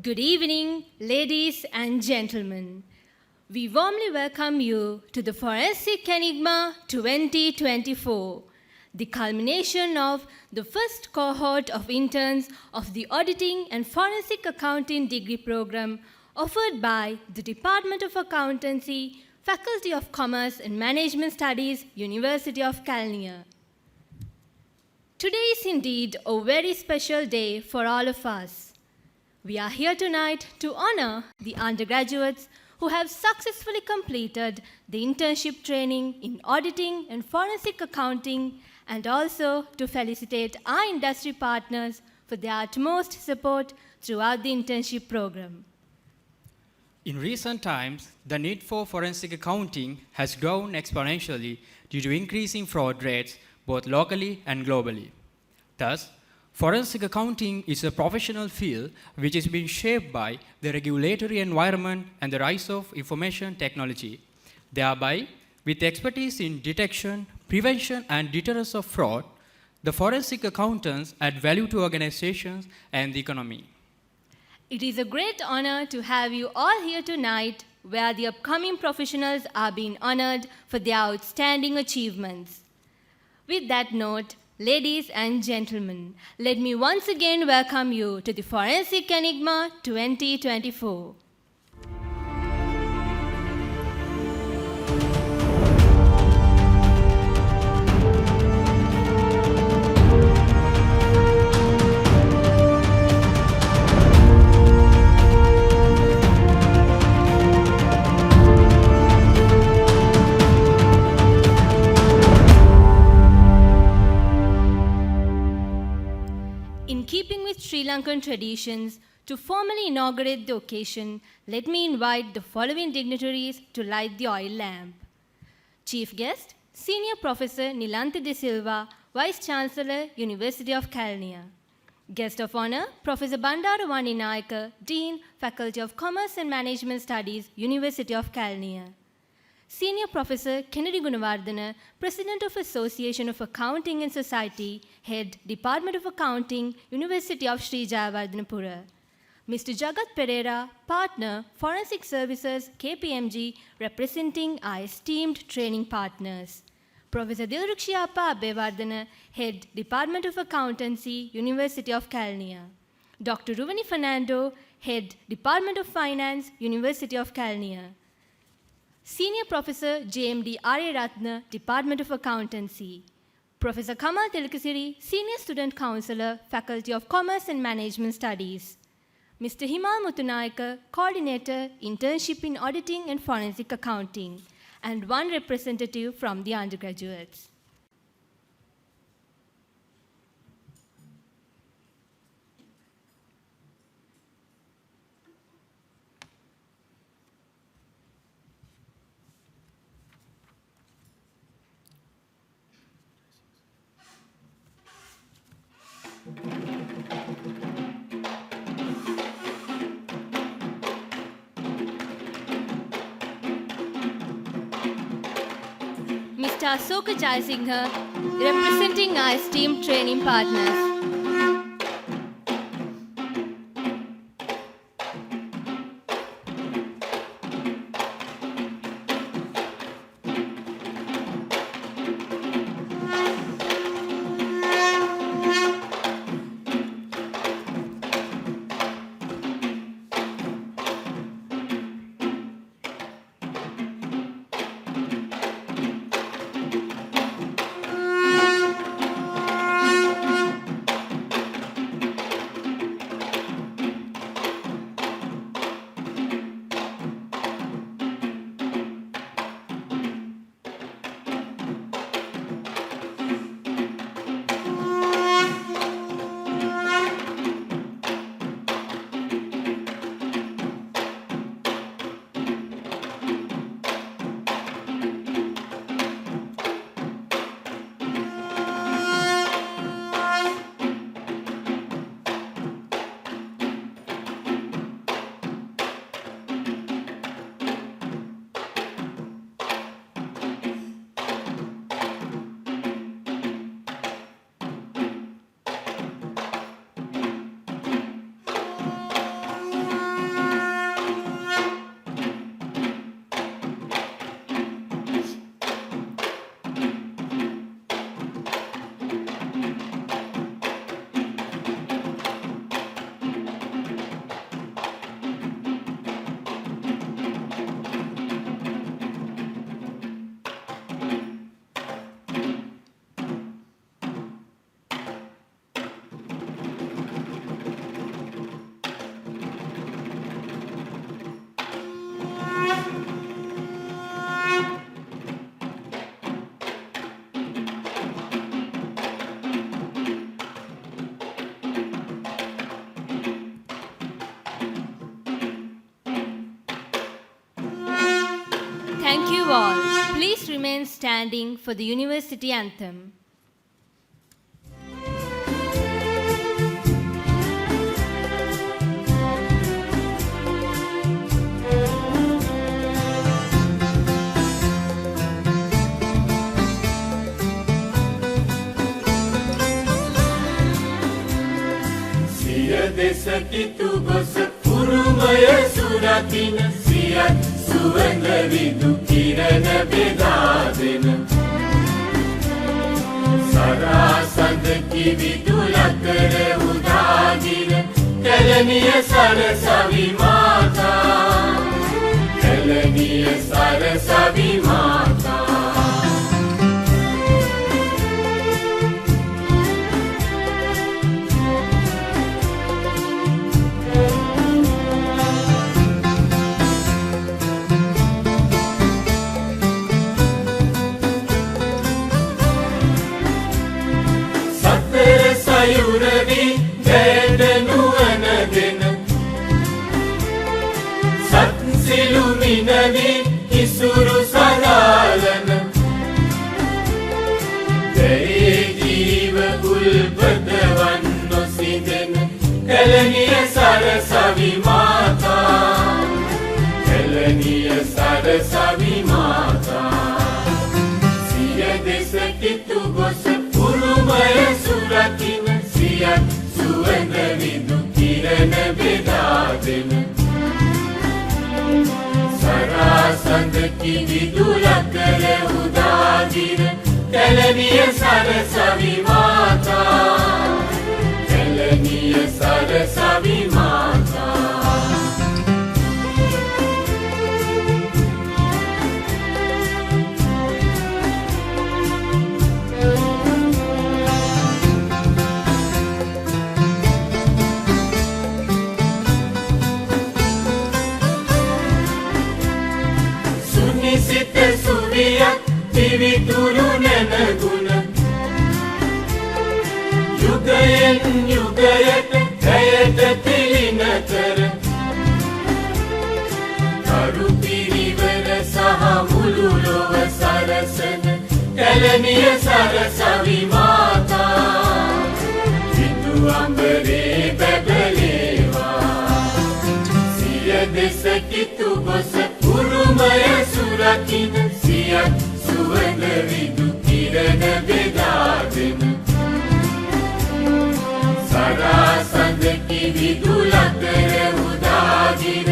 Good evening, ladies and gentlemen. We warmly welcome you to the Forensic Enigma 2024, the culmination of the first cohort of interns of the Auditing and Forensic Accounting degree program offered by the Department of Accountancy, Faculty of Commerce and Management Studies, University of Kelaniya. Today is indeed a very special day for all of us. We are here tonight to honor the undergraduates who have successfully completed the internship training in auditing and forensic accounting, and also to felicitate our industry partners for their utmost support throughout the internship program. In recent times, the need for forensic accounting has grown exponentially due to increasing fraud rates both locally and globally. Thus, forensic accounting is a professional field which is being shaped by the regulatory environment and the rise of information technology. Thereby, with expertise in detection, prevention, and deterrence of fraud, the forensic accountants add value to organizations and the economy. It is a great honor to have you all here tonight, where the upcoming professionals are being honored for their outstanding achievements. With that note, ladies and gentlemen, let me once again welcome you to the Forensic Enigma 2024. In keeping with Sri Lankan traditions, to formally inaugurate the occasion, let me invite the following dignitaries to light the oil lamp. Chief guest, Senior Professor Nilanthi De Silva, Vice Chancellor, University of Kelaniya. Guest of honor, Professor Bandara Vandinayaka, Dean, Faculty of Commerce and Management Studies, University of Kelaniya. Senior Professor Kennedy Gunawardena, President of Association of Accounting and Society, Head, Department of Accounting, University of Sri Jayawardhanapura. Mr. Jagat Pereira, Partner, Forensic Services, KPMG, representing our esteemed training partners. Professor Dilrukshiyappa Abewardena, Head, Department of Accountancy, University of Kelaniya. Dr. Ruvani Fernando, Head, Department of Finance, University of Kelaniya. Senior Professor JMD Arya Ratna, Department of Accountancy. Professor Kamal Tilakasiri, Senior Student Counselor, Faculty of Commerce and Management Studies. Mr. Himal Muttunayaka, Coordinator, Internship in Auditing and Forensic Accounting, and one representative from the undergraduates. Mr. Asoka Jayasinghe, representing our esteemed training partners. all, please remain standing for the university anthem. දෙසකිතු ගොස පුරුමය සුරකින සියත් සුවඳ විදු කිරණ බෙදාදෙන සරාසඳ කිවිදු ලතර උදාගිර කැලණිය සරසවි මාතා කැලණිය සරසවි මාතා යුරවි දැඩ නුවන දෙන සත් සිලු මිනවි කිසුරු සලාලන දැයේ ජීව උල්පතවන් නොසිඳෙන කැලණිය සරසවි මාතා කැලණිය සරසවි මාතා සිය දෙස කිතු ගොස පුරුමය සුරකින සියත් සුවඳ විදු කිරණ බෙදාදෙන සරාසඳ කිවිදු ලතර උදාගිර කැලණිය සරසවි මාතා කැලණිය සරසවි මාතා සිත සුවියක් පිවිතුරු නැනගුණ යුගයෙන් යුගයට ඇයට පිළිනතර කරු පිරිවර සහ මුළු ලොව සරසන කැලණිය සරසවි මාතා සිතු අඹරේ බැබලේවා සිය දෙස කිතු ගොස පුරුමය සුරකින සියත් සුවඳ විදු කිරණ බෙදාදෙන සරාසඳ කිවිදු ලතර උදාගිර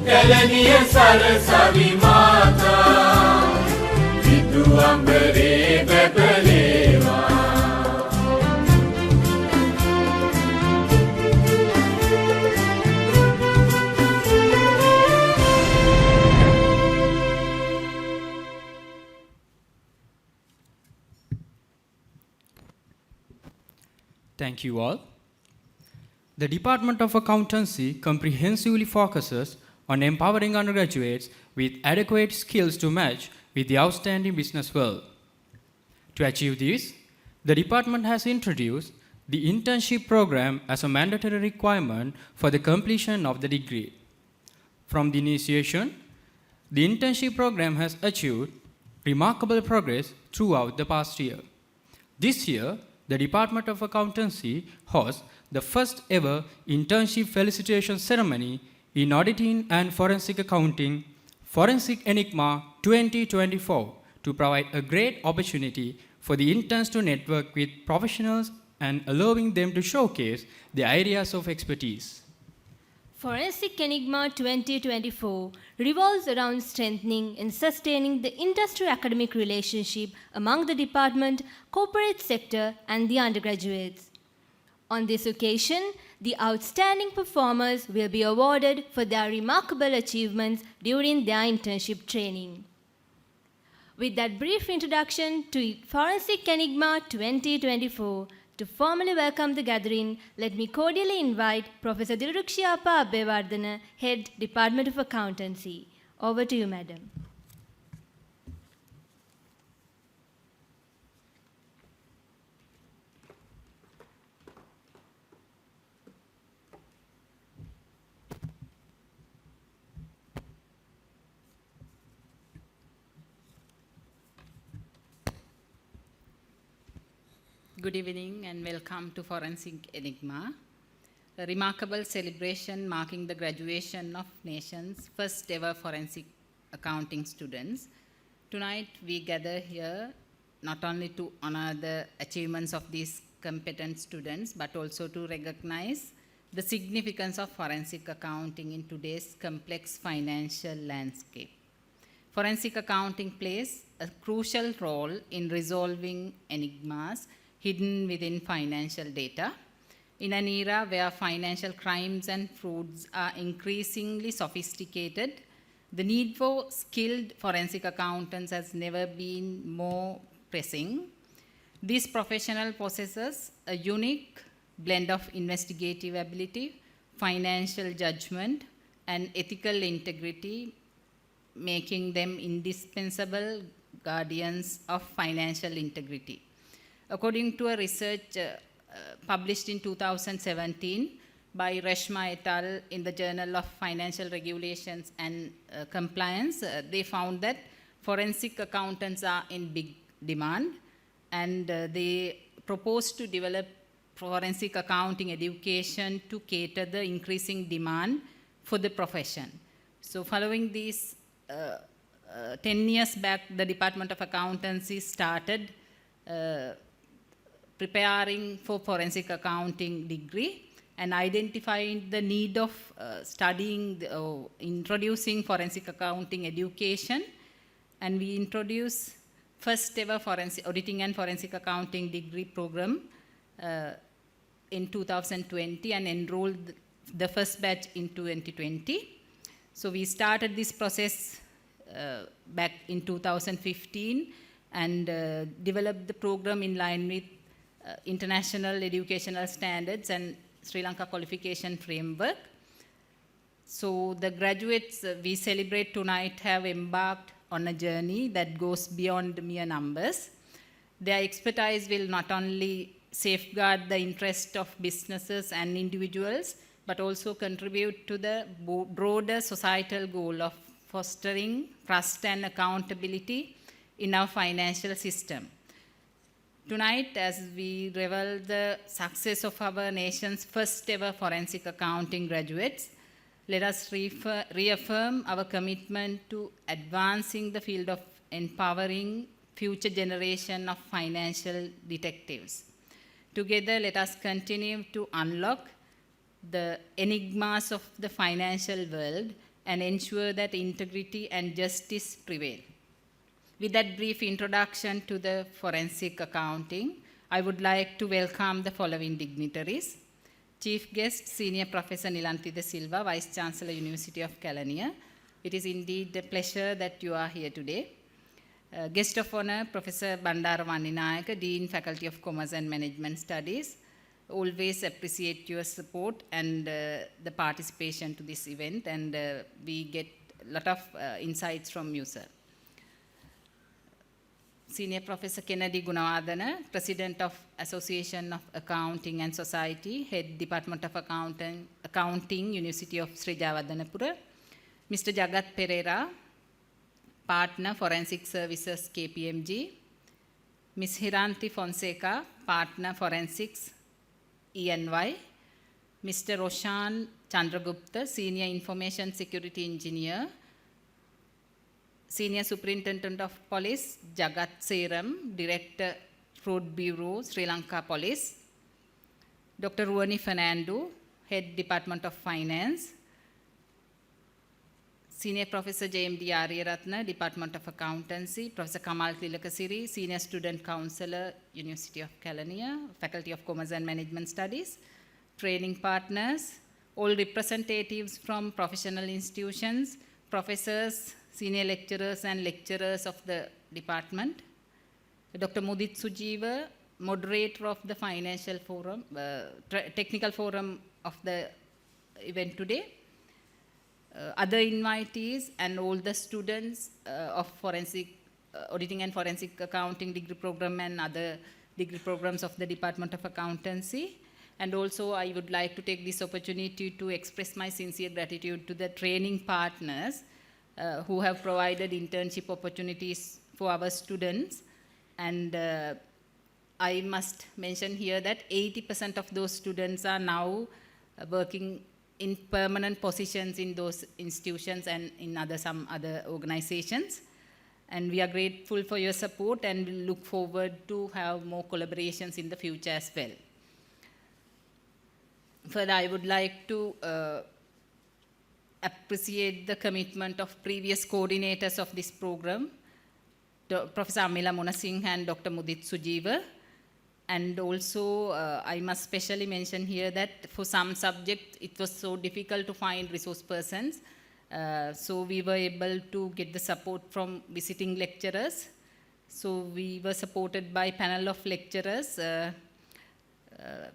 කැලණිය සරසවි මාතා විදු අඹරේ බැබලේවා Thank you all. The Department of Accountancy comprehensively focuses on empowering undergraduates with adequate skills to match with the outstanding business world. To achieve this, the department has introduced the internship program as a mandatory requirement for the completion of the degree. From the initiation, the internship program has achieved remarkable progress throughout the past year. This year, the Department of Accountancy hosts the first ever internship felicitation ceremony in Auditing and Forensic Accounting, Forensic Enigma 2024, to provide a great opportunity for the interns to network with professionals and allowing them to showcase their areas of expertise. Forensic Enigma 2024 revolves around strengthening and sustaining the industry-academic relationship among the department, corporate sector, and the undergraduates. On this occasion, the outstanding performers will be awarded for their remarkable achievements during their internship training. With that brief introduction to Forensic Enigma 2024, to formally welcome the gathering, let me cordially invite Professor Dilrukshiyappa Abbewardena, Head, Department of Accountancy. Over to you, Madam. Good evening and welcome to Forensic Enigma, a remarkable celebration marking the graduation of nation's first ever forensic accounting students. Tonight we gather here not only to honor the achievements of these competent students but also to recognize the significance of forensic accounting in today's complex financial landscape. Forensic accounting plays a crucial role in resolving enigmas hidden within financial data. In an era where financial crimes and frauds are increasingly sophisticated, the need for skilled forensic accountants has never been more pressing. This professional possesses a unique blend of investigative ability, financial judgment, and ethical integrity, making them indispensable guardians of financial integrity. According to a research published in 2017 by Reshma et al. In the Journal of Financial Regulations and Compliance, they found that forensic accountants are in big demand, and they propose to develop forensic accounting education to cater the increasing demand for the profession. So following these 10 years back, the Department of Accountancy started preparing for forensic accounting degree and identifying the need of studying, introducing forensic accounting education. And we introduced first ever auditing and forensic accounting degree program in 2020 and enrolled the first batch in 2020. So we started this process back in 2015 and developed the program in line with international educational standards and Sri Lanka qualification framework. So the graduates we celebrate tonight have embarked on a journey that goes beyond mere numbers. Their expertise will not only safeguard the interest of businesses and individuals, but also contribute to the broader societal goal of fostering trust and accountability in our financial system. Tonight, as we revel the success of our nation's first ever forensic accounting graduates, let us reaffirm our commitment to advancing the field of empowering future generation of financial detectives. Together, let us continue to unlock the enigmas of the financial world and ensure that integrity and justice prevail. With that brief introduction to the forensic accounting, I would like to welcome the following dignitaries. Chief guest, Senior Professor Nilanthi De Silva, Vice Chancellor, University of Kelaniya. It is indeed a pleasure that you are here today. Guest of honor, Professor Bandara Wanninayaka, Dean, Faculty of Commerce and Management Studies. Always appreciate your support and the participation to this event, and we get a lot of insights from you, sir. Senior Professor Kennedy Gunawardena, President of Association of Accounting and Society, Head Department of Accounting, University of Sri Javadanapura. Mr. Jagat Pereira, Partner, Forensic Services, KPMG. Ms. Hiranti Fonseca, Partner, Forensics, ENY. Mr. Roshan Chandragupta, Senior Information Security Engineer, Senior Superintendent of Police, Jagat Seram, Director, Fraud Bureau, Sri Lanka Police. Dr. Ruani Fernando, Head Department of Finance. Senior Professor JMD Aryaratna, Department of Accountancy. Professor Kamal Tilakasiri, Senior Student Counselor, University of Kelaniya, Faculty of Commerce and Management Studies. Training partners, all representatives from professional institutions, professors, senior lecturers and lecturers of the department. Dr. Mudit Sujeeva, moderator of the financial forum, technical forum of the event today. Other invitees and all the students of forensic auditing and forensic accounting degree program and other degree programs of the Department of Accountancy. And also I would like to take this opportunity to express my sincere gratitude to the training partners who have provided internship opportunities for our students, and I must mention here that 80% of those students are now working in permanent positions in those institutions and in some other organizations. And we are grateful for your support and we look forward to have more collaborations in the future as well. Further, I would like to appreciate the commitment of previous coordinators of this program, Professor Amila Munasinghe and Dr. Mudit Sujeeva. And also, I must specially mention here that for some subjects, it was so difficult to find resource persons. So we were able to get the support from visiting lecturers. So we were supported by a panel of lecturers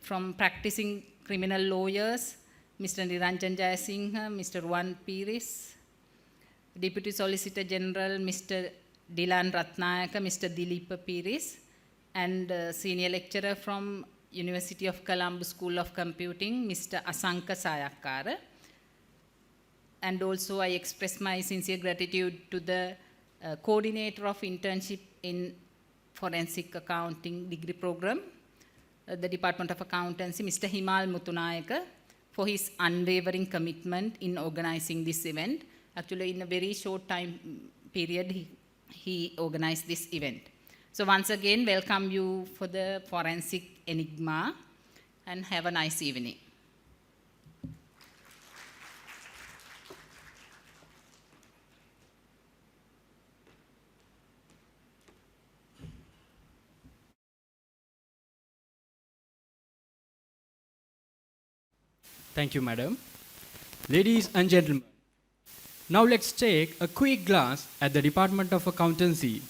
from practicing criminal lawyers, Mr. Niranjan Jayasinghe, Mr. Ruwan Piris, Deputy Solicitor General, Mr. Dilan Ratnayaka, Mr. Dileepa Piris, and senior lecturer from University of Colombo School of Computing, Mr. Asanka Sayakara. And also I express my sincere gratitude to the coordinator of internship in forensic accounting degree program, the Department of Accountancy, Mr. Himal Mutunayaka, for his unwavering commitment in organizing this event. Actually, in a very short time period, he organized this event. So once again, welcome you for the Forensic Enigma and have a nice evening. Thank you, madam. Ladies and gentlemen, now let's take a quick glance at the Department of Accountancy.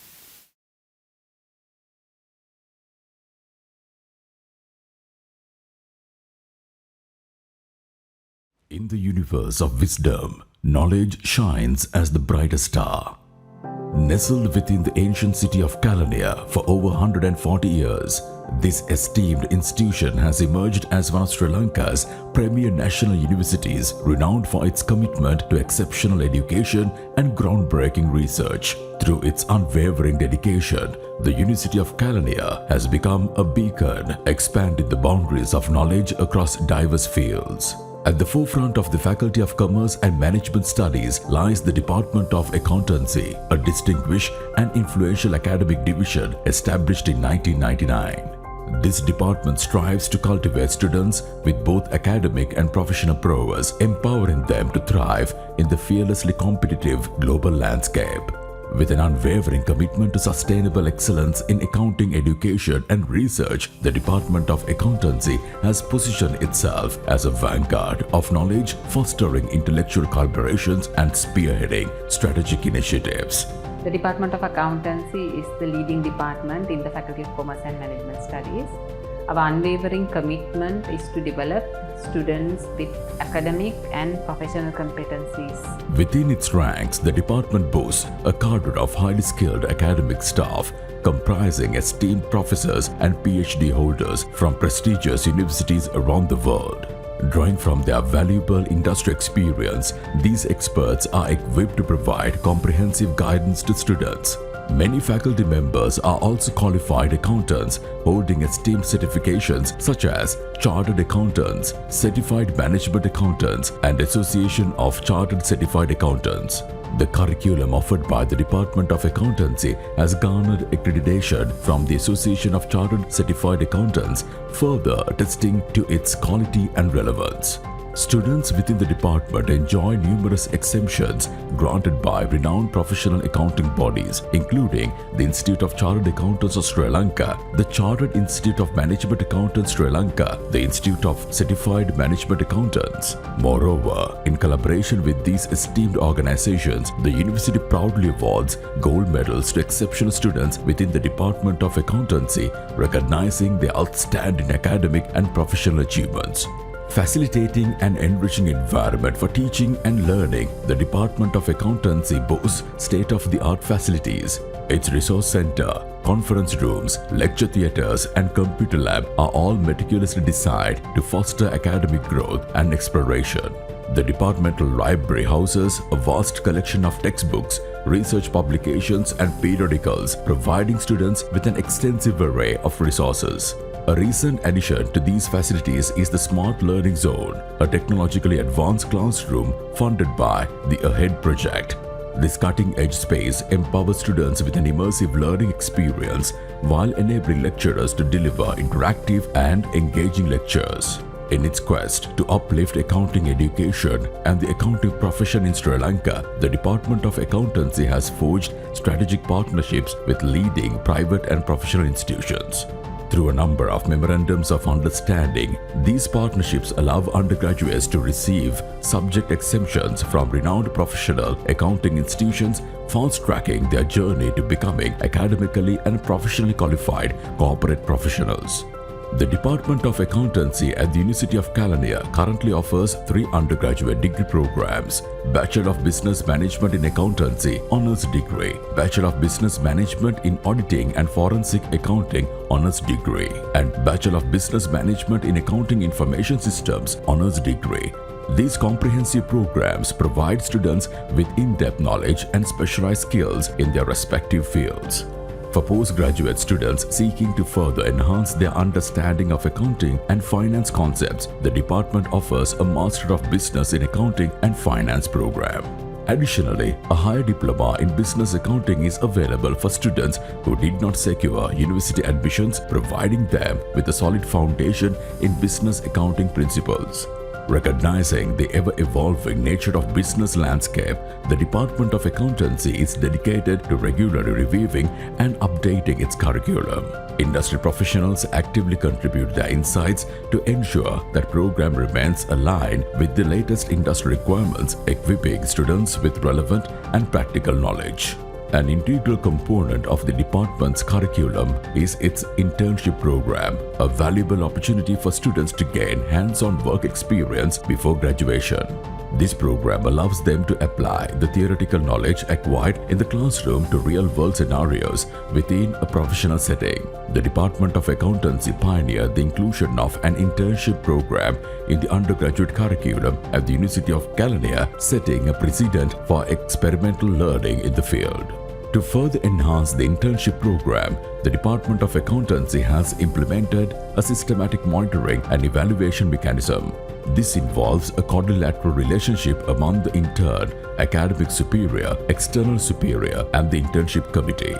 In the universe of wisdom, knowledge shines as the brightest star. Nestled within the ancient city of Kelaniya for over 140 years, this esteemed institution has emerged as one of Sri Lanka's premier national universities, renowned for its commitment to exceptional education and groundbreaking research. Through its unwavering dedication, the University of Kelaniya has become a beacon, expanding the boundaries of knowledge across diverse fields. At the forefront of the Faculty of Commerce and Management Studies lies the Department of Accountancy, a distinguished and influential academic division established in 1999. This department strives to cultivate students with both academic and professional prowess, empowering them to thrive in the fearlessly competitive global landscape. With an unwavering commitment to sustainable excellence in accounting education and research, the Department of Accountancy has positioned itself as a vanguard of knowledge, fostering intellectual collaborations and spearheading strategic initiatives. The Department of Accountancy is the leading department in the Faculty of Commerce and Management Studies. Our unwavering commitment is to develop students with academic and professional competencies. Within its ranks, the department boasts a cadre of highly skilled academic staff comprising esteemed professors and PhD holders from prestigious universities around the world. Drawing from their valuable industry experience, these experts are equipped to provide comprehensive guidance to students. Many faculty members are also qualified accountants holding esteemed certifications such as Chartered Accountants, Certified Management Accountants, and Association of Chartered Certified Accountants. The curriculum offered by the Department of Accountancy has garnered accreditation from the Association of Chartered Certified Accountants, further attesting to its quality and relevance. Students within the department enjoy numerous exemptions granted by renowned professional accounting bodies, including the Institute of Chartered Accountants of Sri Lanka, the Chartered Institute of Management Accountants Sri Lanka, the Institute of Certified Management Accountants. Moreover, in collaboration with these esteemed organizations, the university proudly awards gold medals to exceptional students within the Department of Accountancy, recognizing their outstanding academic and professional achievements. Facilitating an enriching environment for teaching and learning, the Department of Accountancy boasts state-of-the-art facilities. Its resource center, conference rooms, lecture theatres and computer lab are all meticulously designed to foster academic growth and exploration. The departmental library houses a vast collection of textbooks, research publications, and periodicals, providing students with an extensive array of resources. A recent addition to these facilities is the Smart Learning Zone, a technologically advanced classroom funded by the AHEAD project. This cutting-edge space empowers students with an immersive learning experience while enabling lecturers to deliver interactive and engaging lectures. In its quest to uplift accounting education and the accounting profession in Sri Lanka, the Department of Accountancy has forged strategic partnerships with leading private and professional institutions. Through a number of memorandums of understanding, these partnerships allow undergraduates to receive subject exemptions from renowned professional accounting institutions, fast-tracking their journey to becoming academically and professionally qualified corporate professionals. The Department of Accountancy at the University of Kelaniya currently offers 3 undergraduate degree programs: Bachelor of Business Management in Accountancy Honours Degree, Bachelor of Business Management in Auditing and Forensic Accounting Honours Degree, and Bachelor of Business Management in Accounting Information Systems Honours Degree. These comprehensive programs provide students with in-depth knowledge and specialized skills in their respective fields. For postgraduate students seeking to further enhance their understanding of accounting and finance concepts, the department offers a Master of Business in Accounting and Finance program. Additionally, a higher diploma in business accounting is available for students who did not secure university admissions, providing them with a solid foundation in business accounting principles. Recognizing the ever-evolving nature of business landscape, the Department of Accountancy is dedicated to regularly reviewing and updating its curriculum. Industry professionals actively contribute their insights to ensure that program remains aligned with the latest industry requirements, equipping students with relevant and practical knowledge. An integral component of the department's curriculum is its internship program, a valuable opportunity for students to gain hands-on work experience before graduation. This program allows them to apply the theoretical knowledge acquired in the classroom to real-world scenarios within a professional setting. The Department of Accountancy pioneered the inclusion of an internship program in the undergraduate curriculum at the University of Kelaniya, setting a precedent for experimental learning in the field. To further enhance the internship program, the Department of Accountancy has implemented a systematic monitoring and evaluation mechanism. This involves a quadrilateral relationship among the intern, academic superior, external superior, and the internship committee.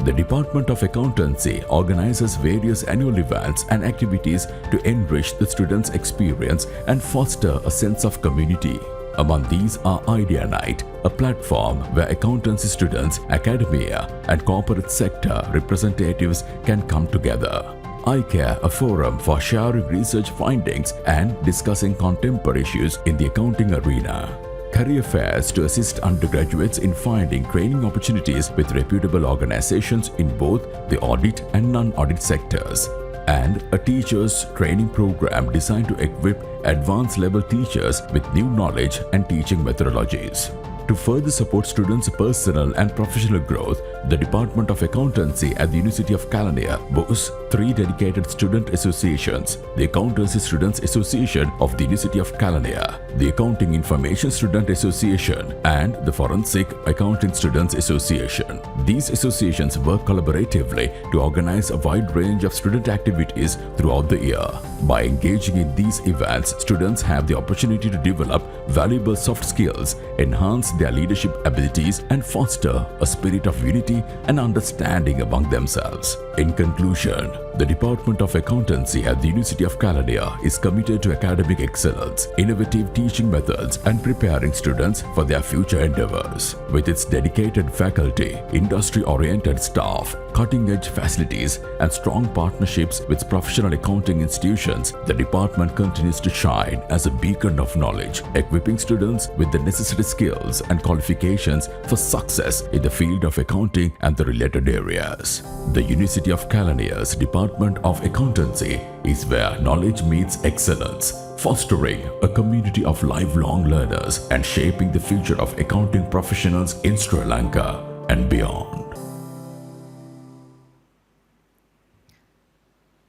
The Department of Accountancy organizes various annual events and activities to enrich the students' experience and foster a sense of community. Among these are Idea Night, a platform where accountancy students, academia, and corporate sector representatives can come together. iCare, a forum for sharing research findings and discussing contemporary issues in the accounting arena. Career fairs to assist undergraduates in finding training opportunities with reputable organizations in both the audit and non-audit sectors. And a teachers training program designed to equip advanced level teachers with new knowledge and teaching methodologies. To further support students' personal and professional growth, the Department of Accountancy at the University of Kelaniya boasts 3 dedicated student associations: the Accountancy Students Association of the University of Kelaniya, the Accounting Information Student Association, and the Forensic Accounting Students Association. These associations work collaboratively to organize a wide range of student activities throughout the year. By engaging in these events, students have the opportunity to develop valuable soft skills, enhance their leadership abilities, and foster a spirit of unity and understanding among themselves. In conclusion, the Department of Accountancy at the University of Kelaniya is committed to academic excellence, innovative teaching methods, and preparing students for their future endeavors. With its dedicated faculty, industry-oriented staff, cutting-edge facilities, and strong partnerships with professional accounting institutions, the department continues to shine as a beacon of knowledge, equipping students with the necessary skills and qualifications for success in the field of accounting and the related areas. The University of Kelaniya's Department of Accountancy is where knowledge meets excellence, fostering a community of lifelong learners and shaping the future of accounting professionals in Sri Lanka and beyond.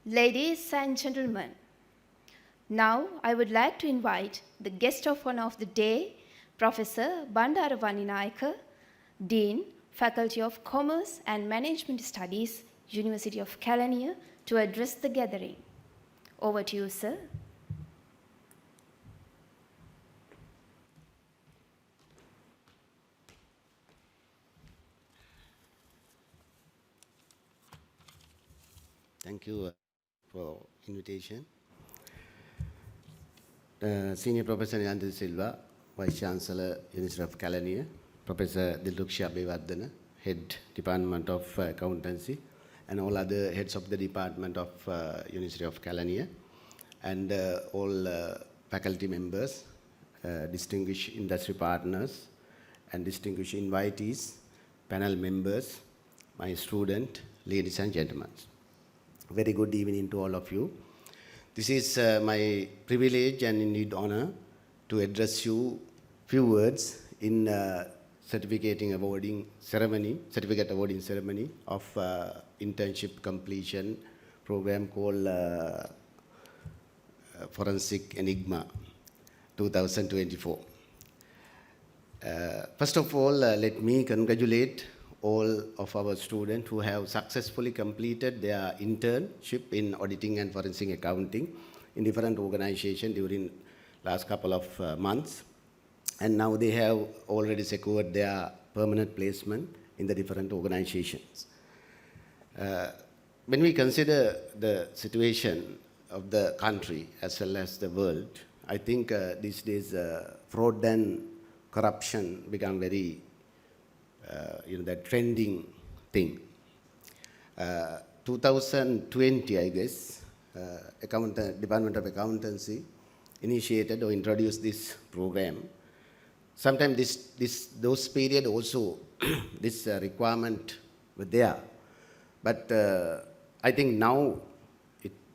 Ladies and gentlemen, now I would like to invite the guest of honor of the day, Professor Bandara Vaninayaka, Dean, Faculty of Commerce and Management Studies, University of Kelaniya, to address the gathering. Over to you, sir. Thank you for invitation. Senior Professor Nandhi Silva, Vice Chancellor, University of Kelaniya, Professor Dilruksha Abhivardhana, Head Department of Accountancy, and all other heads of the Department of University of Kelaniya, and all faculty members, distinguished industry partners, and distinguished invitees, panel members, my student, ladies and gentlemen. Very good evening to all of you. This is my privilege and indeed honor to address you few words in certificate awarding ceremony of internship completion program called Forensic Enigma 2024. First of all, let me congratulate all of our students who have successfully completed their internship in Auditing and Forensic Accounting in different organizations during last couple of months. And now they have already secured their permanent placement in the different organizations. When we consider the situation of the country as well as the world, I think these days fraud and corruption become very the trending thing. 2020, I guess, Department of Accountancy initiated or introduced this program. Sometimes those period also this requirement were there, but I think now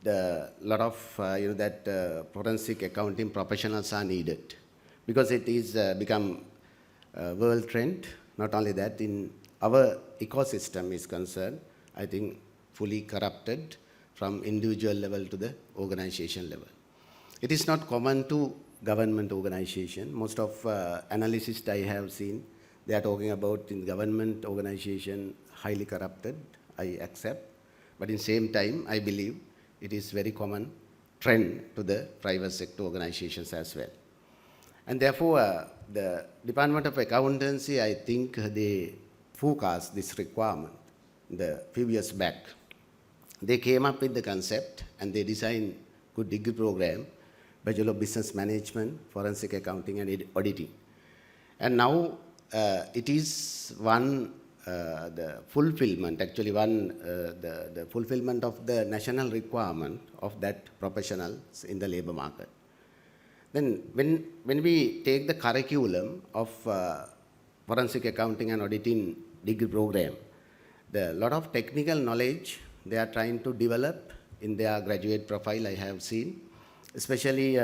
a lot of forensic accounting professionals are needed because it is become a world trend. Not only that, in our ecosystem is concerned, I think fully corrupted from individual level to the organization level. It is not common to government organization. Most of analysts I have seen, they are talking about in government organization highly corrupted, I accept. But in same time, I believe it is very common trend to the private sector organizations as well. And therefore, the Department of Accountancy, I think they forecast this requirement the few years back. They came up with the concept and they designed good degree program, Bachelor of Business Management, Forensic Accounting and Auditing. And now it is the fulfillment, actually the fulfillment of the national requirement of that professionals in the labor market. Then when we take the curriculum of Forensic Accounting and Auditing degree program, the lot of technical knowledge they are trying to develop in their graduate profile I have seen, especially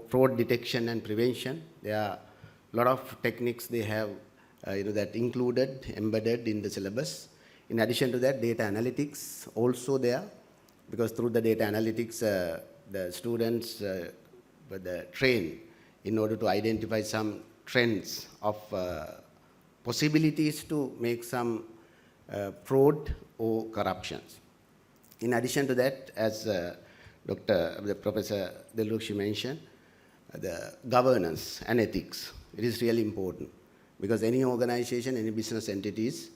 fraud detection and prevention. There are a lot of techniques they have that included, embedded in the syllabus. In addition to that, data analytics also there, because through the data analytics, the students were trained in order to identify some trends of possibilities to make some fraud or corruptions. In addition to that, as Professor Dilruksha mentioned, the governance and ethics, it is really important because any organization, any business entities,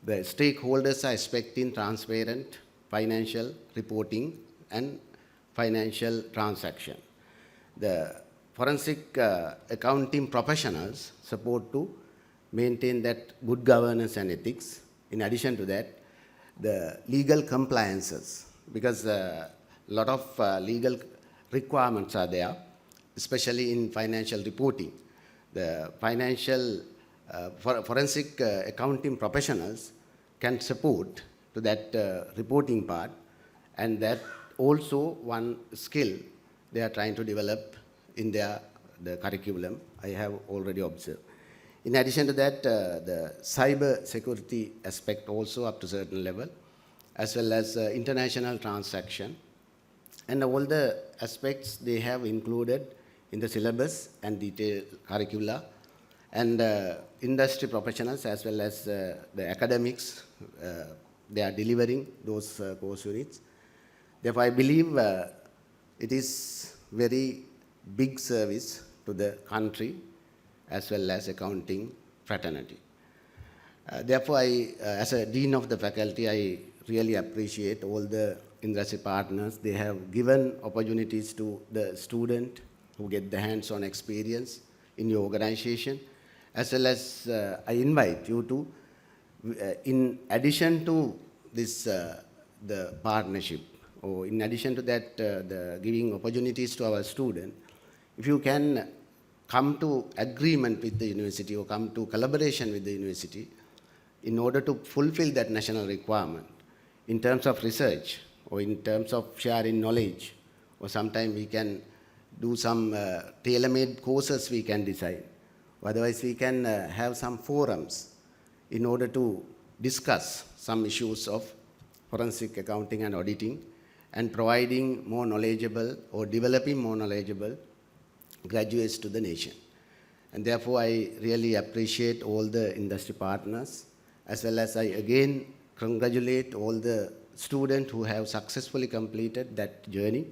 the stakeholders are expecting transparent financial reporting and financial transaction. The forensic accounting professionals support to maintain that good governance and ethics. In addition to that, the legal compliances, because a lot of legal requirements are there, especially in financial reporting. The financial forensic accounting professionals can support to that reporting part, and that also one skill they are trying to develop in the curriculum, I have already observed. In addition to that, the cyber security aspect also up to a certain level, as well as international transaction, and all the aspects they have included in the syllabus and detailed curricula. And industry professionals as well as the academics, they are delivering those course units. Therefore, I believe it is very big service to the country as well as accounting fraternity. Therefore, as a dean of the faculty, I really appreciate all the industry partners. They have given opportunities to the student who get the hands-on experience in your organization, as well as I invite you to, in addition to this, the partnership, or in addition to that, the giving opportunities to our student, if you can come to agreement with the university or come to collaboration with the university in order to fulfill that national requirement in terms of research or in terms of sharing knowledge, or sometimes we can do some tailor-made courses we can design. Otherwise, we can have some forums in order to discuss some issues of forensic accounting and auditing and providing more knowledgeable or developing more knowledgeable graduates to the nation. And therefore, I really appreciate all the industry partners, as well as I again congratulate all the students who have successfully completed that journey,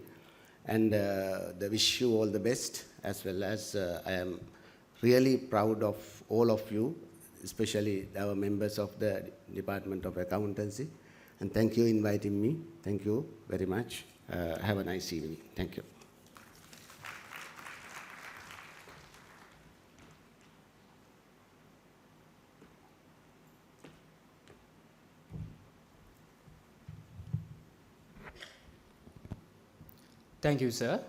and wish you all the best, as well as I am really proud of all of you, especially our members of the Department of Accountancy. And thank you for inviting me. Thank you very much. Have a nice evening. Thank you. Thank you, sir.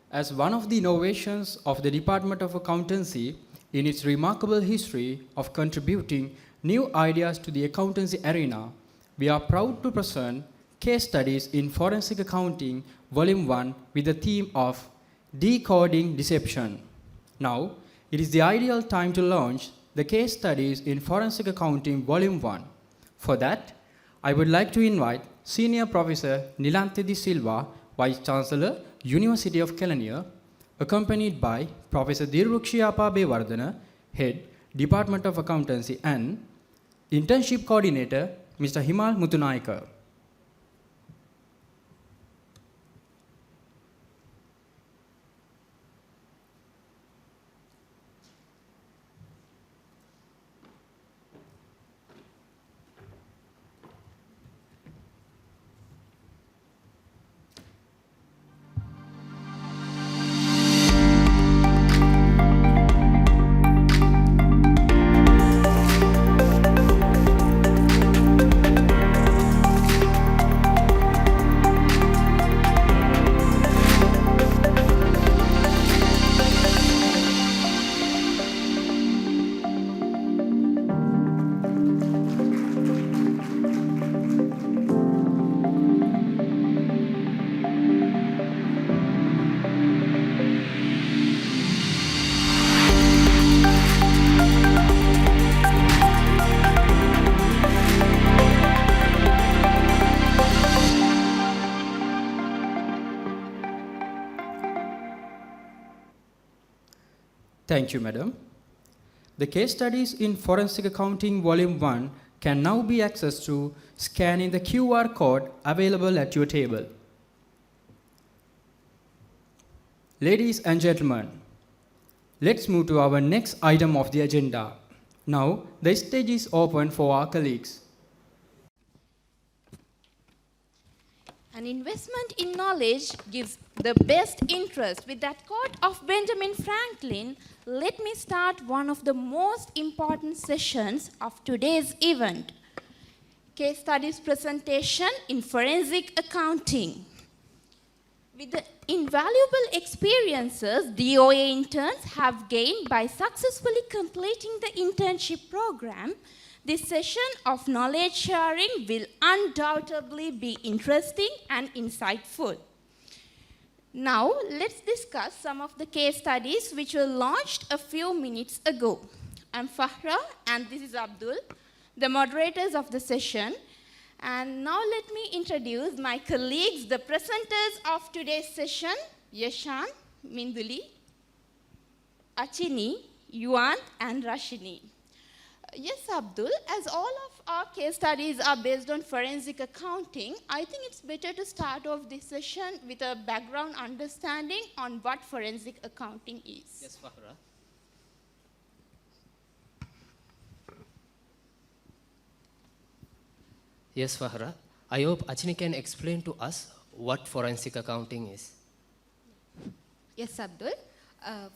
As one of the innovations of the Department of Accountancy in its remarkable history of contributing new ideas to the accountancy arena, we are proud to present Case Studies in Forensic Accounting, Volume 1, with the theme of Decoding Deception. Now, it is the ideal time to launch the Case Studies in Forensic Accounting, Volume 1. For that, I would like to invite Senior Professor Nilanthe De Silva, Vice Chancellor, University of Kelaniya, accompanied by Professor Dirukshiyapa Bewardana, Head, Department of Accountancy, and Internship Coordinator, Mr. Himal Mutunayaka. Thank you, Madam. The Case Studies in Forensic Accounting Volume 1 can now be accessed through scanning the QR code available at your table. Ladies and gentlemen, let's move to our next item of the agenda. Now, the stage is open for our colleagues. An investment in knowledge gives the best interest. With that quote of Benjamin Franklin, let me start one of the most important sessions of today's event. Case studies presentation in forensic accounting. With the invaluable experiences DOA interns have gained by successfully completing the internship program, this session of knowledge sharing will undoubtedly be interesting and insightful. Now, let's discuss some of the case studies which were launched a few minutes ago. I'm Fahra and this is Abdul, the moderators of the session. And now let me introduce my colleagues, the presenters of today's session, Yashan, Minduli, Achini, Yuan, and Rashini. Yes, Abdul, as all of our case studies are based on forensic accounting, I think it's better to start off this session with a background understanding on what forensic accounting is. Yes, Fahra. Yes, Fahra. I hope Achini can explain to us what forensic accounting is. Yes, Abdul.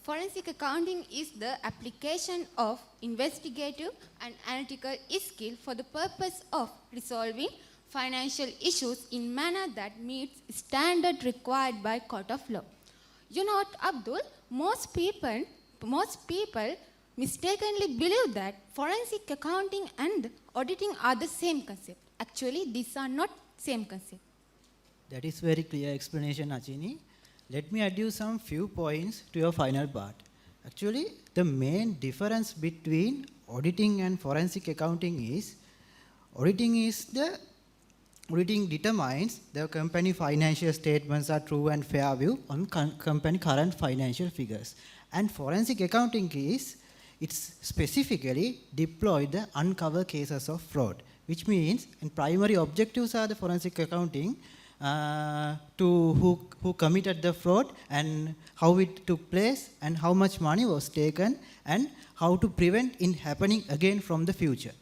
Forensic accounting is the application of investigative and analytical skill for the purpose of resolving financial issues in manner that meets standard required by court of law. You know what, Abdul? Most people mistakenly believe that forensic accounting and auditing are the same concept. Actually, these are not same concept. That is very clear explanation, Achini. Let me add you some few points to your final part. Actually, the main difference between auditing and forensic accounting is, auditing determines the company financial statements are true and fair view on company current financial figures. And forensic accounting is, it's specifically deployed the uncover cases of fraud, which means, and primary objectives are the forensic accounting, to who committed the fraud and how it took place and how much money was taken and how to prevent it happening again from the future.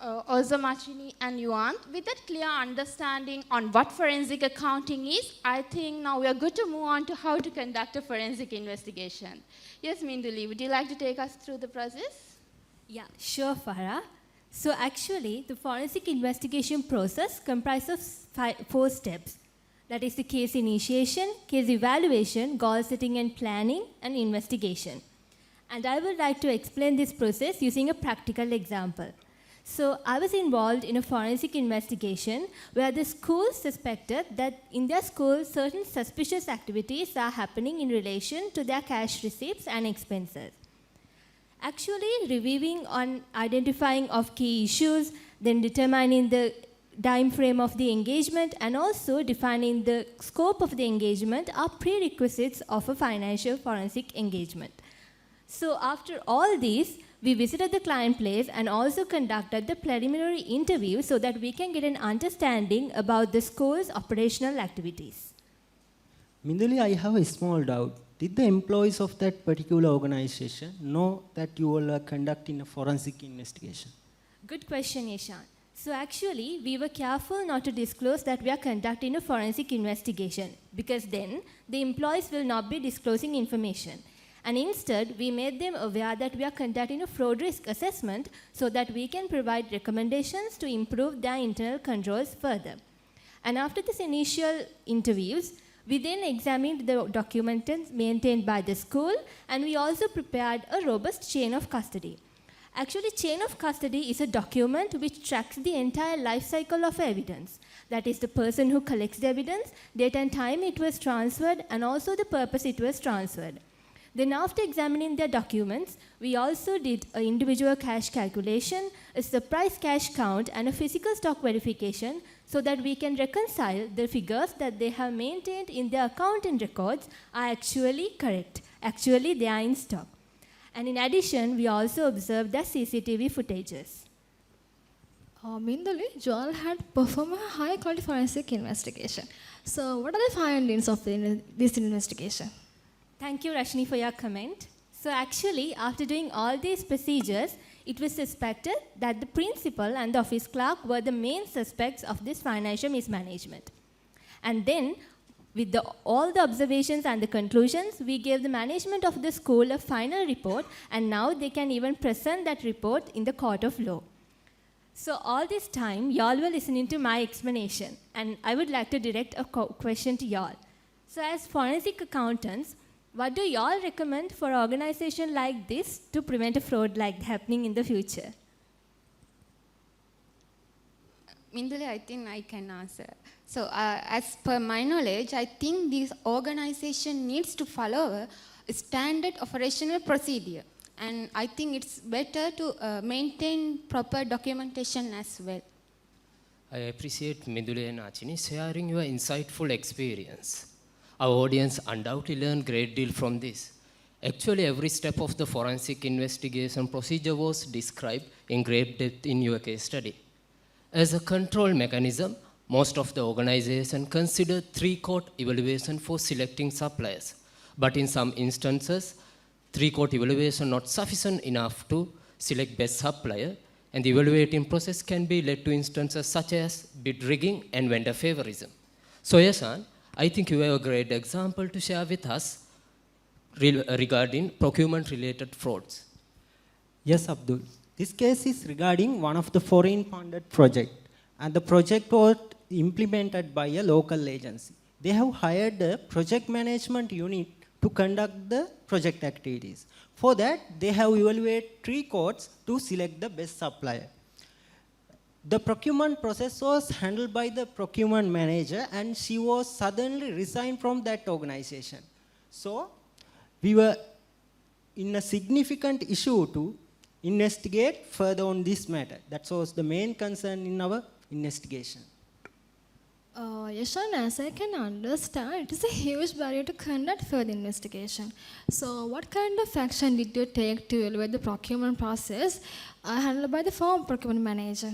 Also, Machini and Yuan, with that clear understanding on what forensic accounting is, I think now we are good to move on to how to conduct a forensic investigation. Yes, Minduli, would you like to take us through the process? Yeah, sure, Farah. So actually, the forensic investigation process comprises of 4 steps. That is the case initiation, case evaluation, goal setting and planning, and investigation. And I would like to explain this process using a practical example. So I was involved in a forensic investigation where the school suspected that in their school certain suspicious activities are happening in relation to their cash receipts and expenses. Actually, reviewing on identifying of key issues, then determining the time frame of the engagement, and also defining the scope of the engagement are prerequisites of a financial forensic engagement. So after all these, we visited the client place and also conducted the preliminary interview so that we can get an understanding about the school's operational activities. Minduli, I have a small doubt. Did the employees of that particular organization know that you all are conducting a forensic investigation? Good question, Yashan. So actually, we were careful not to disclose that we are conducting a forensic investigation because then the employees will not be disclosing information. And instead, we made them aware that we are conducting a fraud risk assessment so that we can provide recommendations to improve their internal controls further. And after this initial interviews, we then examined the documents maintained by the school, and we also prepared a robust chain of custody. Actually, chain of custody is a document which tracks the entire life cycle of evidence. That is the person who collects the evidence, date and time it was transferred, and also the purpose it was transferred. Then after examining their documents, we also did an individual cash calculation, a surprise cash count, and a physical stock verification so that we can reconcile the figures that they have maintained in their accounting records are actually correct. Actually, they are in stock. And in addition, we also observed their CCTV footages. Minduli, Joel had performed a high-quality forensic investigation. So what are the findings of this investigation? Thank you, Rashni, for your comment. So actually, after doing all these procedures, it was suspected that the principal and the office clerk were the main suspects of this financial mismanagement. And then, with all the observations and the conclusions, we gave the management of the school a final report, and now they can even present that report in the court of law. So all this time, y'all were listening to my explanation, and I would like to direct a question to y'all. So as forensic accountants, what do y'all recommend for an organization like this to prevent a fraud like happening in the future? Minduli, I think I can answer. So as per my knowledge, I think this organization needs to follow a standard operational procedure. And I think it's better to maintain proper documentation as well. I appreciate Minduli and Achini sharing your insightful experience. Our audience undoubtedly learned a great deal from this. Actually, every step of the forensic investigation procedure was described in great depth in your case study. As a control mechanism, most of the organization consider three-court evaluation for selecting suppliers. But in some instances, three-court evaluation not sufficient enough to select best supplier, and the evaluating process can be led to instances such as bid rigging and vendor favorism. So Yashan, I think you have a great example to share with us regarding procurement-related frauds. Yes, Abdul. This case is regarding one of the foreign-funded project, and the project was implemented by a local agency. They have hired a project management unit to conduct the project activities. For that, they have evaluated three courts to select the best supplier. The procurement process was handled by the procurement manager, and she was suddenly resigned from that organization. So, we were in a significant issue to investigate further on this matter. That was the main concern in our investigation. Yashan, as I can understand, it is a huge barrier to conduct further investigation. So, what kind of action did you take to evaluate the procurement process handled by the former procurement manager?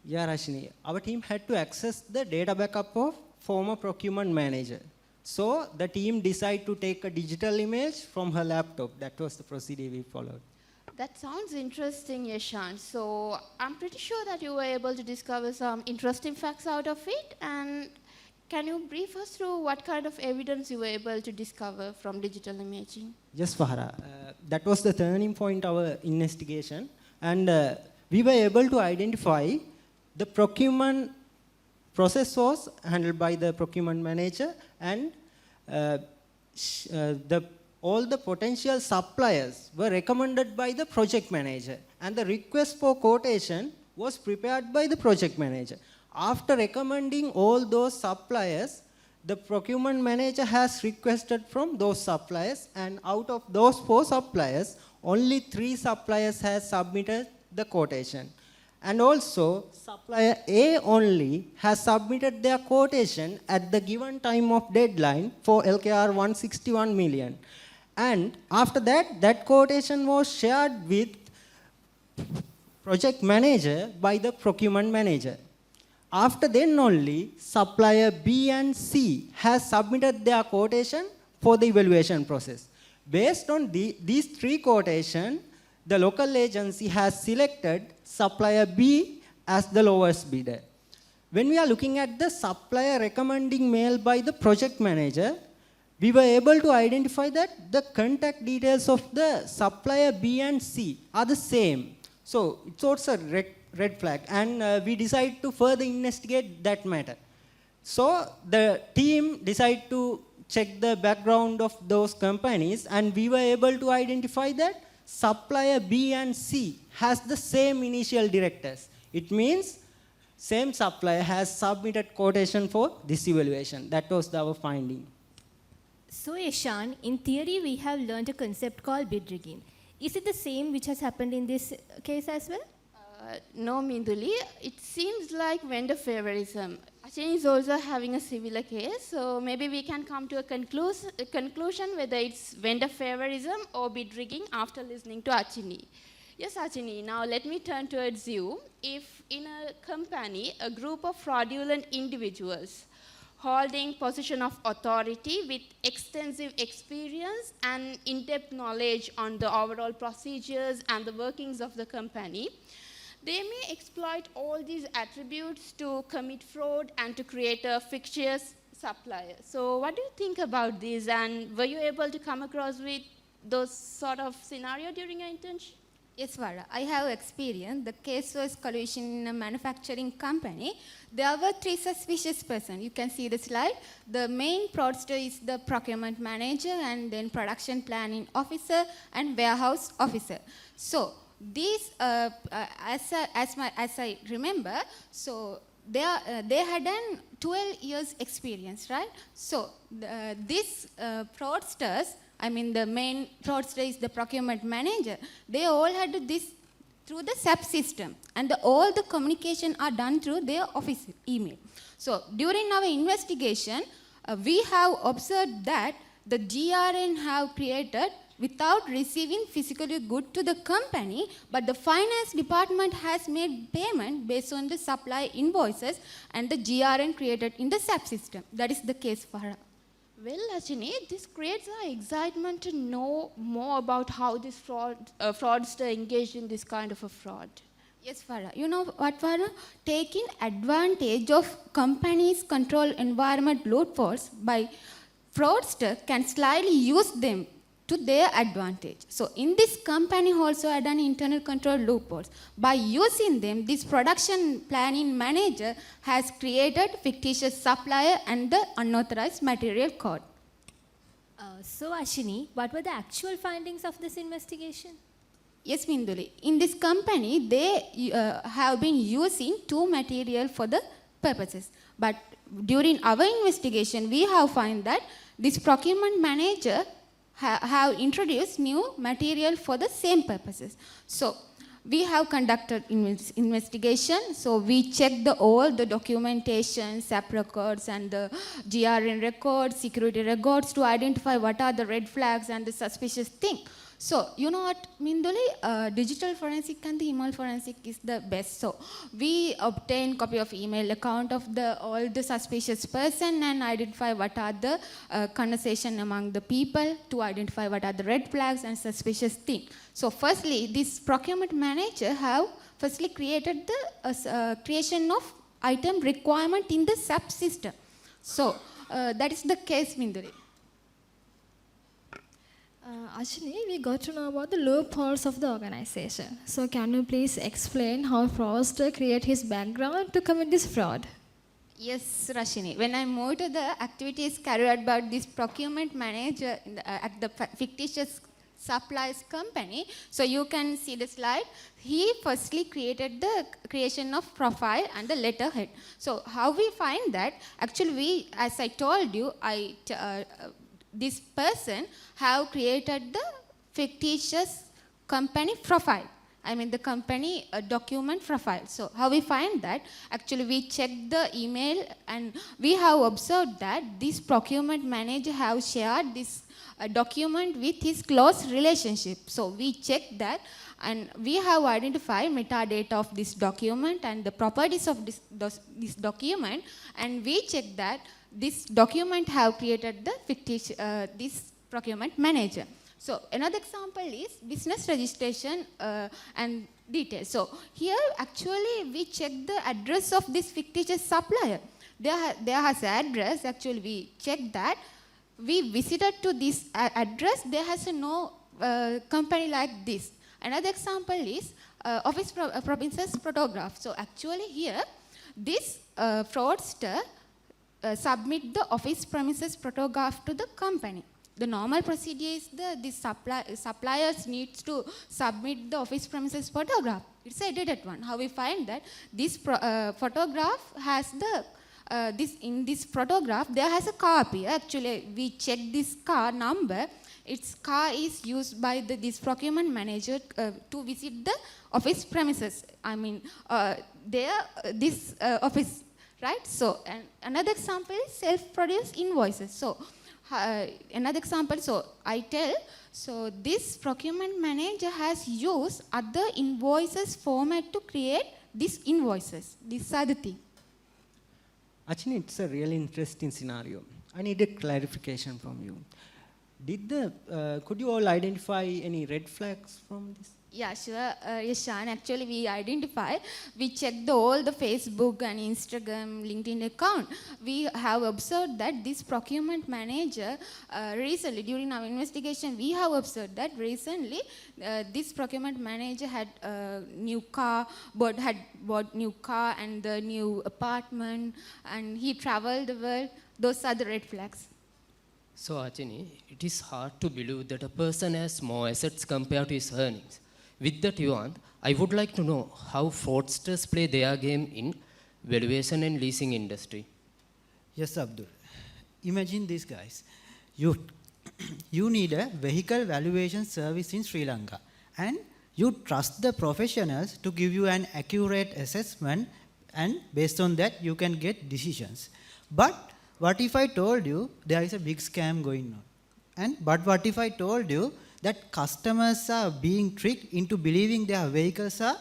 Yeah, Rashini, our team had to access the data backup of former procurement manager. So, the team decided to take a digital image from her laptop. That was the procedure we followed. That sounds interesting, Yashan. So I'm pretty sure that you were able to discover some interesting facts out of it. And can you brief us through what kind of evidence you were able to discover from digital imaging? Yes, Fahra. That was the turning point of our investigation. And we were able to identify the procurement process was handled by the procurement manager, and all the potential suppliers were recommended by the project manager, and the request for quotation was prepared by the project manager. After recommending all those suppliers, the procurement manager has requested from those suppliers, and out of those 4 suppliers, only 3 suppliers has submitted the quotation. And also, supplier A only has submitted their quotation at the given time of deadline for LKR 161 million. And after that, that quotation was shared with project manager by the procurement manager. After then only, supplier B and C has submitted their quotation for the evaluation process. Based on these 3 quotations, the local agency has selected supplier B as the lowest bidder. When we are looking at the supplier recommending mail by the project manager, we were able to identify that the contact details of the supplier B and C are the same. So it's also a red flag, and we decided to further investigate that matter. So the team decided to check the background of those companies, and we were able to identify that supplier B and C has the same initial directors. It means same supplier has submitted quotation for this evaluation. That was our finding. So Yashan, in theory we have learned a concept called bid rigging. Is it the same which has happened in this case as well? No, Minduli. It seems like vendor favorism. Achini is also having a similar case, so maybe we can come to a conclusion whether it's vendor favorism or bid rigging after listening to Achini. Yes, Achini, now let me turn towards you. If in a company, a group of fraudulent individuals holding position of authority with extensive experience and in-depth knowledge on the overall procedures and the workings of the company, they may exploit all these attributes to commit fraud and to create a fictitious supplier. So what do you think about this, and were you able to come across with those sort of scenario during your internship? Yes, Vara, I have experience. The case was collusion in a manufacturing company. There were 3 suspicious persons. You can see the slide. The main fraudster is the procurement manager, and then production planning officer and warehouse officer. So these, as I remember, so they had done 12 years experience, right? So these fraudsters, I mean, the main fraudster is the procurement manager. They all had this through the SAP system, and all the communication are done through their office email. So during our investigation, we have observed that the GRN have created without receiving physically good to the company, but the finance department has made payment based on the supply invoices and the GRN created in the SAP system. That is the case for her. Well, Ajini, this creates our excitement to know more about how this fraudster engaged in this kind of a fraud. Yes, Farah. You know what, Farah? Taking advantage of companies' control environment loopholes by fraudster can slightly use them to their advantage. So in this company also had an internal control loopholes. By using them, this production planning manager has created fictitious supplier and the unauthorized material code. So Ashini, what were the actual findings of this investigation? Yes, Minduli. In this company, they have been using two material for the purposes. But during our investigation, we have found that this procurement manager have introduced new material for the same purposes. So we have conducted investigation. So we checked all the documentation, SAP records and the GRN records, security records to identify what are the red flags and the suspicious thing. So, you know what, Minduli, digital forensic and the email forensic is the best. So, we obtain copy of email account of all the suspicious person and identify what are the conversation among the people to identify what are the red flags and suspicious thing. So, firstly, this procurement manager have firstly created the creation of item requirement in the SAP system. So, that is the case, Minduli. Actually, we got to know about the loopholes of the organization. So can you please explain how fraudster create his background to commit this fraud? Yes, Rashini. When I moved to the activities carried out by this procurement manager at the fictitious supplies company, so you can see the slide. He firstly created the creation of profile and the letterhead. So how we find that? Actually, we, as I told you, this person have created the fictitious company profile. I mean the company document profile. So how we find that? Actually we checked the email and we have observed that this procurement manager have shared this document with his close relationship. So we checked that and we have identified metadata of this document and the properties of this document, and we checked that this document have created the fictitious this procurement manager. So another example is business registration and details. So here actually we check the address of this fictitious supplier. There has an address. Actually we checked that. We visited to this address. There has no company like this. Another example is office premises photograph. So actually here this fraudster submit the office premises photograph to the company. The normal procedure is the suppliers needs to submit the office premises photograph. It's a edited one. How we find that this photograph has the in this photograph there has a car appear. Actually we check this car number. Its car is used by this procurement manager to visit the office premises. I mean this office. Right? So, and another example is self-produced invoices. So, another example, so I tell, so this procurement manager has used other invoices format to create these invoices. These are the things. Actually, it's a really interesting scenario. I need a clarification from you. Could you all identify any red flags from this? Yeah, sure. Yes, Shan. Actually, we checked all the Facebook and Instagram, LinkedIn account. We have observed that this procurement manager, recently, during our investigation, we have observed that recently, this procurement manager had a new car, had bought new car and the new apartment, and he traveled the world. Those are the red flags. So, Achini, it is hard to believe that a person has more assets compared to his earnings. With that, Yuan, I would like to know how fraudsters play their game in valuation and leasing industry. Yes, Abdul. Imagine this, guys. You need a vehicle valuation service in Sri Lanka, and you trust the professionals to give you an accurate assessment, and based on that, you can get decisions. But what if I told you there is a big scam going on? But what if I told you that customers are being tricked into believing their vehicles are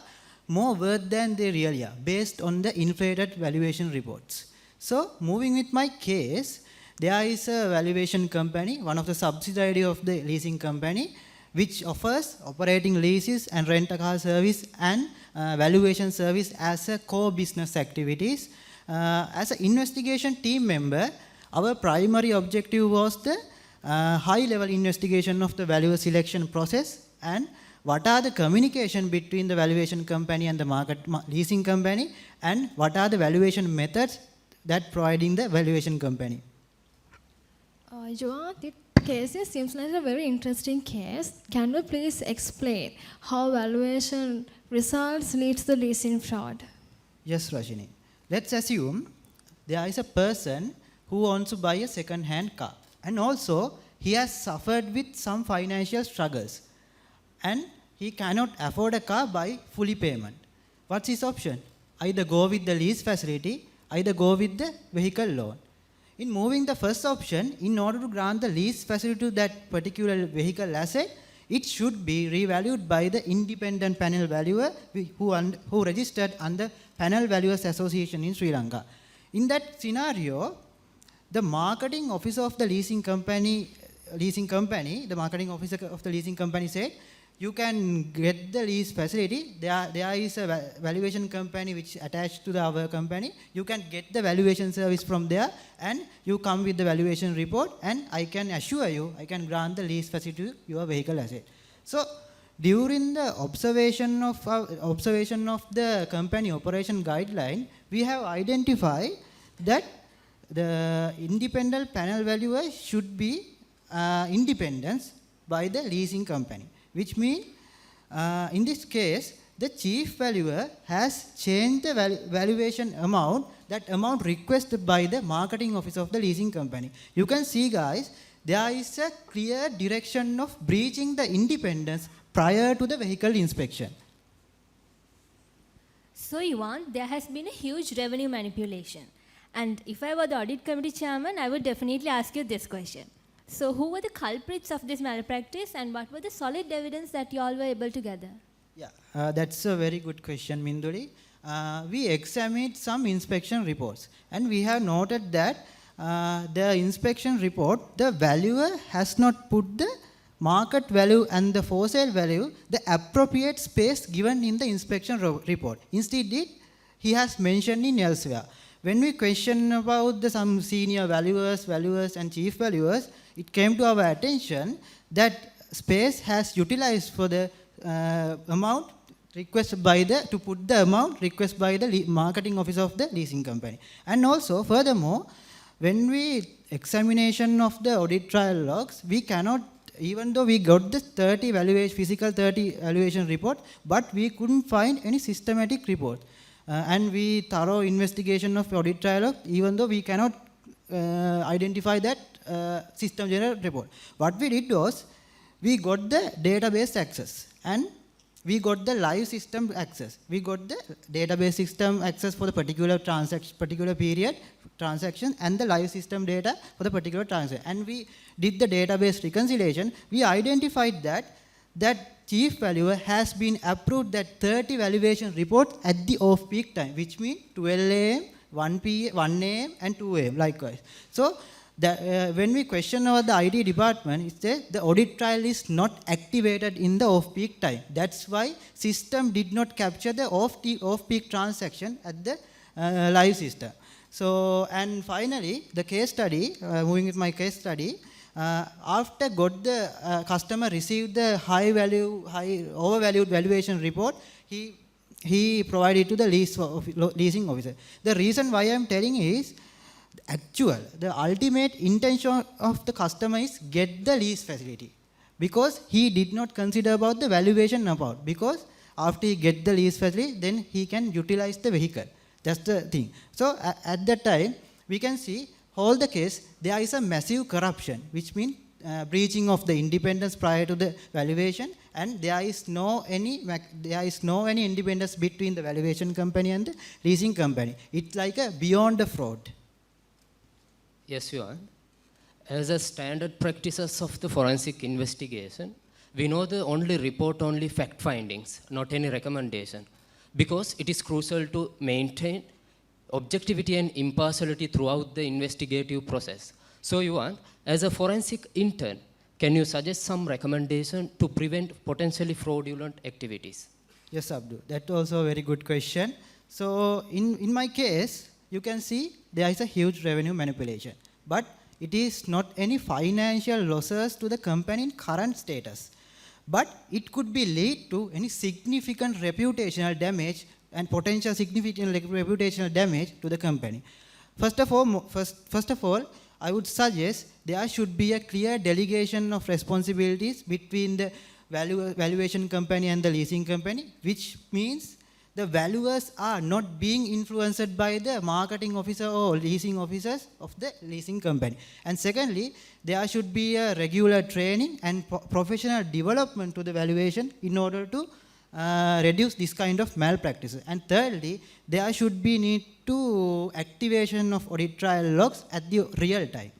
more worth than they really are, based on the inflated valuation reports. So, moving with my case, there is a valuation company, one of the subsidiary of the leasing company, which offers operating leases and rent-a-car service and valuation service as a core business activities. As an investigation team member, our primary objective was the high-level investigation of the valuer selection process and what are the communication between the valuation company and the leasing company, and what are the valuation methods that providing the valuation company. Joan, this case seems like a very interesting case. Can you please explain how valuation results leads to leasing fraud? Yes, Rajini. Let's assume there is a person who wants to buy a second-hand car, and also he has suffered with some financial struggles, and he cannot afford a car by fully payment. What's his option? Either go with the lease facility, either go with the vehicle loan. In moving the first option, in order to grant the lease facility to that particular vehicle asset, it should be revalued by the independent panel valuer who registered under Panel Valuers Association in Sri Lanka. In that scenario, the marketing officer of the leasing company, the marketing officer of the leasing company said, you can get the lease facility. There is a valuation company which attached to our company. You can get the valuation service from there, and you come with the valuation report, and I can assure you, I can grant the lease facility to your vehicle asset. So, during the observation of the company operation guideline, we have identified that the independent panel valuer should be independent by the leasing company, which means in this case the chief valuer has changed the valuation amount, that amount requested by the marketing officer of the leasing company. You can see, guys, there is a clear direction of breaching the independence prior to the vehicle inspection. So Yuan, there has been a huge revenue manipulation. And if I were the audit committee chairman, I would definitely ask you this question. So who were the culprits of this malpractice, and what were the solid evidence that you all were able to gather? Yeah, that's a very good question, Minduli. We examined some inspection reports, and we have noted that the inspection report, the valuer has not put the market value and the for sale value, the appropriate space given in the inspection report. Instead, he has mentioned in elsewhere. When we question about some senior valuers and chief valuers, it came to our attention that space has utilized for the amount requested by to put the amount requested by the marketing officer of the leasing company. And also, furthermore, when we examination of the audit trial logs, we cannot, even though we got the physical 30 evaluation report, but we couldn't find any systematic report. And we thorough investigation of audit trial log, even though we cannot identify that system generated report. What we did was, we got the database access and we got the live system access. We got the database system access for the particular transaction, particular period transaction, and the live system data for the particular transaction. And we did the database reconciliation. We identified that chief valuer has been approved that 30 valuation report at the off-peak time, which means 12 a.m., 1 a.m. and 2 a.m. likewise. So when we question about the IT department, it says the audit trial is not activated in the off-peak time. That's why system did not capture the off-peak transaction at the live system. So, and finally, the case study, moving with my case study, after the customer received the overvalued valuation report, he provided to the leasing officer. The reason why I am telling is, the ultimate intention of the customer is get the lease facility, because he did not consider about the valuation amount, because after he get the lease facility, then he can utilize the vehicle. That's the thing. So at that time, we can see whole the case, there is a massive corruption, which means breaching of the independence prior to the valuation, and there is no any independence between the valuation company and the leasing company. It's like a beyond a fraud. Yes, Yuan. As a standard practices of the forensic investigation, We know the only report only fact findings, not any recommendation, because it is crucial to maintain objectivity and impartiality throughout the investigative process. So Yuan, as a forensic intern, can you suggest some recommendation to prevent potentially fraudulent activities? Yes, Abdul. That's also a very good question. So in my case, you can see there is a huge revenue manipulation, but it is not any financial losses to the company in current status, but it could be lead to any significant reputational damage and potential significant reputational damage to the company. First of all, I would suggest there should be a clear delegation of responsibilities between the valuation company and the leasing company, which means the valuers are not being influenced by the marketing officer or leasing officers of the leasing company. And secondly, there should be a regular training and professional development to the valuation in order to reduce this kind of malpractices. And thirdly, there should be need to activation of audit trial logs at the real time.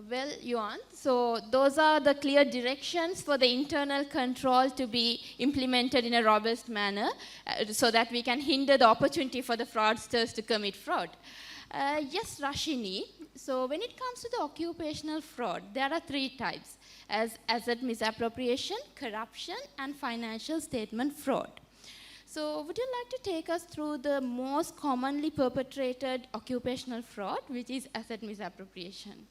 Well, Yuan, so those are the clear directions for the internal control to be implemented in a robust manner so that we can hinder the opportunity for the fraudsters to commit fraud. Yes, Rashini, so when it comes to the occupational fraud, there are three types: as asset misappropriation, corruption, and financial statement fraud. So would you like to take us through the most commonly perpetrated occupational fraud, which is asset misappropriation?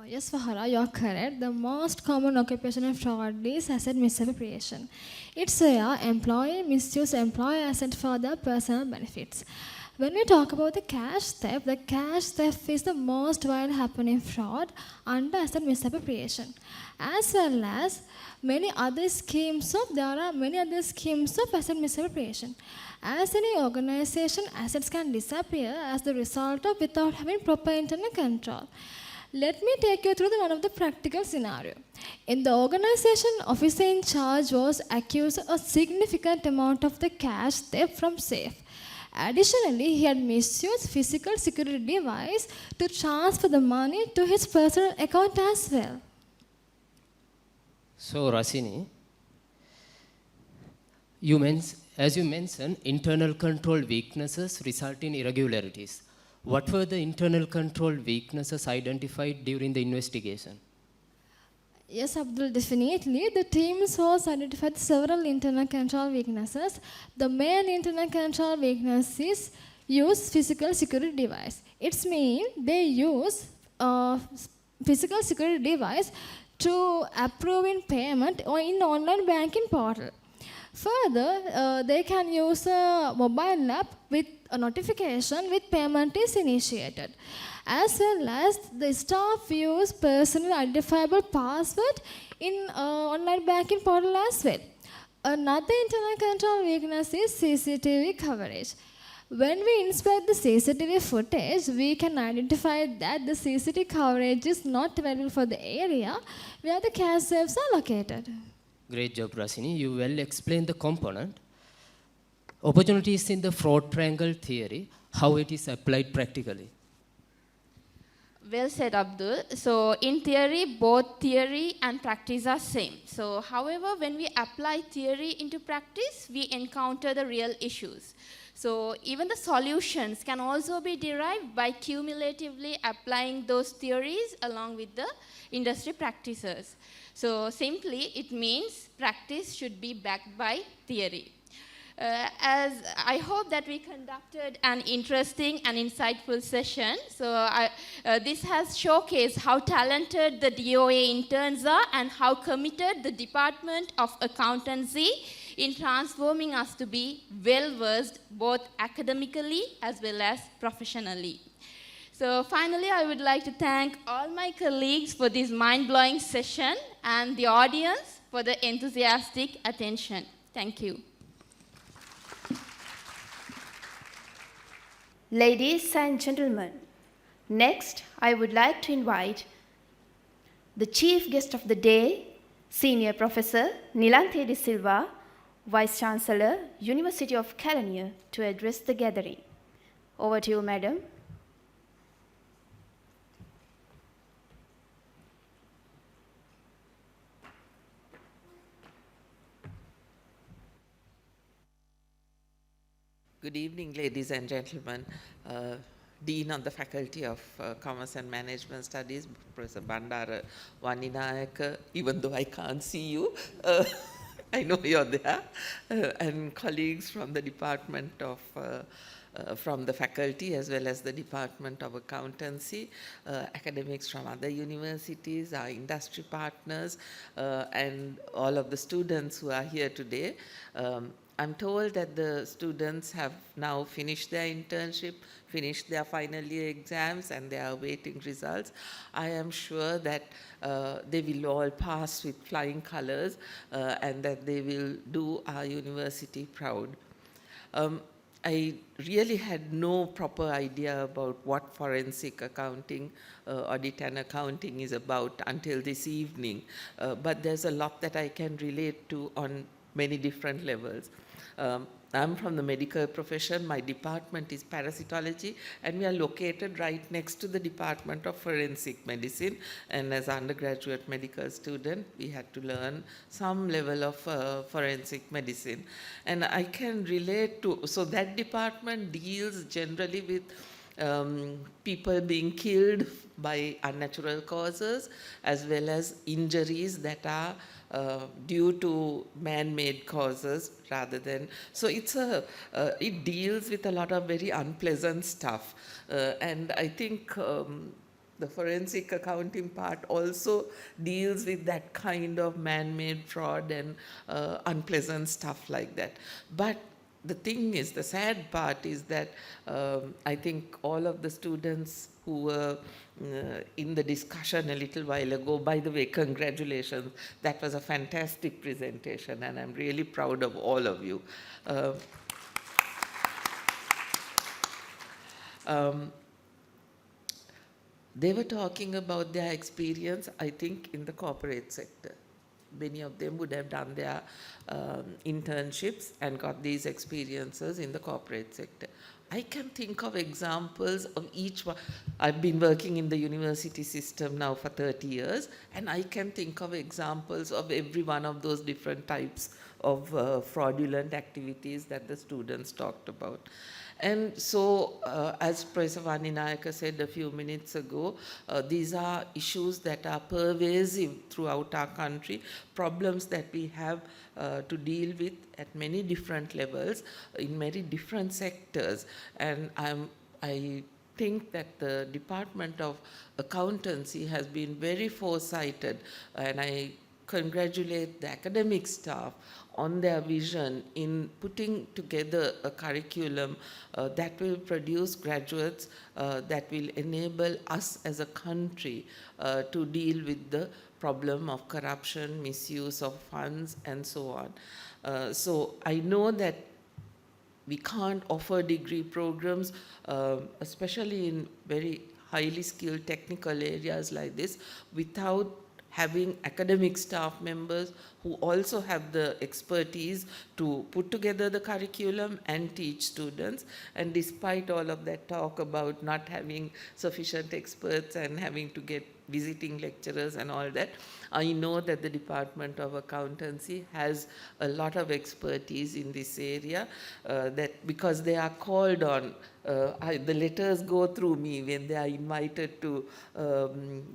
Yes, Fahara, you're correct. The most common occupational fraud is asset misappropriation. It's where employee misuse employee asset for their personal benefits. When we talk about the cash theft is the most widely happening fraud under asset misappropriation, as well as there are many other schemes of asset misappropriation. As any organization, assets can disappear as the result of without having proper internal control. Let me take you through one of the practical scenario. In the organization, officer in charge was accused of a significant amount of the cash theft from safe. Additionally, he had misused physical security device to transfer the money to his personal account as well. So Rasini, as you mentioned, internal control weaknesses result in irregularities. What were the internal control weaknesses identified during the investigation? Yes, Abdul, definitely. The teams was identified several internal control weaknesses. The main internal control weakness is use physical security device. It's mean they use physical security device to approve in payment or in online banking portal. Further, they can use a mobile app with a notification with payment is initiated. As well as the staff use personal identifiable password in online banking portal as well. Another internal control weakness is CCTV coverage. When we inspect the CCTV footage, we can identify that the CCTV coverage is not available for the area where the cash safes are located. Great job, Rasini. You well explained the component. Opportunities in the fraud triangle theory, how it is applied practically. Well said, Abdul. So in theory, both theory and practice are same. So however, when we apply theory into practice, we encounter the real issues. So even the solutions can also be derived by cumulatively applying those theories along with the industry practices. So simply, it means practice should be backed by theory. As I hope that we conducted an interesting and insightful session. So this has showcased how talented the DOA interns are and how committed the Department of Accountancy in transforming us to be well-versed both academically as well as professionally. So finally, I would like to thank all my colleagues for this mind-blowing session and the audience for the enthusiastic attention. Thank you. Ladies and gentlemen, next I would like to invite the chief guest of the day, Senior Professor Nilanthe De Silva, Vice Chancellor, University of Kelaniya, to address the gathering. Over to you, Madam. Good evening, ladies and gentlemen. Dean of the Faculty of Commerce and Management Studies, Professor Bandara Vaninayaka, even though I can't see you, I know you're there, and colleagues from the Department of from the faculty as well as the Department of Accountancy, academics from other universities, our industry partners, and all of the students who are here today. I'm told that the students have now finished their internship, finished their final year exams, and they are awaiting results. I am sure that they will all pass with flying colors and that they will do our university proud. I really had no proper idea about what forensic accounting, audit and accounting is about until this evening, but there's a lot that I can relate to on many different levels. I'm from the medical profession. My department is parasitology, and we are located right next to the Department of Forensic Medicine. And as an undergraduate medical student, we had to learn some level of forensic medicine. And I can relate to, so that department deals generally with people being killed by unnatural causes, as well as injuries that are due to man-made causes rather than, so it's it deals with a lot of very unpleasant stuff. And I think the forensic accounting part also deals with that kind of man-made fraud and unpleasant stuff like that. But the thing is, the sad part is that I think all of the students who were in the discussion a little while ago, by the way, congratulations. That was a fantastic presentation, and I'm really proud of all of you. They were talking about their experience, I think, in the corporate sector. Many of them would have done their internships and got these experiences in the corporate sector. I can think of examples of each one. I've been working in the university system now for 30 years, and I can think of examples of every one of those different types of fraudulent activities that the students talked about. And so, as Professor Vaninayaka said a few minutes ago, these are issues that are pervasive throughout our country, problems that we have to deal with at many different levels, in many different sectors. And I think that the Department of Accountancy has been very foresighted, and I congratulate the academic staff on their vision in putting together a curriculum that will produce graduates that will enable us as a country to deal with the problem of corruption, misuse of funds, and so on. So I know that we can't offer degree programs, especially in very highly skilled technical areas like this, without having academic staff members who also have the expertise to put together the curriculum and teach students. And despite all of that talk about not having sufficient experts and having to get visiting lecturers and all that, I know that the Department of Accountancy has a lot of expertise in this area, that because they are called on, the letters go through me when they are invited to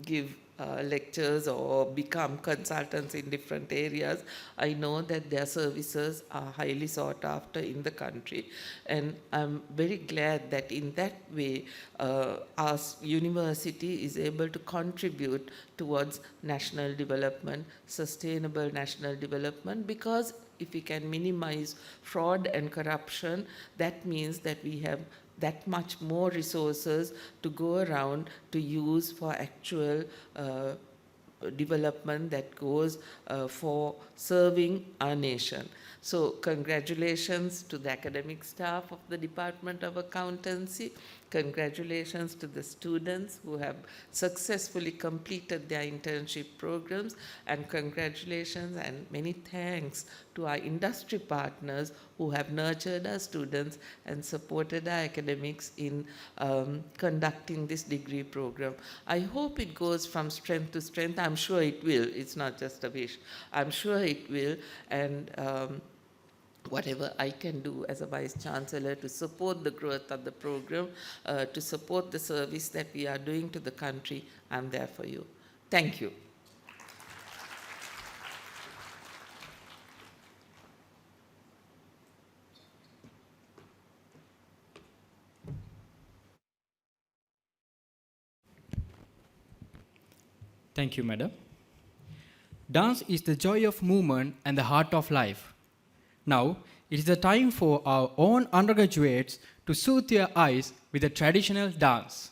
give lectures or become consultants in different areas. I know that their services are highly sought after in the country, and I'm very glad that in that way our university is able to contribute towards national development, sustainable national development, because if we can minimize fraud and corruption, that means that we have that much more resources to go around to use for actual development that goes for serving our nation. So congratulations to the academic staff of the Department of Accountancy. Congratulations to the students who have successfully completed their internship programs, and congratulations and many thanks to our industry partners who have nurtured our students and supported our academics in conducting this degree program. I hope it goes from strength to strength. I'm sure it will. It's not just a wish. I'm sure it will. And whatever I can do as a Vice Chancellor to support the growth of the program, to support the service that we are doing to the country, I'm there for you. Thank you. Thank you, madam. Dance is the joy of movement and the heart of life. Now, it is the time for our own undergraduates to soothe your eyes with a traditional dance.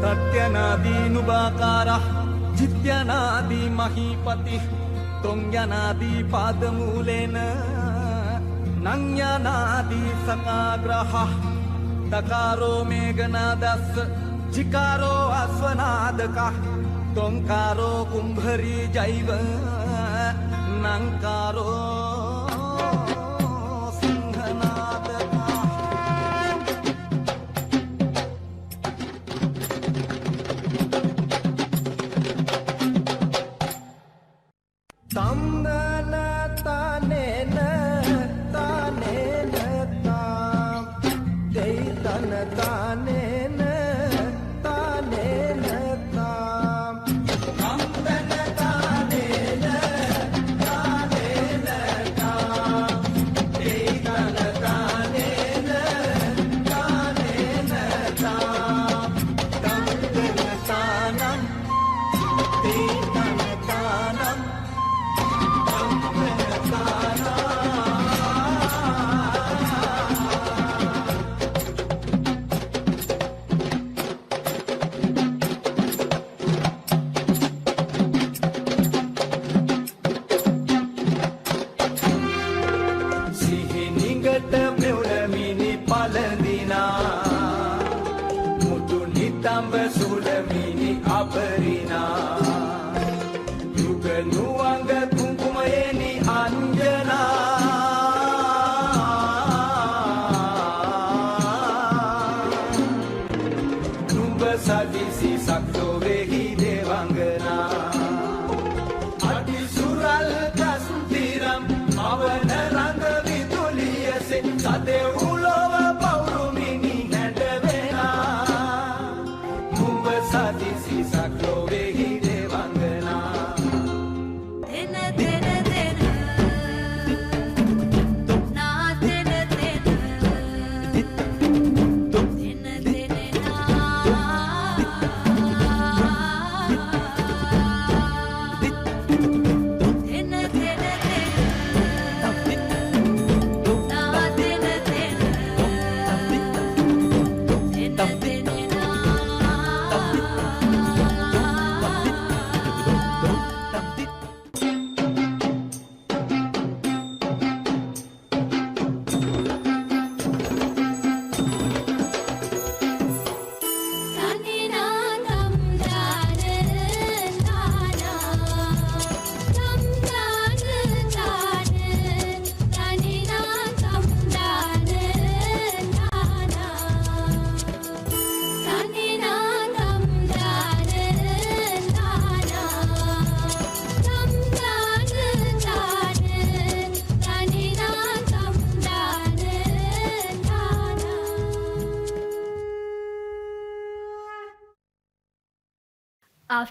तत्यनादि नुबाकारः जित्यनादि महीपतिः त्वङ्यनादि पादमूलेन नङ्यनादि सकाग्रहः तकारो मेघनादस्य जिकारो अश्वनादकः त्वङ्कारो कुम्भरी जैव नङ्कारो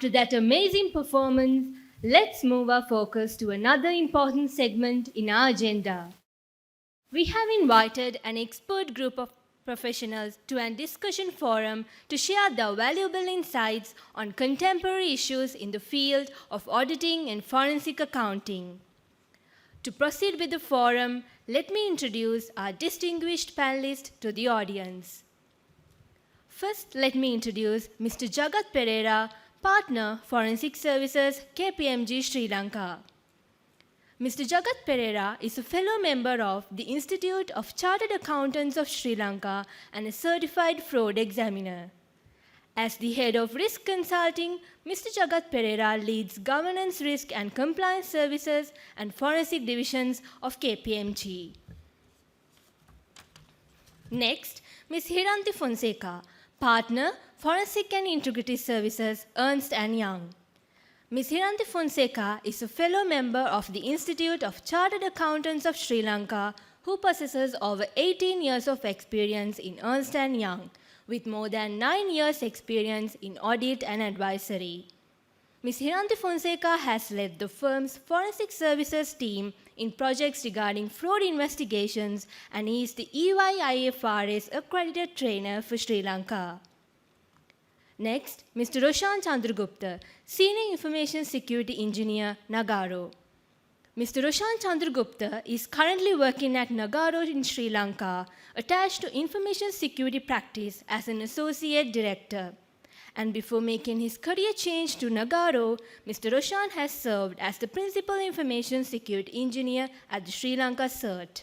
After that amazing performance, let's move our focus to another important segment in our agenda. We have invited an expert group of professionals to a discussion forum to share their valuable insights on contemporary issues in the field of auditing and forensic accounting. To proceed with the forum, let me introduce our distinguished panelists to the audience. First, let me introduce Mr. Jagat Pereira, Partner, Forensic Services, KPMG, Sri Lanka. Mr. Jagat Pereira is a fellow member of the Institute of Chartered Accountants of Sri Lanka and a certified fraud examiner. As the head of risk consulting, Mr. Jagat Pereira leads governance, risk and compliance services and forensic divisions of KPMG. Next, Ms. Hiranti Fonseca, partner, forensic and integrity services, Ernst & Young. Ms. Hiranti Fonseca is a fellow member of the Institute of Chartered Accountants of Sri Lanka who possesses over 18 years of experience in Ernst & Young, with more than 9 years' experience in audit and advisory. Ms. Hiranti Fonseca has led the firm's forensic services team in projects regarding fraud investigations and is the EY-IFRS accredited trainer for Sri Lanka. Next, Mr. Roshan Chandragupta, Senior Information Security Engineer, Nagaro. Mr. Roshan Chandragupta is currently working at Nagaro in Sri Lanka, attached to Information Security Practice as an Associate Director. And before making his career change to Nagaro, Mr. Roshan has served as the Principal Information Security Engineer at the Sri Lanka CERT.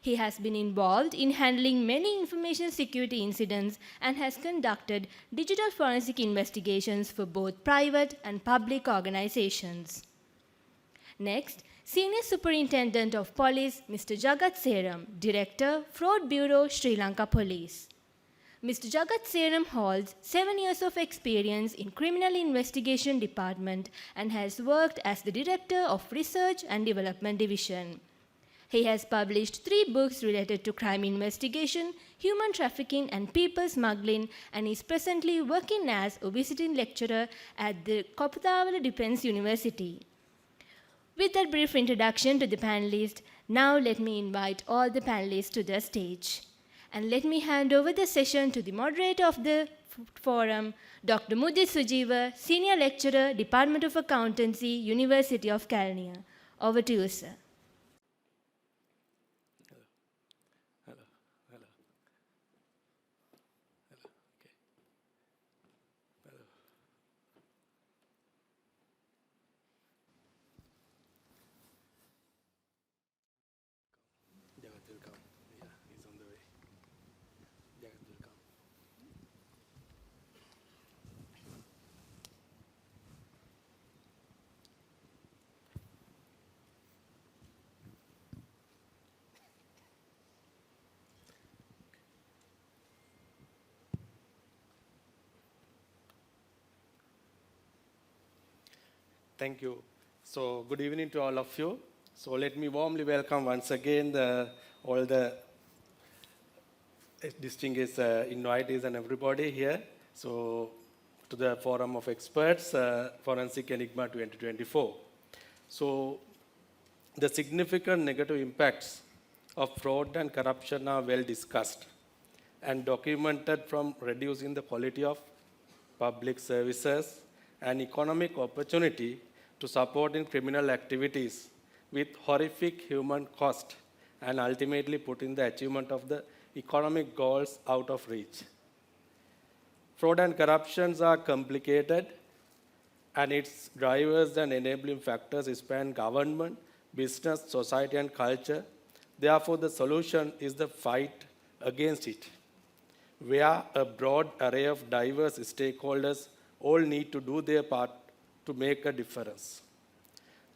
He has been involved in handling many information security incidents and has conducted digital forensic investigations for both private and public organizations. Next, Senior Superintendent of Police, Mr. Jagat Seram, Director, Fraud Bureau, Sri Lanka Police. Mr. Jagat Seram holds 7 years of experience in Criminal Investigation Department and has worked as the Director of Research and Development Division. He has published 3 books related to crime investigation, human trafficking, and people smuggling, and is presently working as a visiting lecturer at the Kopathavala Defence University. With that brief introduction to the panelists, now let me invite all the panelists to the stage. And let me hand over the session to the moderator of the forum, Dr. Mudit Sujeeva, Senior Lecturer, Department of Accountancy, University of Kelaniya. Over to you, sir. Thank you. So good evening to all of you. So let me warmly welcome once again all the distinguished invitees and everybody here. So to the Forum of Experts, Forensic Enigma 2024. So the significant negative impacts of fraud and corruption are well discussed and documented, from reducing the quality of public services and economic opportunity to supporting criminal activities with horrific human cost and ultimately putting the achievement of the economic goals out of reach. Fraud and corruptions are complicated, and its drivers and enabling factors span government, business, society, and culture. Therefore, the solution is the fight against it, where a broad array of diverse stakeholders all need to do their part to make a difference.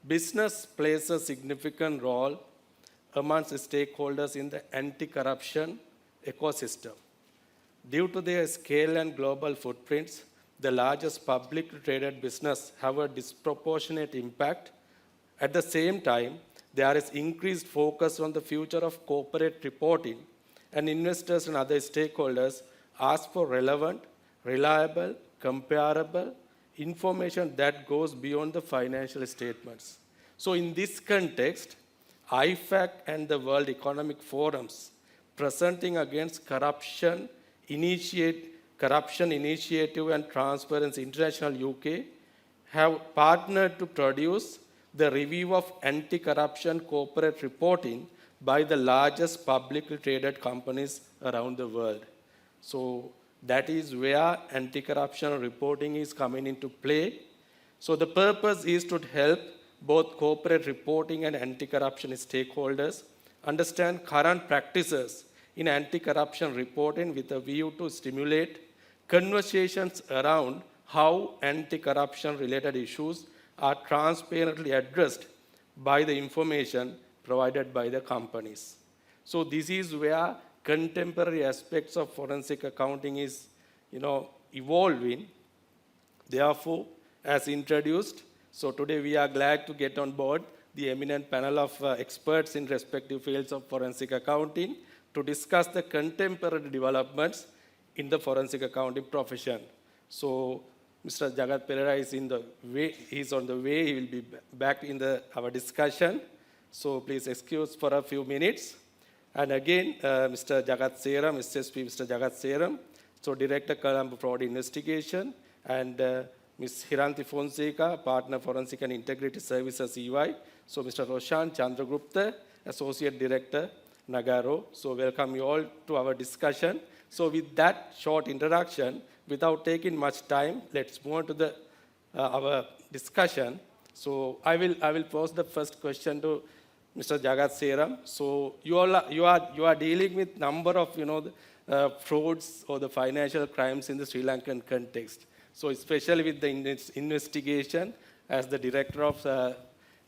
Business plays a significant role amongst stakeholders in the anti-corruption ecosystem. Due to their scale and global footprints, the largest publicly traded business have a disproportionate impact. At the same time, there is increased focus on the future of corporate reporting, and investors and other stakeholders ask for relevant, reliable, comparable information that goes beyond the financial statements. So in this context, IFAC and the World Economic Forum's Presenting Against Corruption Initiative and Transparency International UK have partnered to produce the review of anti-corruption corporate reporting by the largest publicly traded companies around the world. So That is where anti-corruption reporting is coming into play. So the purpose is to help both corporate reporting and anti-corruption stakeholders understand current practices in anti-corruption reporting with a view to stimulate conversations around how anti-corruption related issues are transparently addressed by the information provided by the companies. So this is where contemporary aspects of forensic accounting is, evolving. Therefore, as introduced, so today we are glad to get on board the eminent panel of experts in respective fields of forensic accounting to discuss the contemporary developments in the forensic accounting profession. So Mr. Jagat Perera is on the way. He will be back in our discussion. So please excuse for a few minutes. And again, Mr. Jagat Seram, SSP Mr. Jagat Seram, so Director Colombo Fraud Investigation, and Ms. Hiranti Fonseca, Partner Forensic and Integrity Services EY. So Mr. Roshan Chandragupta, Associate Director, Nagaro. So welcome you all to our discussion. So with that short introduction, without taking much time, let's move on to our discussion. So I will pose the first question to Mr. Jagat Seram. So you are dealing with number of frauds or the financial crimes in the Sri Lankan context. So especially with the investigation as the director of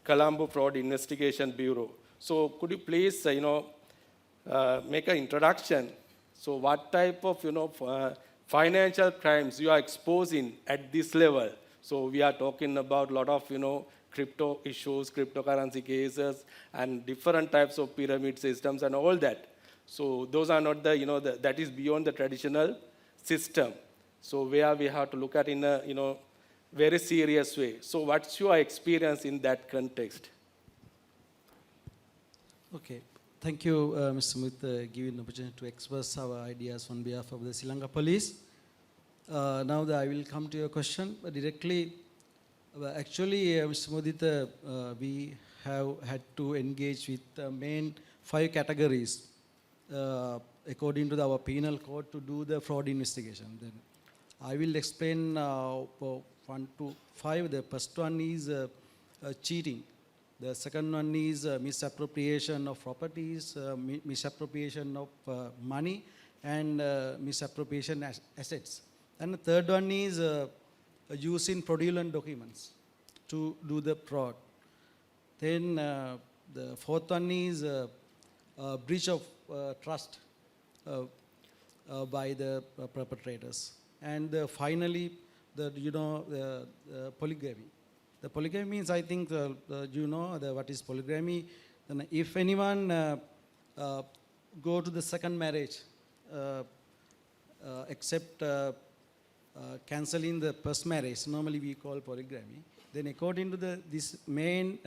Colombo Fraud Investigation Bureau. So could you please make an introduction? So what type of financial crimes you are exposing at this level? So we are talking about a lot of crypto issues, cryptocurrency cases, and different types of pyramid systems and all that. So those are not that is beyond the traditional system. So where we have to look at in a very serious way. So what's your experience in that context? Okay, thank you, Mr. Smith, giving the opportunity to express our ideas on behalf of the Sri Lanka Police. Now I will come to your question directly. Actually, Mr. Modita, we have had to engage with the main 5 categories according to our penal code to do the fraud investigation. Then I will explain 1 to 5. The first one is cheating. The second one is misappropriation of properties, misappropriation of money, and misappropriation assets. And the third one is using fraudulent documents to do the fraud. Then the fourth one is breach of trust by the perpetrators. And finally, the polygamy. The polygamy means, I think, what is polygamy. Then if anyone go to the second marriage, except cancelling the first marriage, normally we call polygamy. Then according to this main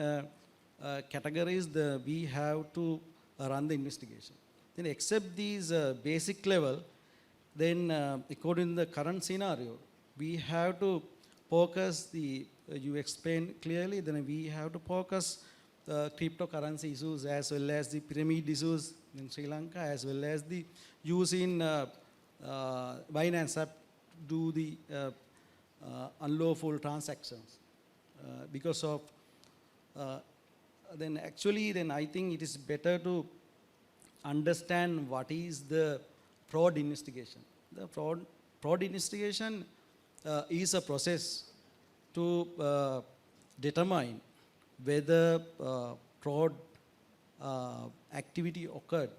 categories, we have to run the investigation. Then except these basic level, then according to the current scenario, we have to focus you explained clearly, then we have to focus cryptocurrency issues as well as the pyramid issues in Sri Lanka, as well as the using Binance app do the unlawful transactions. Because of then I think it is better to understand what is the fraud investigation. The fraud investigation is a process to determine whether fraud activity occurred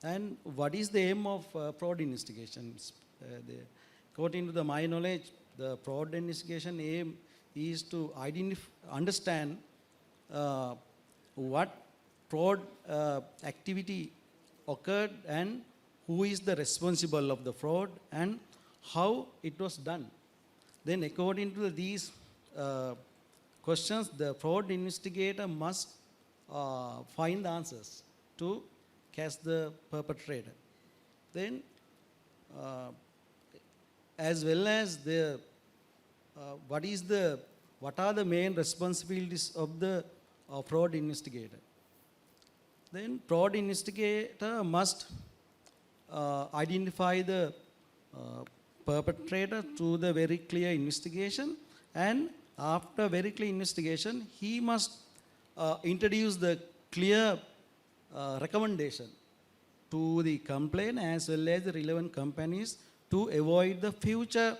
and what is the aim of fraud investigations. According to my knowledge, the fraud investigation aim is to understand what fraud activity occurred and who is the responsible of the fraud and how it was done. Then according to these questions, the fraud investigator must find the answers to catch the perpetrator. Then as well as what are the main responsibilities of the fraud investigator. Then fraud investigator must identify the perpetrator through the very clear investigation, and after very clear investigation, he must introduce the clear recommendation to the complaint as well as the relevant companies to avoid the future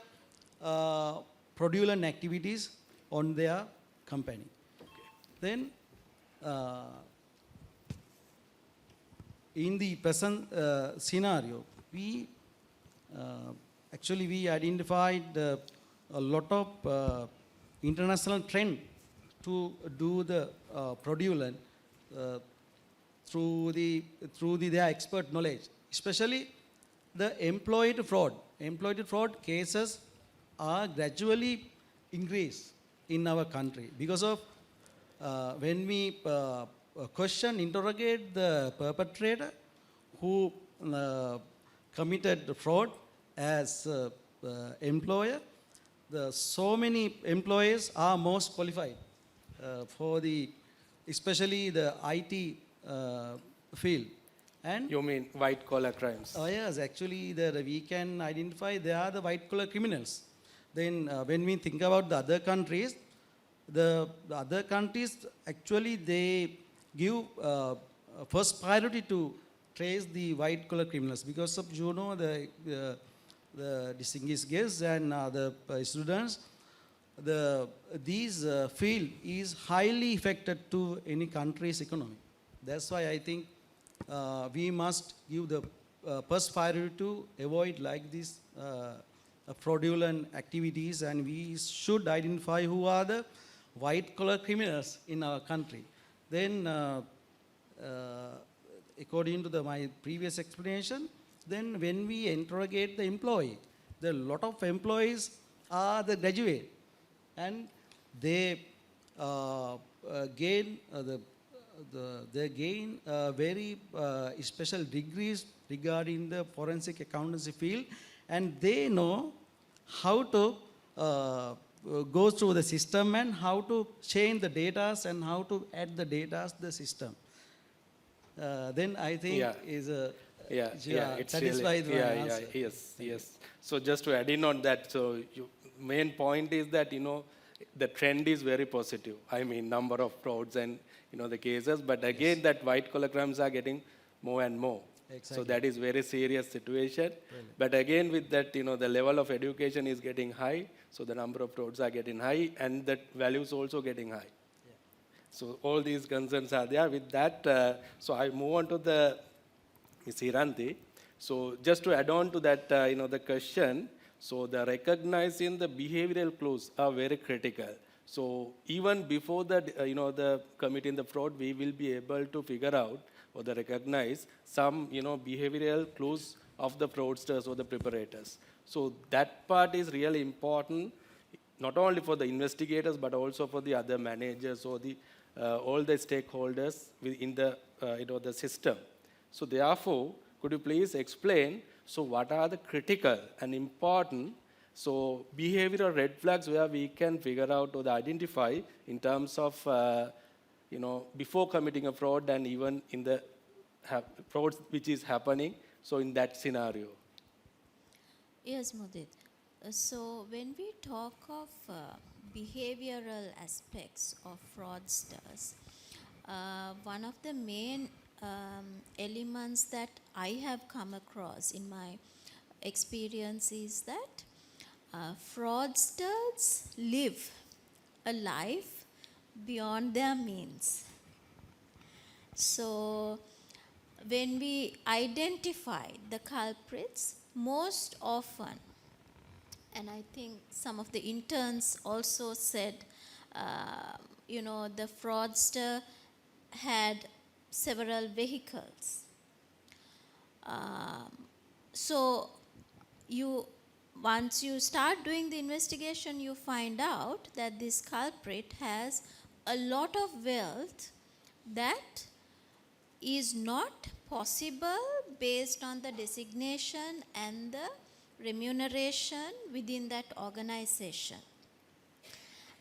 fraudulent activities on their company. Then, in the present scenario, we identified a lot of international trend to do the fraudulent through their expert knowledge, especially the employed fraud. Employed fraud cases are gradually increased in our country because of when we interrogate the perpetrator who committed fraud as employer, so many employees are most qualified for especially the IT field. And you mean white collar crimes? Oh yes, actually we can identify they are the white collar criminals. Then when we think about the other countries, the other countries actually they give first priority to trace the white collar criminals because of the distinguished guests and the students. These field is highly affected to any country's economy. That's why I think we must give the first priority to avoid like these fraudulent activities, and we should identify who are the white collar criminals in our country. Then according to my previous explanation, then when we interrogate the employee, a lot of employees are the graduate, and they gain very special degrees regarding the forensic accountancy field, and they know how to go through the system and how to change the data and how to add the data to the system. Then I think is a it's satisfied really, yes. So just to add in on that, so main point is that the trend is very positive. I mean, number of frauds and the cases, but again that white collar crimes are getting more and more. Exactly. So that is very serious situation. Brilliant. But again with that, the level of education is getting high, so the number of frauds are getting high, and that value is also getting high. Yeah. So all these concerns are there. With that, so I move on to the Ms. Hiranti. So just to add on to that, the question. So the recognizing the behavioral clues are very critical. So even before that, the committing the fraud, we will be able to figure out or recognize some, behavioral clues of the fraudsters or the preparators. So that part is really important, not only for the investigators, but also for the other managers or all the stakeholders within the, the system. So therefore, could you please explain, so what are the critical and important, so behavioral red flags where we can figure out or identify in terms of, before committing a fraud and even in the fraud which is happening, so in that scenario? Yes, Mudit. So when we talk of behavioral aspects of fraudsters, one of the main elements that I have come across in my experience is that fraudsters live a life beyond their means. So when we identify the culprits, most often, and I think some of the interns also said, the fraudster had several vehicles. So once you start doing the investigation, you find out that this culprit has a lot of wealth that is not possible based on the designation and the remuneration within that organization.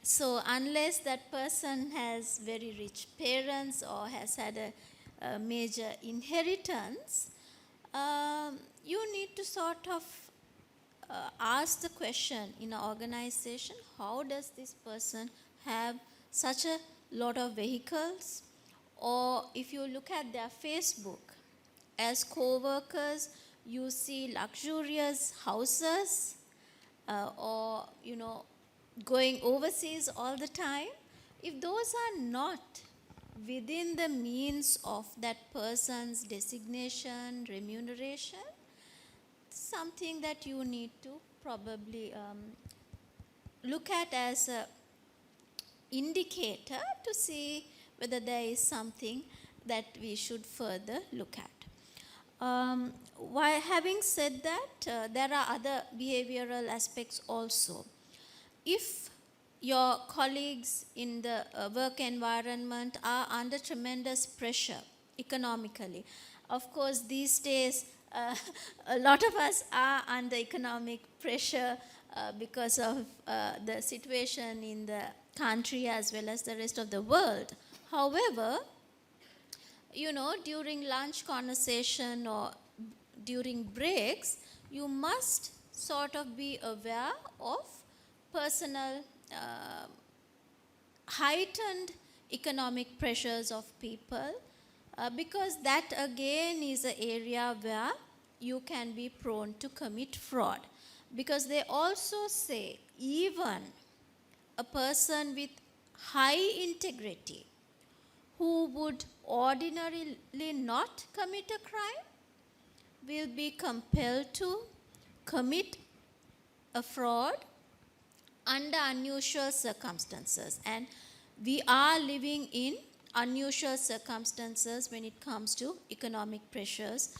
So unless that person has very rich parents or has had a major inheritance, you need to sort of ask the question in an organization, how does this person have such a lot of vehicles? Or if you look at their Facebook, as co-workers, you see luxurious houses or, going overseas all the time. If those are not within the means of that person's designation, remuneration, something that you need to probably look at as an indicator to see whether there is something that we should further look at. While having said that, there are other behavioral aspects also. If your colleagues in the work environment are under tremendous pressure economically, of course these days a lot of us are under economic pressure because of the situation in the country as well as the rest of the world. However, during lunch conversation or during breaks, you must sort of be aware of personal heightened economic pressures of people, because that again is an area where you can be prone to commit fraud. Because they also say even a person with high integrity who would ordinarily not commit a crime will be compelled to commit a fraud under unusual circumstances. And we are living in unusual circumstances when it comes to economic pressures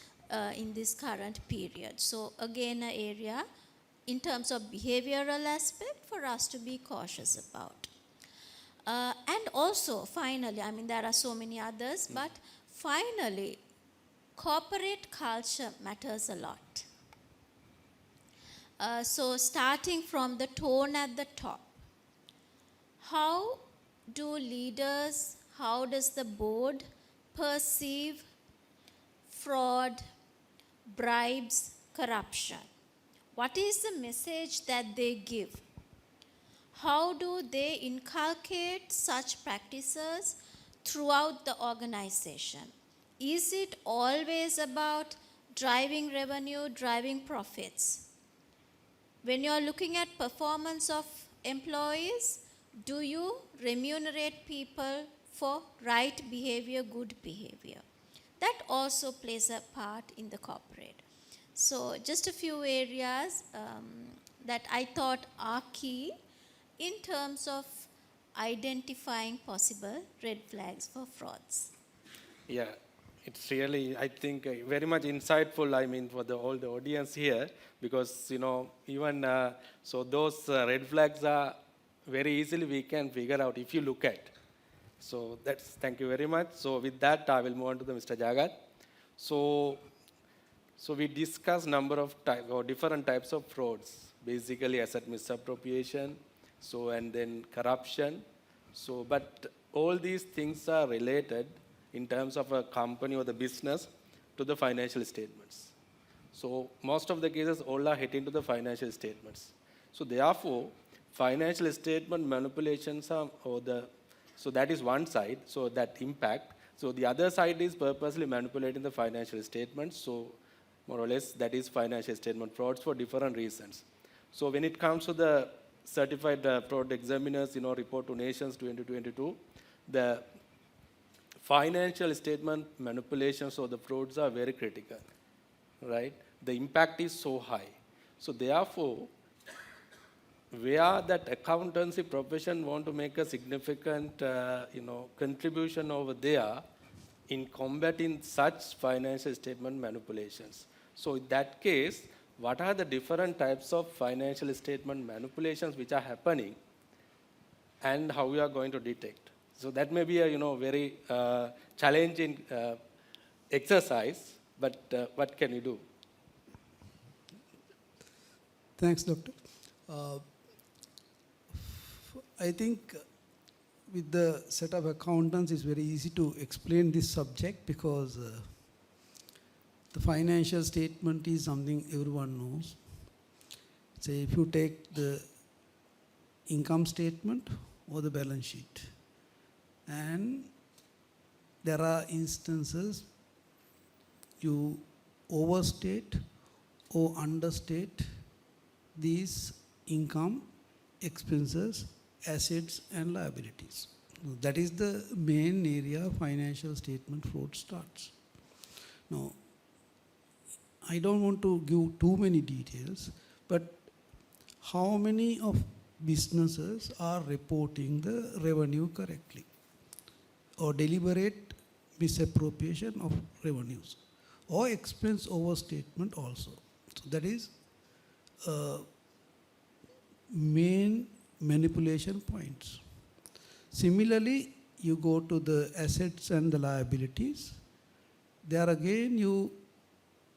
in this current period. So again, an area in terms of behavioral aspect for us to be cautious about. And also, finally, there are so many others, but finally, corporate culture matters a lot. So starting from the tone at the top, how do leaders, how does the board perceive fraud, bribes, corruption? What is the message that they give? How do they inculcate such practices throughout the organization? Is it always about driving revenue, driving profits? When you're looking at performance of employees, do you remunerate people for right behavior, good behavior? That also plays a part in the corporate. So just a few areas that I thought are key in terms of identifying possible red flags for frauds. Yeah, it's really, I think, very much insightful, for all the audience here, because, even, so those red flags are very easily we can figure out if you look at. So thank you very much. So with that, I will move on to Mr. Jagat. So we discussed number of different types of frauds, basically asset misappropriation, and then corruption. But all these things are related in terms of a company or the business to the financial statements. So most of the cases all are hitting to the financial statements. So therefore, financial statement manipulations are, so that is one side, so that impact. So the other side is purposely manipulating the financial statements. So more or less that is financial statement frauds for different reasons. So when it comes to the certified fraud examiners, report to nations 2022, the financial statement manipulations or the frauds are very critical, right? The impact is so high. So therefore, where that accountancy profession want to make a significant, contribution over there in combating such financial statement manipulations. So in that case, what are the different types of financial statement manipulations which are happening and how we are going to detect? So that may be a very challenging exercise, but what can you do? Thanks, Doctor. I think with the set of accountants, it's very easy to explain this subject because the financial statement is something everyone knows. Say if you take the income statement or the balance sheet, and there are instances you overstate or understate these income, expenses, assets and liabilities. That is the main area financial statement fraud starts. Now, I don't want to give too many details, but how many of businesses are reporting the revenue correctly or deliberate misappropriation of revenues or expense overstatement also. So that is main manipulation points. Similarly, you go to the assets and the liabilities. There again you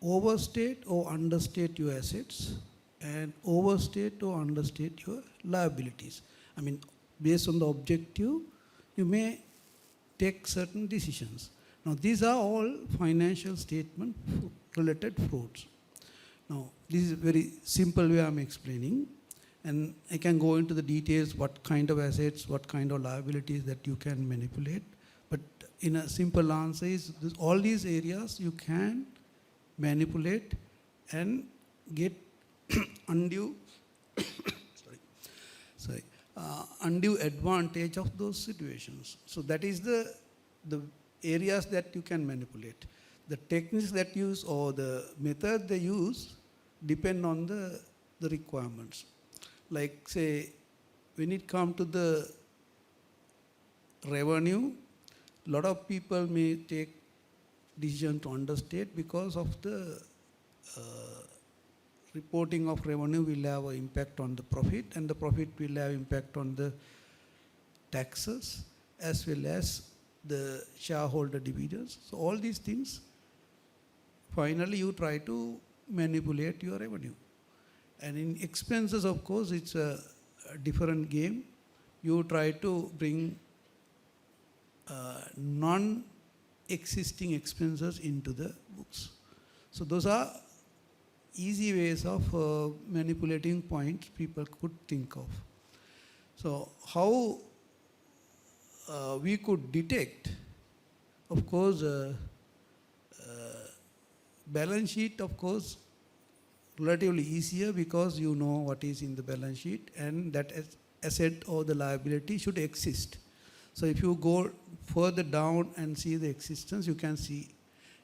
overstate or understate your assets and overstate or understate your liabilities. I mean, based on the objective, you may take certain decisions. Now, these are all financial statement related frauds. Now, this is a very simple way I'm explaining, and I can go into the details what kind of assets, what kind of liabilities that you can manipulate. But in a simple answer is all these areas you can manipulate and get undue undue advantage of those situations. So that is the areas that you can manipulate. The techniques that use or the method they use depend on the requirements. Like say, when it comes to the revenue, a lot of people may take decision to understate because of the reporting of revenue will have an impact on the profit, and the profit will have impact on the taxes as well as the shareholder dividends. So all these things, finally you try to manipulate your revenue. And in expenses, of course, it's a different game. You try to bring non-existing expenses into the books. So those are easy ways of manipulating points people could think of. So how we could detect, of course, balance sheet, of course, relatively easier because you know what is in the balance sheet and that asset or the liability should exist. So if you go further down and see the existence, you can see.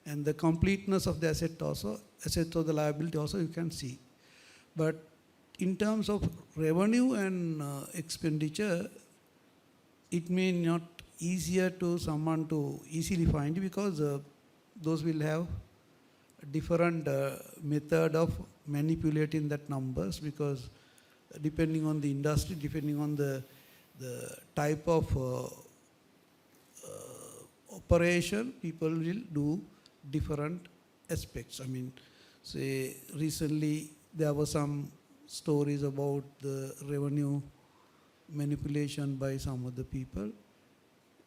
And the completeness of the asset also, asset or the liability also you can see. But in terms of revenue and expenditure, it may not easier to someone to easily find because those will have a different method of manipulating that numbers, because depending on the industry, depending on the type of operation, people will do different aspects. I mean, say recently there were some stories about the revenue manipulation by some of the people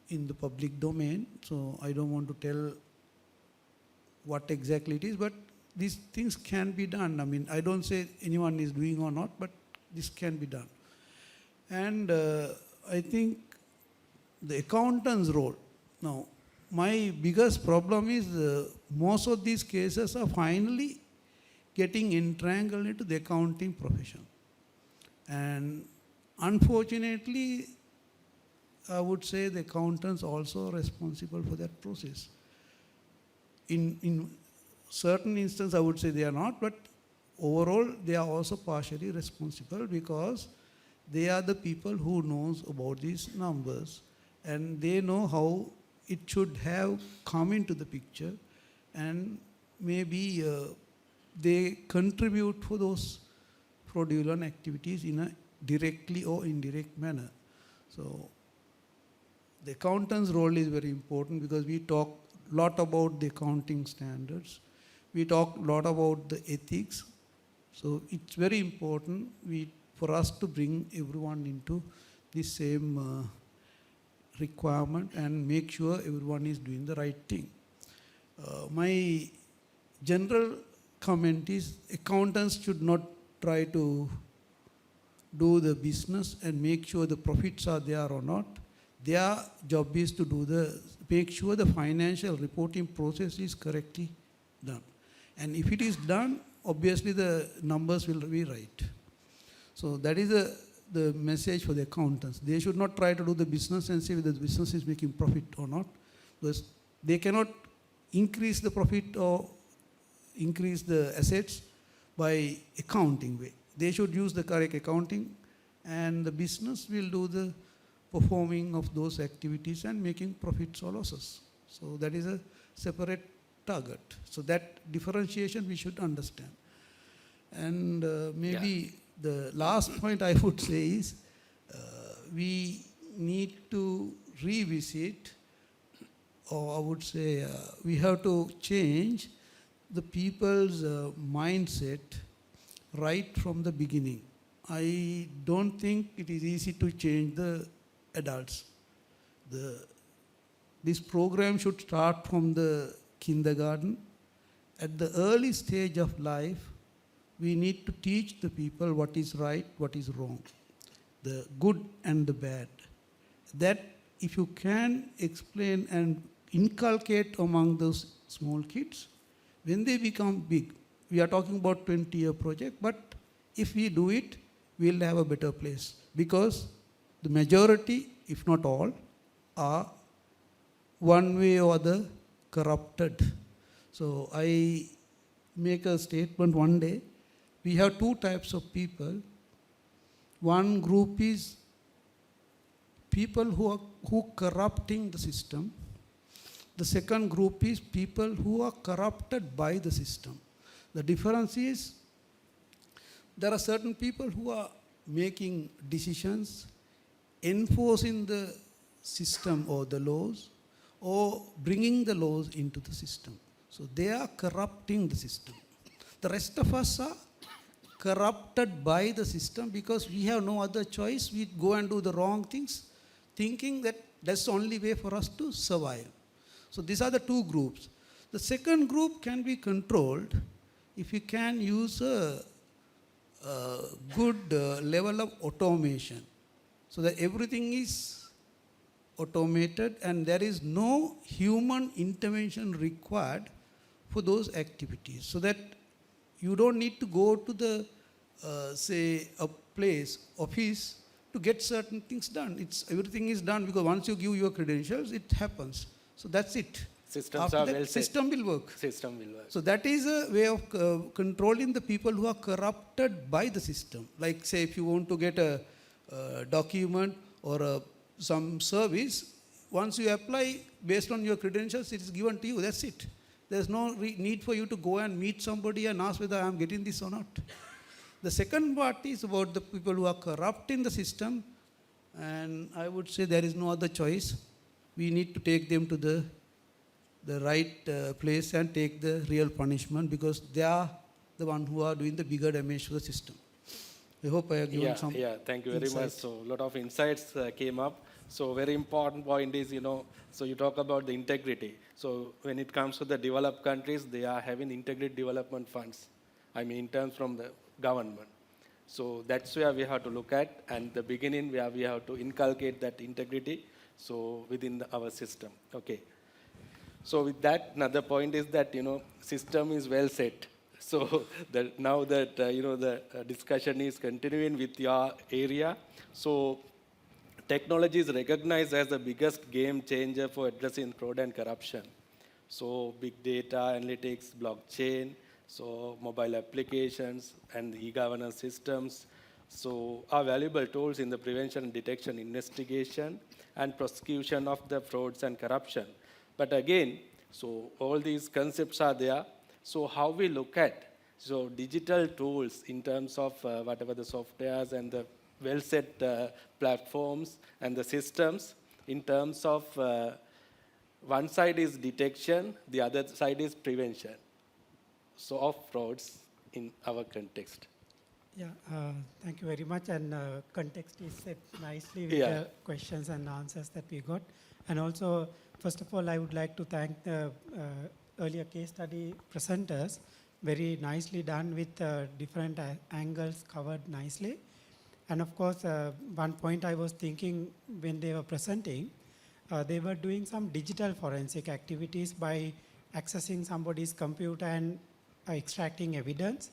in the public domain. So I don't want to tell what exactly it is, but these things can be done. I mean, I don't say anyone is doing or not, but this can be done. And I think the accountant's role. Now, my biggest problem is most of these cases are finally getting entangled into the accounting profession. And unfortunately, I would say the accountants also are responsible for that process. In certain instances, I would say they are not, but overall, they are also partially responsible because they are the people who knows about these numbers and they know how it should have come into the picture, and maybe they contribute for those fraudulent activities in a directly or indirect manner. So the accountant's role is very important because we talk a lot about the accounting standards. We talk a lot about the ethics. So it's very important for us to bring everyone into the same requirement and make sure everyone is doing the right thing. My general comment is accountants should not try to do the business and make sure the profits are there or not. Their job is to make sure the financial reporting process is correctly done. And if it is done, obviously the numbers will be right. So that is the message for the accountants. They should not try to do the business and see whether the business is making profit or not, because they cannot increase the profit or increase the assets by accounting way. They should use the correct accounting, and the business will do the performing of those activities and making profits or losses. So that is a separate target. So that differentiation we should understand. And maybe the last point I would say is we need to revisit, or I would say we have to change the people's mindset right from the beginning. I don't think it is easy to change the adults. This program should start from the kindergarten. At the early stage of life, we need to teach the people what is right, what is wrong, the good and the bad. That if you can explain and inculcate among those small kids, when they become big, we are talking about 20-year project, but if we do it, we'll have a better place. Because the majority, if not all, are one way or other corrupted. So I make a statement one day. We have two types of people. One group is people who corrupting the system. The second group is people who are corrupted by the system. The difference is there are certain people who are making decisions, enforcing the system or the laws, or bringing the laws into the system. So they are corrupting the system. The rest of us are corrupted by the system because we have no other choice. We go and do the wrong things, thinking that that's the only way for us to survive. So these are the two groups. The second group can be controlled if you can use a good level of automation, so that everything is automated and there is no human intervention required for those activities, so that you don't need to go to the, say, a place, office, to get certain things done. Everything is done because once you give your credentials, it happens. So that's it. Systems After are that, well set. system will work. System will work. So that is a way of controlling the people who are corrupted by the system. Like, say, if you want to get a document or some service, once you apply based on your credentials, it is given to you. That's it. There's no need for you to go and meet somebody and ask whether I'm getting this or not. The second part is about the people who are corrupting the system, and I would say there is no other choice. We need to take them to the right place and take the real punishment, because they are the ones who are doing the bigger damage to the system. I hope I have given some thank you very much. insights. So a lot of insights came up. So very important point is, so you talk about the integrity. So when it comes to the developed countries, they are having integrity development funds. I mean, in terms from the government. So that's where we have to look at, and the beginning where we have to inculcate that integrity, so within our system. Okay. So with that, another point is that, system is well set. So now that, the discussion is continuing with your area. So technology is recognized as the biggest game changer for addressing fraud and corruption. So big data, analytics, blockchain, so mobile applications and e-governance systems, so are valuable tools in the prevention, detection, investigation, and prosecution of the frauds and corruption. But again, so all these concepts are there. So how we look at digital tools in terms of whatever the softwares and the well-set platforms and the systems, in terms of one side is detection, the other side is prevention. So of frauds in our context. Yeah, thank you very much. And context is set nicely with the questions and answers that we got. And also, first of all, I would like to thank the earlier case study presenters very nicely done with different angles covered nicely. And of course, one point I was thinking when they were presenting, they were doing some digital forensic activities by accessing somebody's computer and extracting evidence,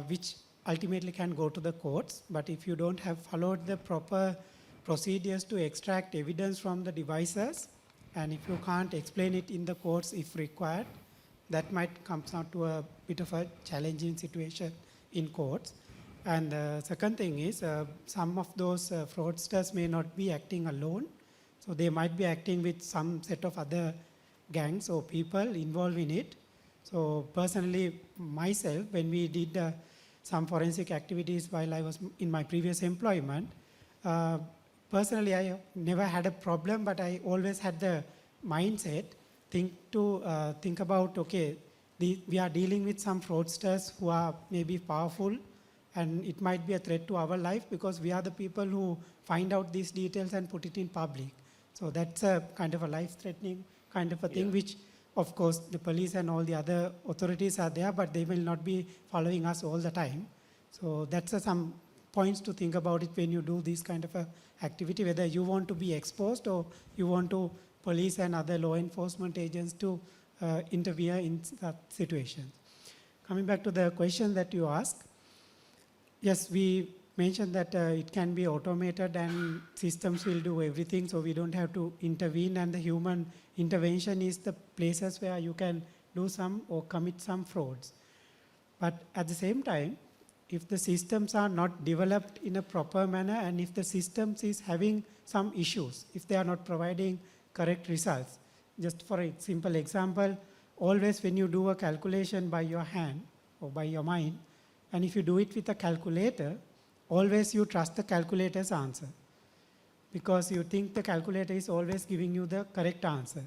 which ultimately can go to the courts. But if you don't have followed the proper procedures to extract evidence from the devices, and if you can't explain it in the courts if required, that might come out to a bit of a challenging situation in courts. And the second thing is, some of those fraudsters may not be acting alone. So they might be acting with some set of other gangs or people involved in it. So personally, myself, when we did some forensic activities while I was in my previous employment, personally, I never had a problem, but I always had the mindset think about, okay, we are dealing with some fraudsters who are maybe powerful, and it might be a threat to our life because we are the people who find out these details and put it in public. So that's a kind of a life-threatening kind of a thing, which of course the police and all the other authorities are there, but they will not be following us all the time. So that's some points to think about it when you do this kind of a activity, whether you want to be exposed or you want to police and other law enforcement agents to intervene in that situation. Coming back to the question that you asked, yes, we mentioned that it can be automated and systems will do everything, so we don't have to intervene, and the human intervention is the places where you can do some or commit some frauds. But at the same time, if the systems are not developed in a proper manner, and if the systems is having some issues, if they are not providing correct results, just for a simple example, always when you do a calculation by your hand or by your mind, and if you do it with a calculator, always you trust the calculator's answer, because you think the calculator is always giving you the correct answer.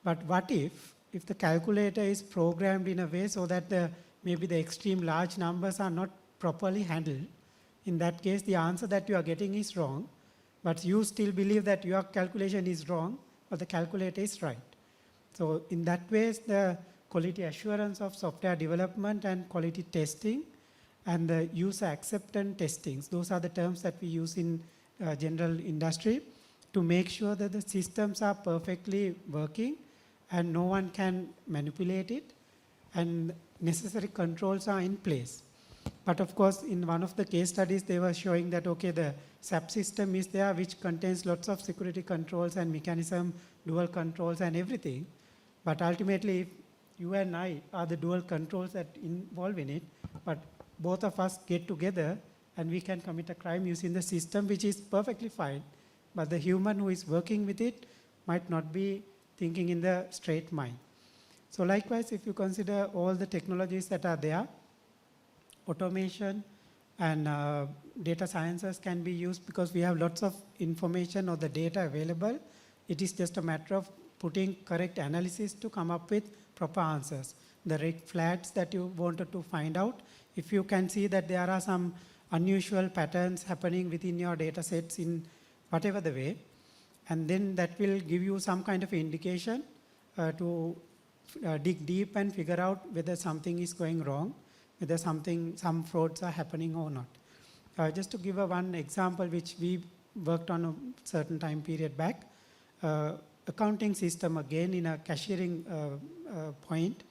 But what if the calculator is programmed in a way so that maybe the extreme large numbers are not properly handled? In that case, the answer that you are getting is wrong, but you still believe that your calculation is wrong, but the calculator is right. So in that way, the quality assurance of software development and quality testing and the user acceptance testings, those are the terms that we use in general industry to make sure that the systems are perfectly working and no one can manipulate it and necessary controls are in place. But of course, in one of the case studies, they were showing that, okay, the SAP system is there, which contains lots of security controls and mechanism, dual controls and everything. But ultimately, if you and I are the dual controls that involve in it, but both of us get together and we can commit a crime using the system, which is perfectly fine. But the human who is working with it might not be thinking in the straight mind. So likewise, if you consider all the technologies that are there, automation and data sciences can be used because we have lots of information or the data available. It is just a matter of putting correct analysis to come up with proper answers. The red flags that you wanted to find out, if you can see that there are some unusual patterns happening within your data sets in whatever the way, and then that will give you some kind of indication to dig deep and figure out whether something is going wrong, whether some frauds are happening or not. Just to give one example which we worked on a certain time period back, accounting system again in a cashiering point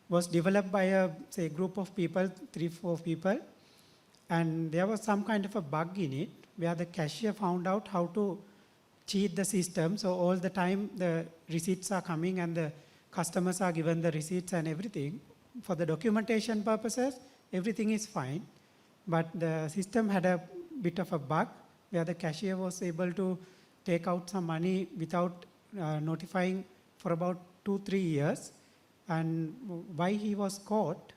was developed by a group of people, 3-4 people, and there was some kind of a bug in it where the cashier found out how to cheat the system. So all the time the receipts are coming and the customers are given the receipts and everything. For the documentation purposes, everything is fine, but the system had a bit of a bug where the cashier was able to take out some money without notifying for about 2-3 years. And why he was caught?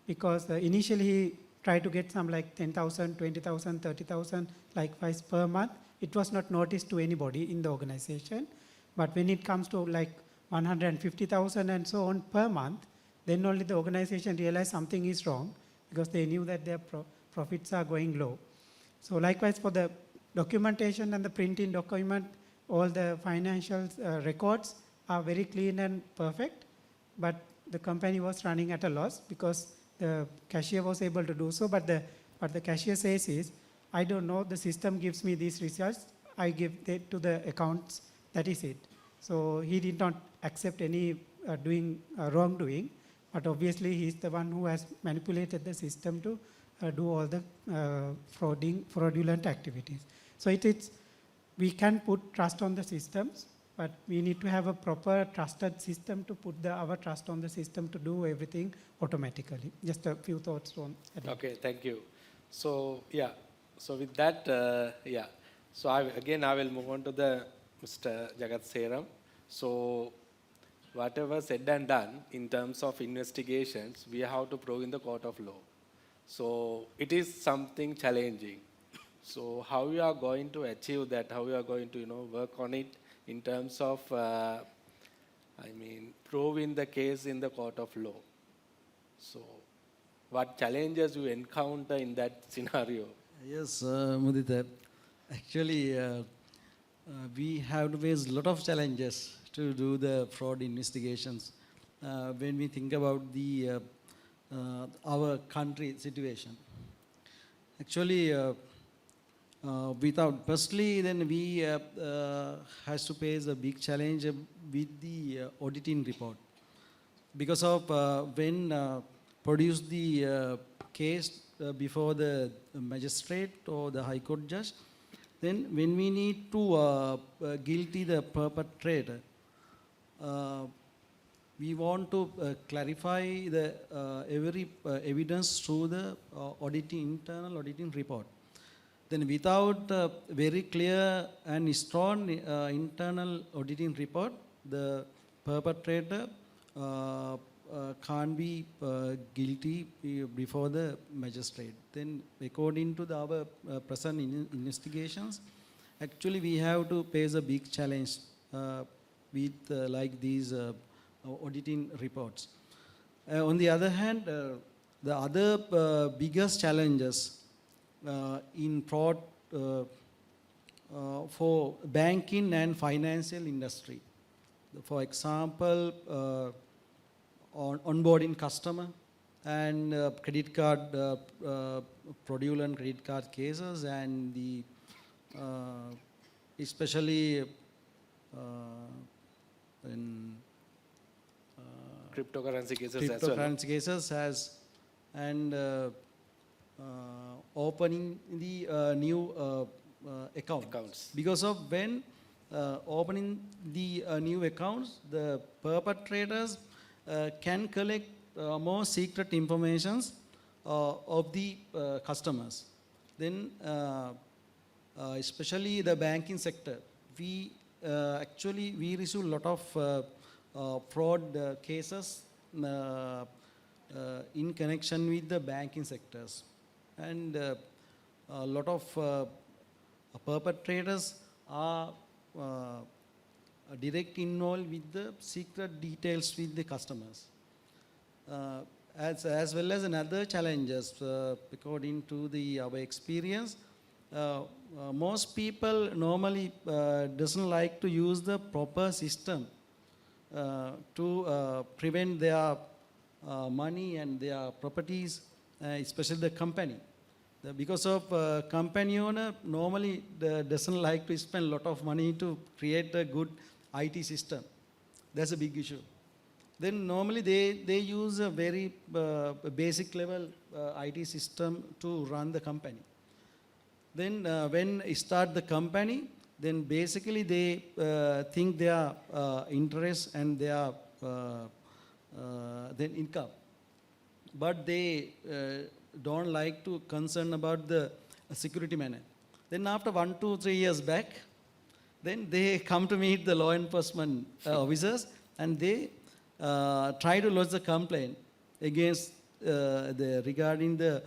Because initially he tried to get some like 10,000, 20,000, 30,000 likewise per month. It was not noticed to anybody in the organization. But when it comes to like 150,000 and so on per month, then only the organization realized something is wrong because they knew that their profits are going low. So likewise for the documentation and the printing document, all the financial records are very clean and perfect, but the company was running at a loss because the cashier was able to do so, but the cashier says is, I don't know, the system gives me these results, I give it to the accounts, that is it. So he did not accept any wrongdoing, but obviously he is the one who has manipulated the system to do all the fraudulent activities. So we can put trust on the systems, but we need to have a proper trusted system to put our trust on the system to do everything automatically. Just a few thoughts on that. Okay, thank you. So, yeah, so with that, so I will move on to the Mr. Jagat Seram. So, whatever said and done in terms of investigations, we have to prove in the court of law. So, it is something challenging. So, how you are going to achieve that? How you are going to, work on it in terms of, proving the case in the court of law? So, what challenges you encounter in that scenario? Yes, Mudita. Actually, we have to face a lot of challenges to do the fraud investigations when we think about the our country situation. Actually, firstly, then we has to face a big challenge with the auditing report, because of when produce the case before the magistrate or the high court judge, then when we need to guilty the perpetrator, we want to clarify the every evidence through the internal auditing report. Then without very clear and strong internal auditing report, the perpetrator can't be guilty before the magistrate. Then according to our present investigations, actually we have to face a big challenge with like these auditing reports. On the other hand, the other biggest challenges in fraud for banking and financial industry. For example, onboarding customer and credit card, fraudulent credit card cases, and the especially in cryptocurrency cases and opening the new accounts. Because of when opening the new accounts, the perpetrators can collect more secret informations of the customers. Then, especially the banking sector, we receive a lot of fraud cases in connection with the banking sectors, and a lot of perpetrators are directly involved with the secret details with the customers. As well as another challenges, according to our experience, most people normally doesn't like to use the proper system to prevent their money and their properties, especially the company. Because of company owner normally doesn't like to spend a lot of money to create a good IT system. That's a big issue. Then normally they use a very basic level IT system to run the company. Then when start the company, then basically they think their interest and their income, but they don't like to concern about the security manner. Then after 1, 2, 3 years back, then they come to meet the law enforcement officers, and they try to lodge the complaint against regarding the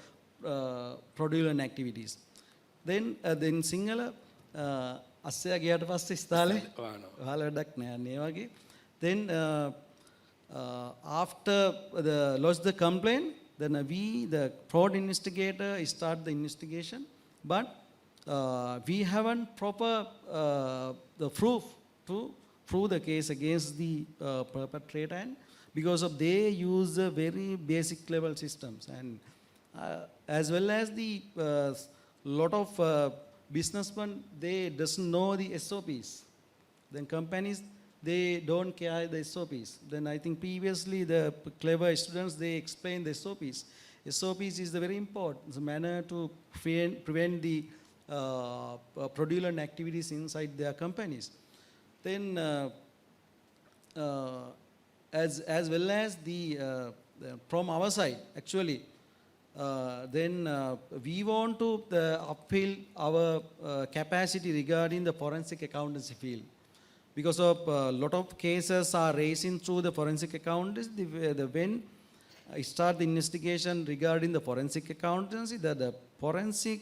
fraudulent activities. Then Sinhala අස්සයා ගියාට පස්සේ ස්ථාලේ වහල වැඩක් නෑ අන්න ඒ වගේ. Then after the lodge the complaint, then we, the fraud investigator, start the investigation, but we haven't proper the proof to prove the case against the perpetrator and because of they use very basic level systems, and as well as the lot of businessmen, they doesn't know the SOPs. Then companies, they don't carry the SOPs. Then I think previously the clever students, they explained the SOPs. SOPs is the very important the manner to prevent the fraudulent activities inside their companies. Then as well as the from our side, actually, then we want to uphill our capacity regarding the forensic accountancy field. Because of a lot of cases are raising through the forensic accountants, when I start the investigation regarding the forensic accountancy, the forensic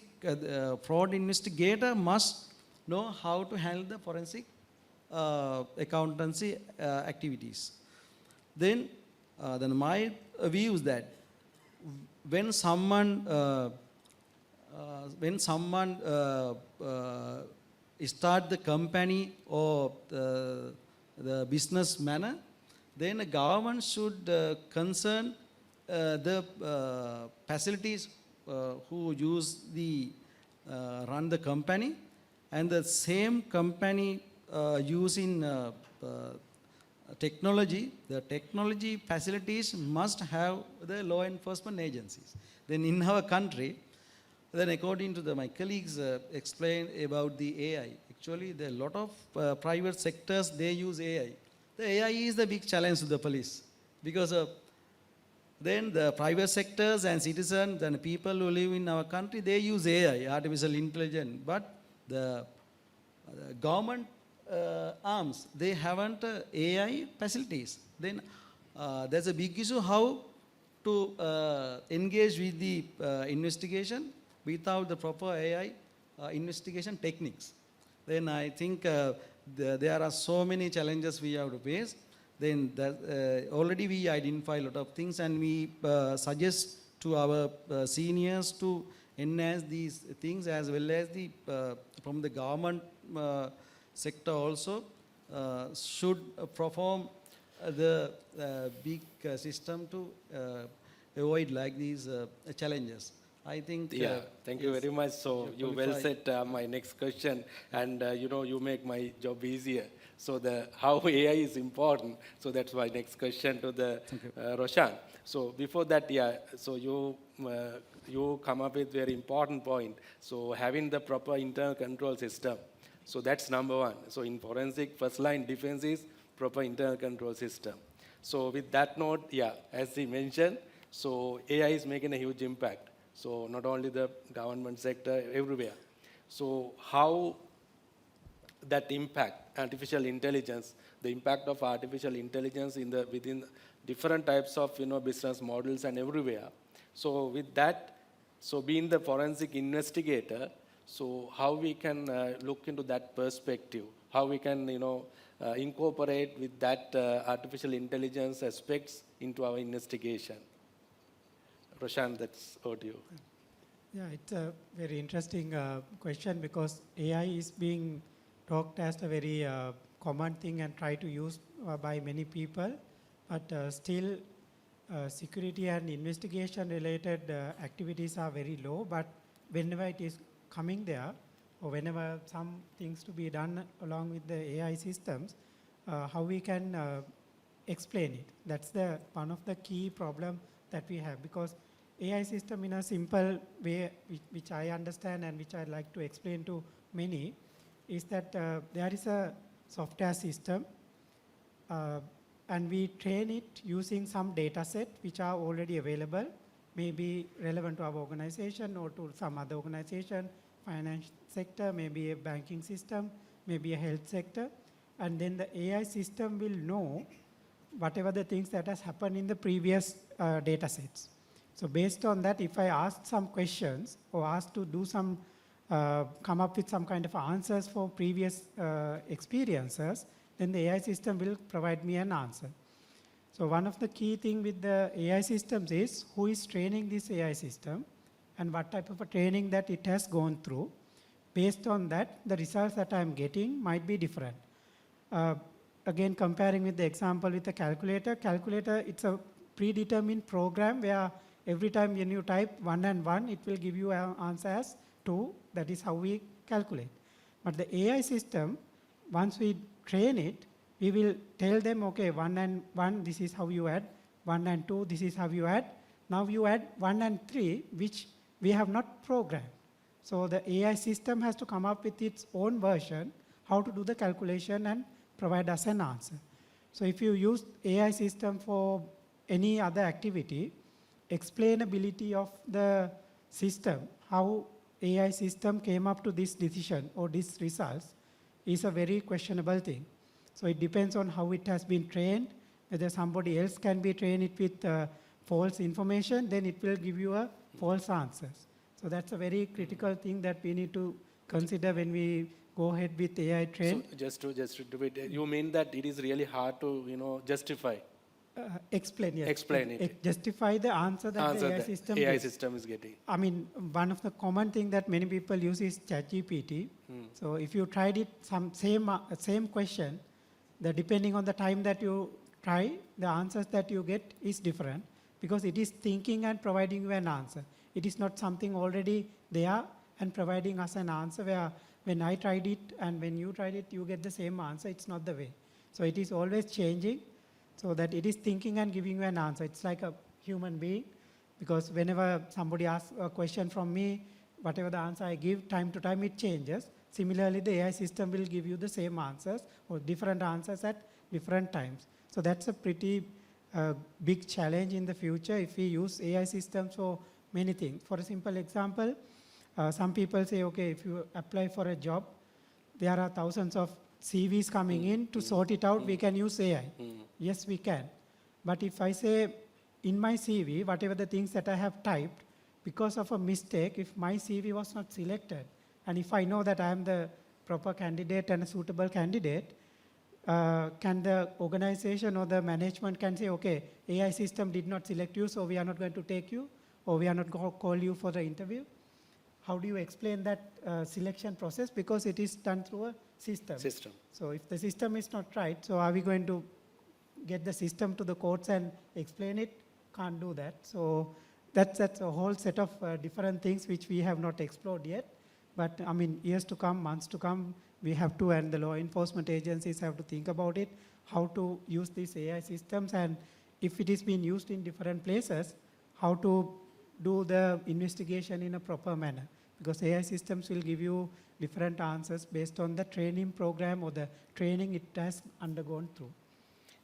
fraud investigator must know how to handle the forensic accountancy activities. Then my view is that when someone start the company or the business manner, then the government should concern the facilities who use the run the company, and the same company using technology, the technology facilities must have the law enforcement agencies. Then in our country, then according to my colleagues explained about the AI, actually there are a lot of private sectors, they use AI. The AI is the big challenge to the police, because then the private sectors and citizens and people who live in our country, they use AI, artificial intelligence, but the government arms, they haven't AI facilities. Then there's a big issue how to engage with the investigation without the proper AI investigation techniques. Then I think there are so many challenges we have to face. Then already we identify a lot of things, and we suggest to our seniors to enhance these things, as well as the from the government sector also should perform the big system to avoid like these challenges. I think. Yeah, thank you very much. So you well said my next question, and you make my job easier. So how AI is important. So that's my next question to the Roshan. So before that, so you come up with very important point. So having the proper internal control system. So that's number one. So in forensic, first line defense is proper internal control system. So with that note, as he mentioned, so AI is making a huge impact. So not only the government sector, everywhere. So how that impact artificial intelligence, the impact of artificial intelligence within different types of business models and everywhere. So with that, so being the forensic investigator, so how we can look into that perspective, how we can incorporate with that artificial intelligence aspects into our investigation. Roshan, that's over to you. Yeah, it's a very interesting question, because AI is being talked as a very common thing and tried to use by many people, but still security and investigation related activities are very low. But whenever it is coming there, or whenever some things to be done along with the AI systems, how we can explain it. That's one of the key problem that we have, because AI system in a simple way, which I understand and which I like to explain to many, is that there is a software system and we train it using some data set which are already available, maybe relevant to our organization or to some other organization, finance sector, maybe a banking system, maybe a health sector, and then the AI system will know whatever the things that has happened in the previous data sets. So based on that, if I ask some questions or ask to do some, come up with some kind of answers for previous experiences, then the AI system will provide me an answer. So one of the key things with the AI systems is who is training this AI system and what type of a training that it has gone through. Based on that, the results that I'm getting might be different. again comparing with the example with the calculator. Calculator, it's a predetermined program where every time when you type 1 and 1, it will give you an answer as 2. That is how we calculate. But the AI system, once we train it, we will tell them, okay, 1 and 1, this is how you add. 1 and 2, this is how you add. Now you add 1 and 3, which we have not programmed. So the AI system has to come up with its own version, how to do the calculation and provide us an answer. So if you use AI system for any other activity, explainability of the system, how AI system came up to this decision or these results, is a very questionable thing. So it depends on how it has been trained. Whether somebody else can be trained it with false information, then it will give you a false answers. So that's a very critical thing that we need to consider when we go ahead with AI train. So just to do it, you mean that it is really hard to justify? Explain, yes. Explain it. Justify the answer that the AI system AI gives. system is getting. I mean, one of the common thing that many people use is ChatGPT. So if you tried it, same question, depending on the time that you try, the answers that you get is different because it is thinking and providing you an answer. It is not something already there and providing us an answer where when I tried it and when you tried it, you get the same answer. It's not the way. So it is always changing so that it is thinking and giving you an answer. It's like a human being because whenever somebody asks a question from me, whatever the answer I give, time to time it changes. Similarly, the AI system will give you the same answers or different answers at different times. So that's a pretty big challenge in the future if we use AI systems for many things. For a simple example, some people say, okay, if you apply for a job, there are thousands of CVs coming in. To sort it out, we can use AI. Yes, we can. But if I say in my CV, whatever the things that I have typed, because of a mistake, if my CV was not selected, and if I know that I am the proper candidate and a suitable candidate, can the organization or the management can say, okay, AI system did not select you, so we are not going to take you, or we are not going to call you for the interview? How do you explain that selection process? Because it is done through a system. So if the system is not right, so are we going to get the system to the courts and explain it? Can't do that. So that's a whole set of different things which we have not explored yet. But I mean, years to come, months to come, we have to, and the law enforcement agencies have to think about it, how to use these AI systems, and if it is being used in different places, how to do the investigation in a proper manner. Because AI systems will give you different answers based on the training program or the training it has undergone through.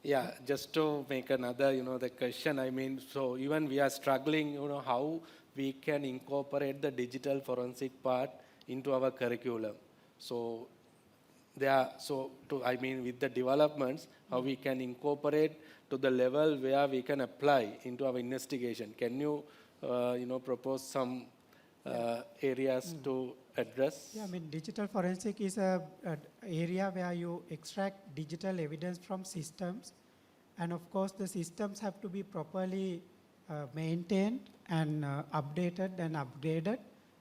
Yeah, just to make another, the question, I mean, so even we are struggling, how we can incorporate the digital forensic part into our curriculum. So with the developments, how we can incorporate to the level where we can apply into our investigation. Can you, propose some areas to address? Yeah, I mean, digital forensic is an area where you extract digital evidence from systems. And of course, the systems have to be properly maintained and updated and upgraded.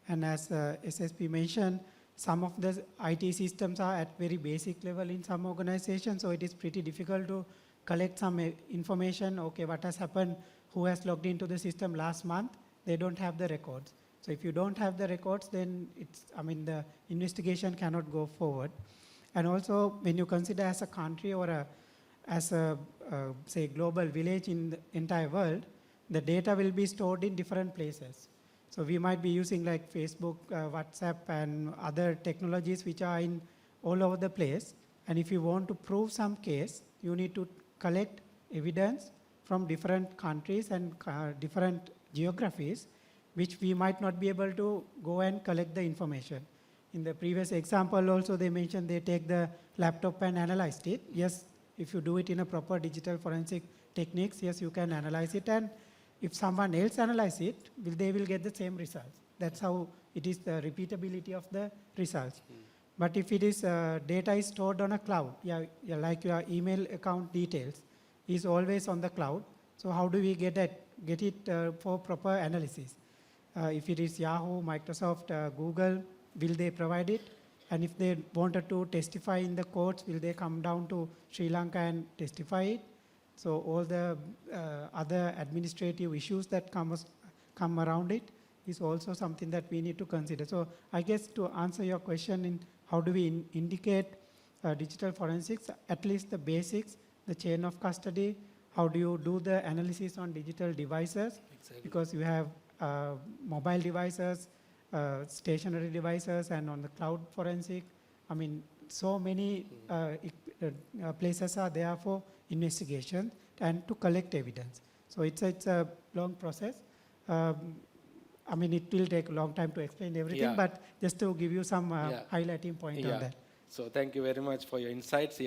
And as SSP mentioned, some of the IT systems are at very basic level in some organizations, so it is pretty difficult to collect some information. Okay, what has happened, who has logged into the system last month, they don't have the records. So if you don't have the records, then the investigation cannot go forward. And also, when you consider as a country or as a say, global village in the entire world, the data will be stored in different places. So we might be using like Facebook, WhatsApp, and other technologies which are in all over the place. And if you want to prove some case, you need to collect evidence from different countries and different geographies, which we might not be able to go and collect the information. In the previous example also, they mentioned they take the laptop and analyzed it. Yes, if you do it in a proper digital forensic techniques, yes, you can analyze it. And if someone else analyze it, they will get the same results. That's how it is, the repeatability of the results. But if it is data is stored on a cloud, like your email account details is always on the cloud. So how do we get it for proper analysis? If it is Yahoo, Microsoft, Google, will they provide it? And if they wanted to testify in the courts, will they come down to Sri Lanka and testify it? So all the other administrative issues that come around it is also something that we need to consider. So I guess to answer your question in how do we indicate digital forensics, at least the basics, the chain of custody, how do you do the analysis on digital devices? Exactly. Because you have mobile devices, stationary devices, and on the cloud forensic. I mean, so many places are there for investigation and to collect evidence. So it's a long process. I mean, it will take a long time to explain everything, but just to give you some highlighting point on that. So thank you very much for your insights.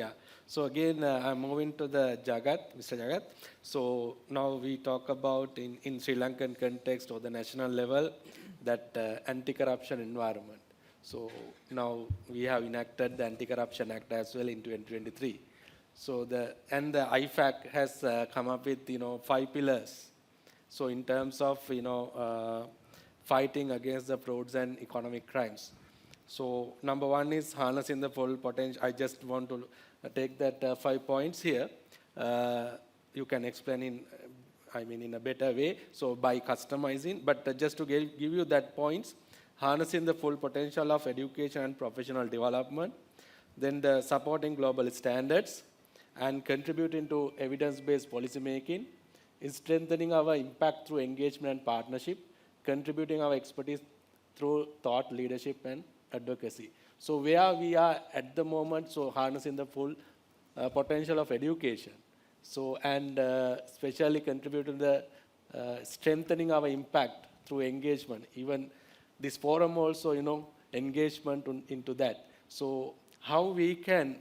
So again, I'm moving to the Jagat, Mr. Jagat. So now we talk about in Sri Lankan context or the national level that anti-corruption environment. So now we have enacted the Anti-Corruption Act as well in 2023. So the IFAC has come up with 5 pillars. So in terms of fighting against the frauds and economic crimes. So number 1 is harnessing the full potential. I just want to take that 5 points here. You can explain in a better way. So by customizing, but just to give you that points, harnessing the full potential of education and professional development, then the supporting global standards, and contributing to evidence-based policy making, is strengthening our impact through engagement and partnership, contributing our expertise through thought leadership and advocacy. So where we are at the moment, so harnessing the full potential of education. So and especially contributing to the strengthening our impact through engagement. Even this forum also, engagement into that. So how we can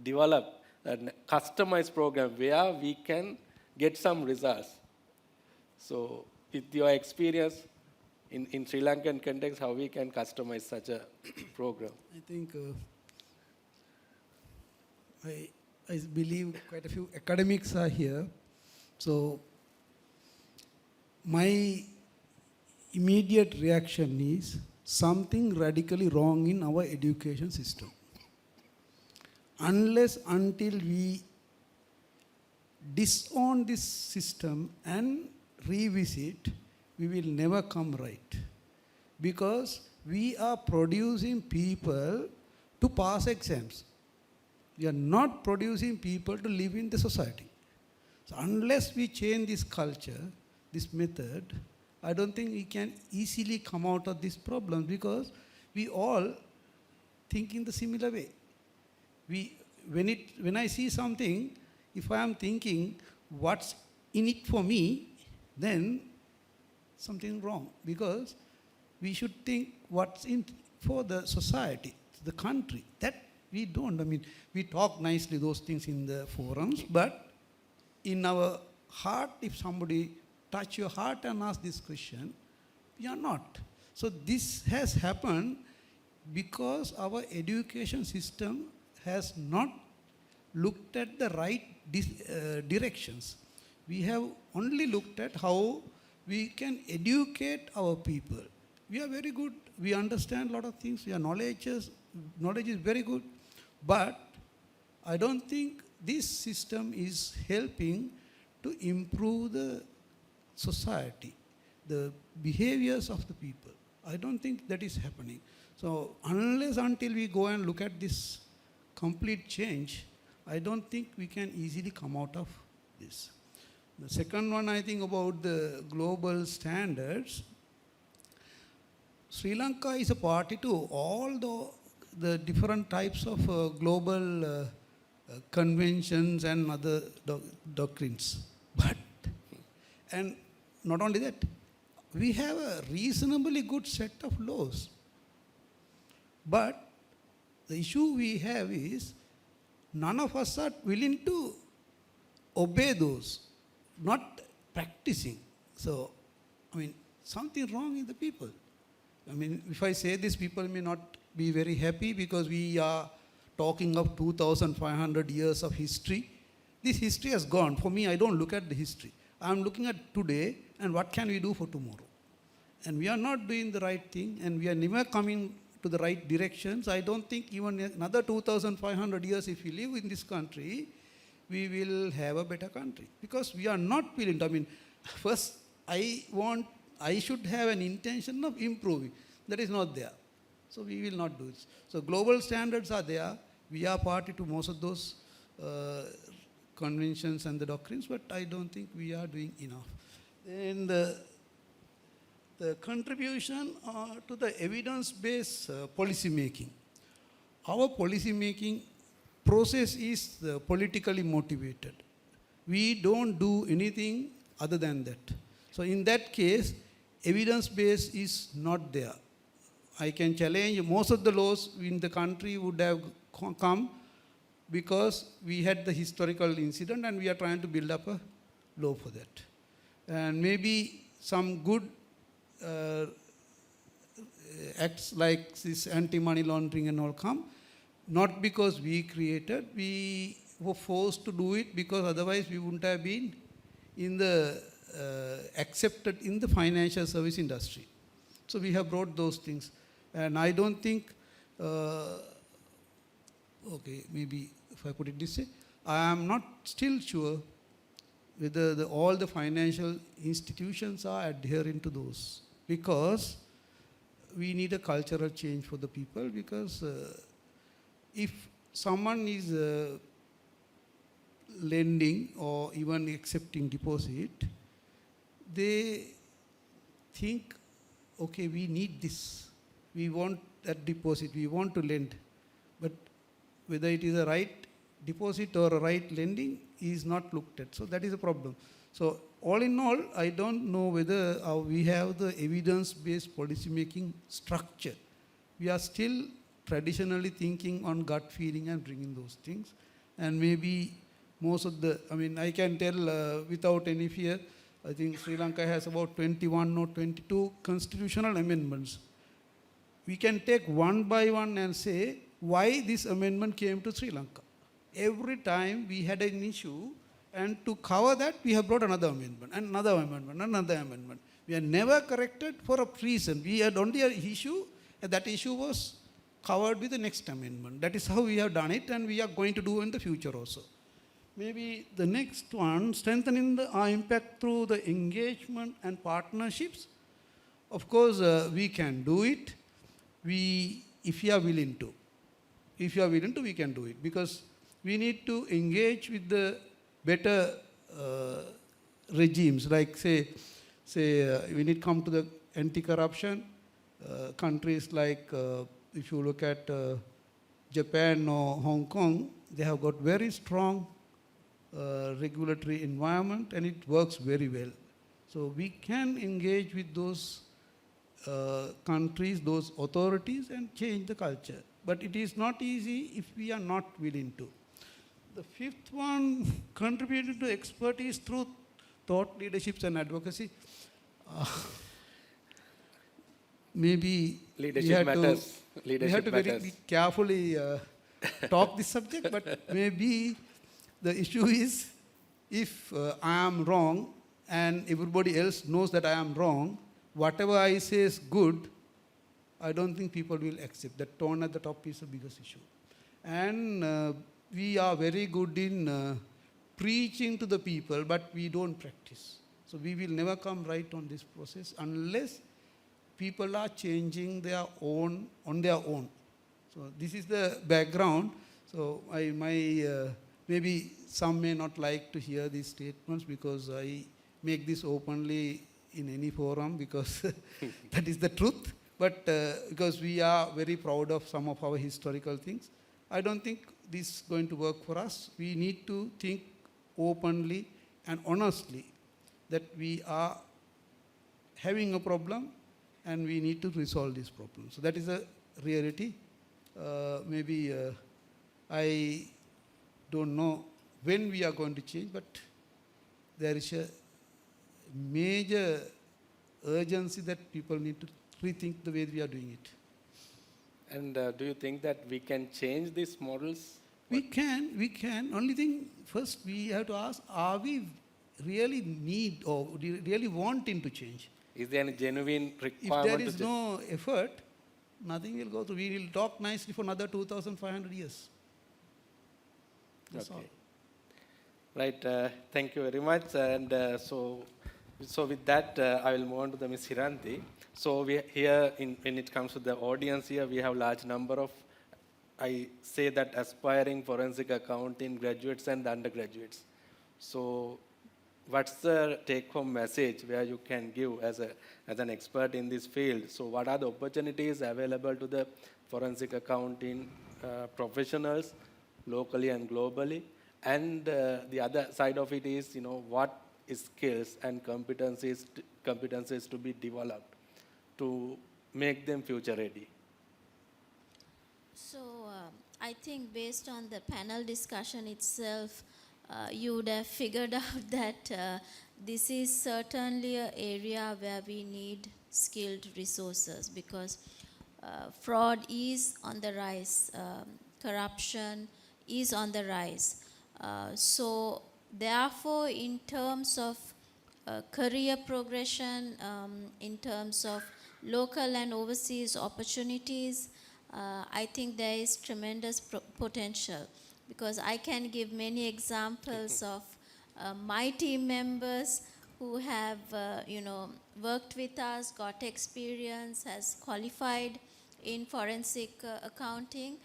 develop a customized program where we can get some results. So with your experience in Sri Lankan context, how we can customize such a program? I think I believe quite a few academics are here. So my immediate reaction is something radically wrong in our education system. Unless until we disown this system and revisit, we will never come right. Because we are producing people to pass exams. We are not producing people to live in the society. So unless we change this culture, this method, I don't think we can easily come out of this problem, because we all think in the similar way. When I see something, if I am thinking what's in it for me, then something wrong, because we should think what's in for the society, the country. That we don't. I mean, we talk nicely those things in the forums, but in our heart, if somebody touch your heart and ask this question, we are not. So this has happened because our education system has not looked at the right directions. We have only looked at how we can educate our people. We are very good. We understand a lot of things. We are knowledge is very good. But I don't think this system is helping to improve the society, the behaviors of the people. I don't think that is happening. So unless until we go and look at this complete change, I don't think we can easily come out of this. The second one, I think about the global standards. Sri Lanka is a party to all the different types of global conventions and other doctrines. And not only that, we have a reasonably good set of laws. But the issue we have is none of us are willing to obey those, not practicing. So, I mean, something wrong in the people. I mean, if I say this, people may not be very happy because we are talking of 2,500 years of history. This history has gone. For me, I don't look at the history. I'm looking at today and what can we do for tomorrow. And we are not doing the right thing, and we are never coming to the right directions, I don't think even another 2,500 years if we live in this country, we will have a better country. Because we are not willing to, I mean, first I should have an intention of improving. That is not there. So we will not do it. So global standards are there. We are party to most of those conventions and the doctrines, but I don't think we are doing enough. And the contribution to the evidence-based policy making. Our policy making process is politically motivated. We don't do anything other than that. So in that case, evidence-based is not there. I can challenge most of the laws in the country would have come because we had the historical incident and we are trying to build up a law for that. And maybe some good acts like this anti-money laundering and all come, not because we created, we were forced to do it because otherwise we wouldn't have been in the accepted in the financial service industry. So we have brought those things. And I don't think, okay, maybe if I put it this way, I am not still sure whether all the financial institutions are adhering to those. Because we need a cultural change for the people, because if someone is lending or even accepting deposit, they think, okay, we need this. We want that deposit, we want to lend. But whether it is a right deposit or a right lending is not looked at. So that is a problem. So all in all, I don't know whether we have the evidence-based policy-making structure. We are still traditionally thinking on gut feeling and bringing those things. And maybe most of the, I mean, I can tell without any fear, I think Sri Lanka has about 21 or 22 constitutional amendments. We can take one by one and say why this amendment came to Sri Lanka. Every time we had an issue, and to cover that, we have brought another amendment, and another amendment, another amendment. We are never corrected for a reason. We had only an issue, and that issue was covered with the next amendment. That is how we have done it, and we are going to do in the future also. Maybe the next one, strengthening our impact through the engagement and partnerships. Of course, we can do it. If you are willing to. If you are willing to, we can do it. Because we need to engage with the better regimes, like say when it comes to the anti-corruption, countries like, if you look at Japan or Hong Kong, they have got very strong regulatory environment and it works very well. So we can engage with those countries, those authorities and change the culture. But it is not easy if we are not willing to. The fifth one, contributing to expertise through thought leaderships and advocacy. Maybe leadership matters. We have to very carefully talk this subject, but maybe the issue is if I am wrong and everybody else knows that I am wrong, whatever I say is good, I don't think people will accept. That tone at the top is the biggest issue. And we are very good in preaching to the people, but we don't practice. So we will never come right on this process unless people are changing their own, on their own. So this is the background. So maybe some may not like to hear these statements because I make this openly in any forum because that is the truth. But because we are very proud of some of our historical things, I don't think this is going to work for us. We need to think openly and honestly that we are having a problem and we need to resolve this problem. So that is a reality. Maybe I don't know when we are going to change, but there is a major urgency that people need to rethink the way we are doing it. And do you think that we can change these models? We can. Only thing, first we have to ask, are we really need or really wanting to change? Is there any genuine requirement? If there is no effort, nothing will go through. We will talk nicely for another 2,500 years. That's all. Right, thank you very much. And so with that, I will move on to the Ms. Hiranti. So we here, when it comes to the audience here, we have large number of, I say that aspiring forensic accounting graduates and undergraduates. So what's the take-home message where you can give as an expert in this field? So what are the opportunities available to the forensic accounting professionals locally and globally? And the other side of it is, what skills and competencies to be developed to make them future ready? So I think based on the panel discussion itself, you would have figured out that this is certainly an area where we need skilled resources, because fraud is on the rise, corruption is on the rise. So therefore, in terms of career progression, in terms of local and overseas opportunities, I think there is tremendous potential, because I can give many examples of my team members who have worked with us, got experience, has qualified in forensic accounting,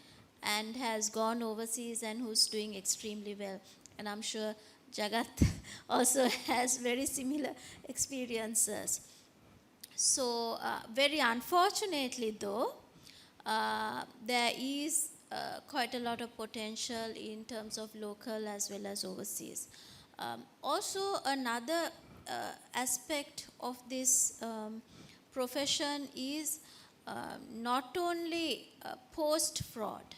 and has gone overseas and who's doing extremely well. And I'm sure Jagat also has very similar experiences. So very unfortunately though, there is quite a lot of potential in terms of local as well as overseas. Also another aspect of this profession is not only post-fraud.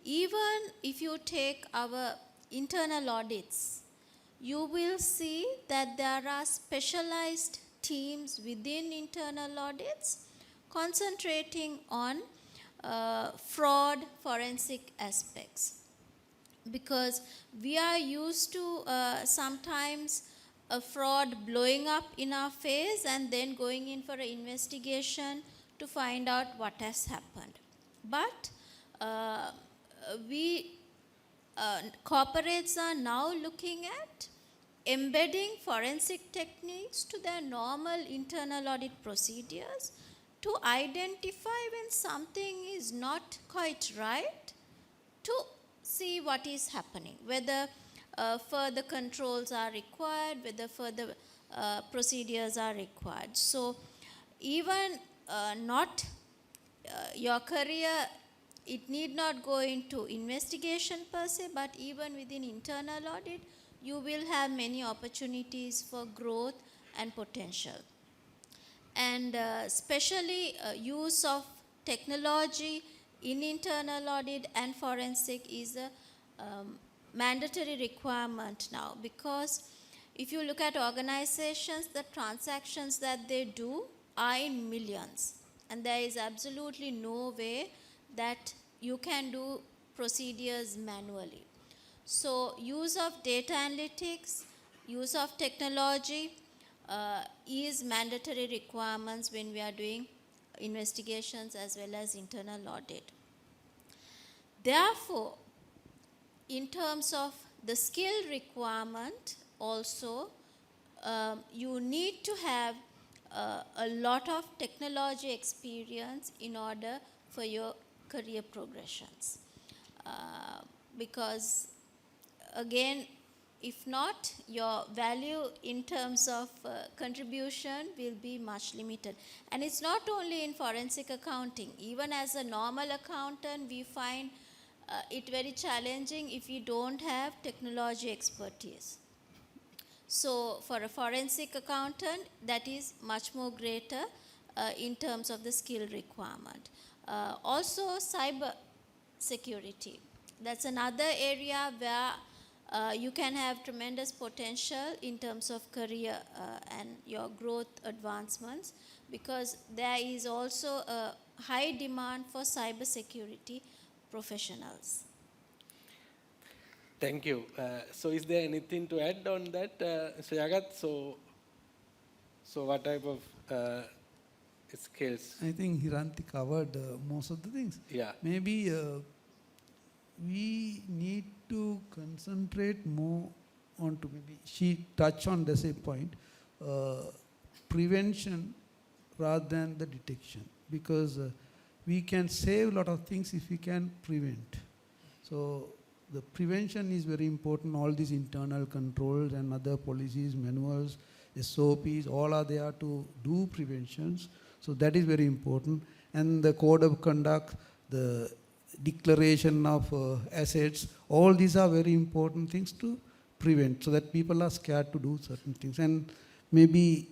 Even if you take our internal audits, you will see that there are specialized teams within internal audits concentrating on fraud forensic aspects. Because we are used to sometimes a fraud blowing up in our face and then going in for an investigation to find out what has happened. But corporates are now looking at embedding forensic techniques to their normal internal audit procedures to identify when something is not quite right, to see what is happening, whether further controls are required, whether further procedures are required. So even not your career, it need not go into investigation per se, but even within internal audit, you will have many opportunities for growth and potential. And especially use of technology in internal audit and forensic is a mandatory requirement now, because if you look at organizations, the transactions that they do are in millions, and there is absolutely no way that you can do procedures manually. So use of data analytics, use of technology is mandatory requirements when we are doing investigations as well as internal audit. Therefore, in terms of the skill requirement also, you need to have a lot of technology experience in order for your career progressions. Because again, if not, your value in terms of contribution will be much limited. And it's not only in forensic accounting. Even as a normal accountant, we find it very challenging if you don't have technology expertise. So for a forensic accountant, that is much more greater in terms of the skill requirement. Also cyber security. That's another area where you can have tremendous potential in terms of career and your growth advancements, because there is also a high demand for cyber security professionals. Thank you. So is there anything to add on that, Mr. Jagat? So what type of skills. I think Hiranti covered most of the things. Yeah. Maybe we need to concentrate more on to maybe she touched on the same point, prevention rather than the detection, because we can save a lot of things if we can prevent. So the prevention is very important. All these internal controls and other policies, manuals, SOPs, all are there to do preventions. So that is very important. And the code of conduct, the declaration of assets, all these are very important things to prevent, so that people are scared to do certain things. And maybe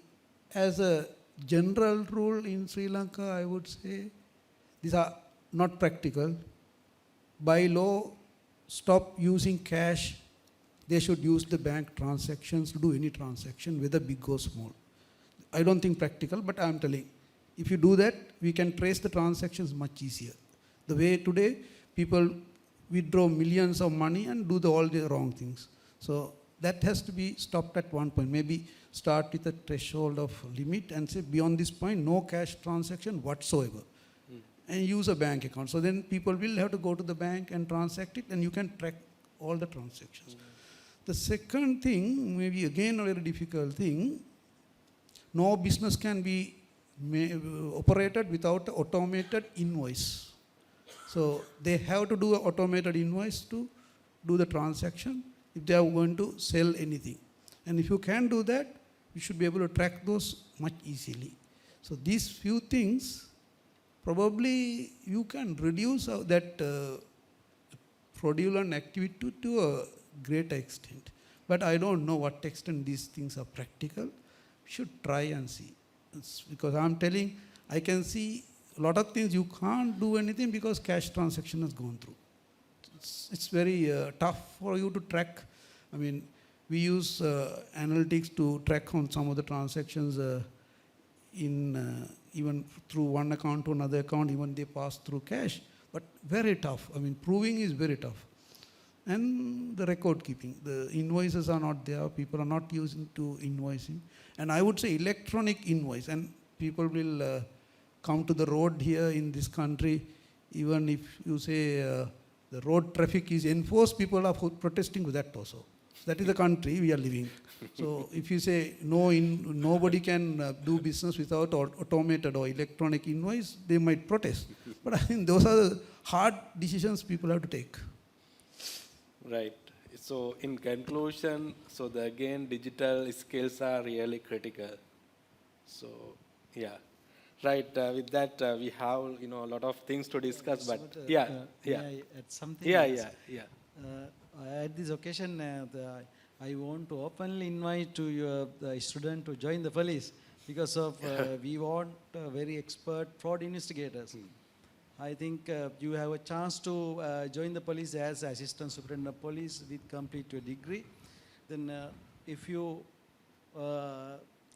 as a general rule in Sri Lanka, I would say these are not practical. By law, stop using cash. They should use the bank transactions to do any transaction, whether big or small. I don't think practical, but I'm telling, if you do that, we can trace the transactions much easier. The way today, people withdraw millions of money and do all the wrong things. So that has to be stopped at one point. Maybe start with a threshold of limit and say beyond this point, no cash transaction whatsoever. And use a bank account. So then people will have to go to the bank and transact it, and you can track all the transactions. The second thing, maybe again a very difficult thing, no business can be operated without an automated invoice. So they have to do an automated invoice to do the transaction if they are going to sell anything. And if you can do that, you should be able to track those much easily. So these few things, probably you can reduce that fraudulent activity to a greater extent. But I don't know what extent these things are practical. We should try and see. Because I'm telling, I can see a lot of things you can't do anything because cash transaction has gone through. It's very tough for you to track. I mean, we use analytics to track on some of the transactions even through one account to another account, even they pass through cash. But very tough. I mean, proving is very tough. And the record keeping. The invoices are not there. People are not using to invoicing. And I would say electronic invoice. And people will come to the road here in this country. Even if you say the road traffic is enforced, people are protesting with that also. That is the country we are living. So if you say nobody can do business without automated or electronic invoice, they might protest. But I think those are the hard decisions people have to take. Right. So in conclusion, again, digital skills are really critical. So yeah. Right. With that, we have a lot of things to discuss. But May I add something? Yeah. At this occasion, I want to openly invite to your student to join the police because of we want very expert fraud investigators. I think you have a chance to join the police as assistant superintendent of police with complete your degree. Then if you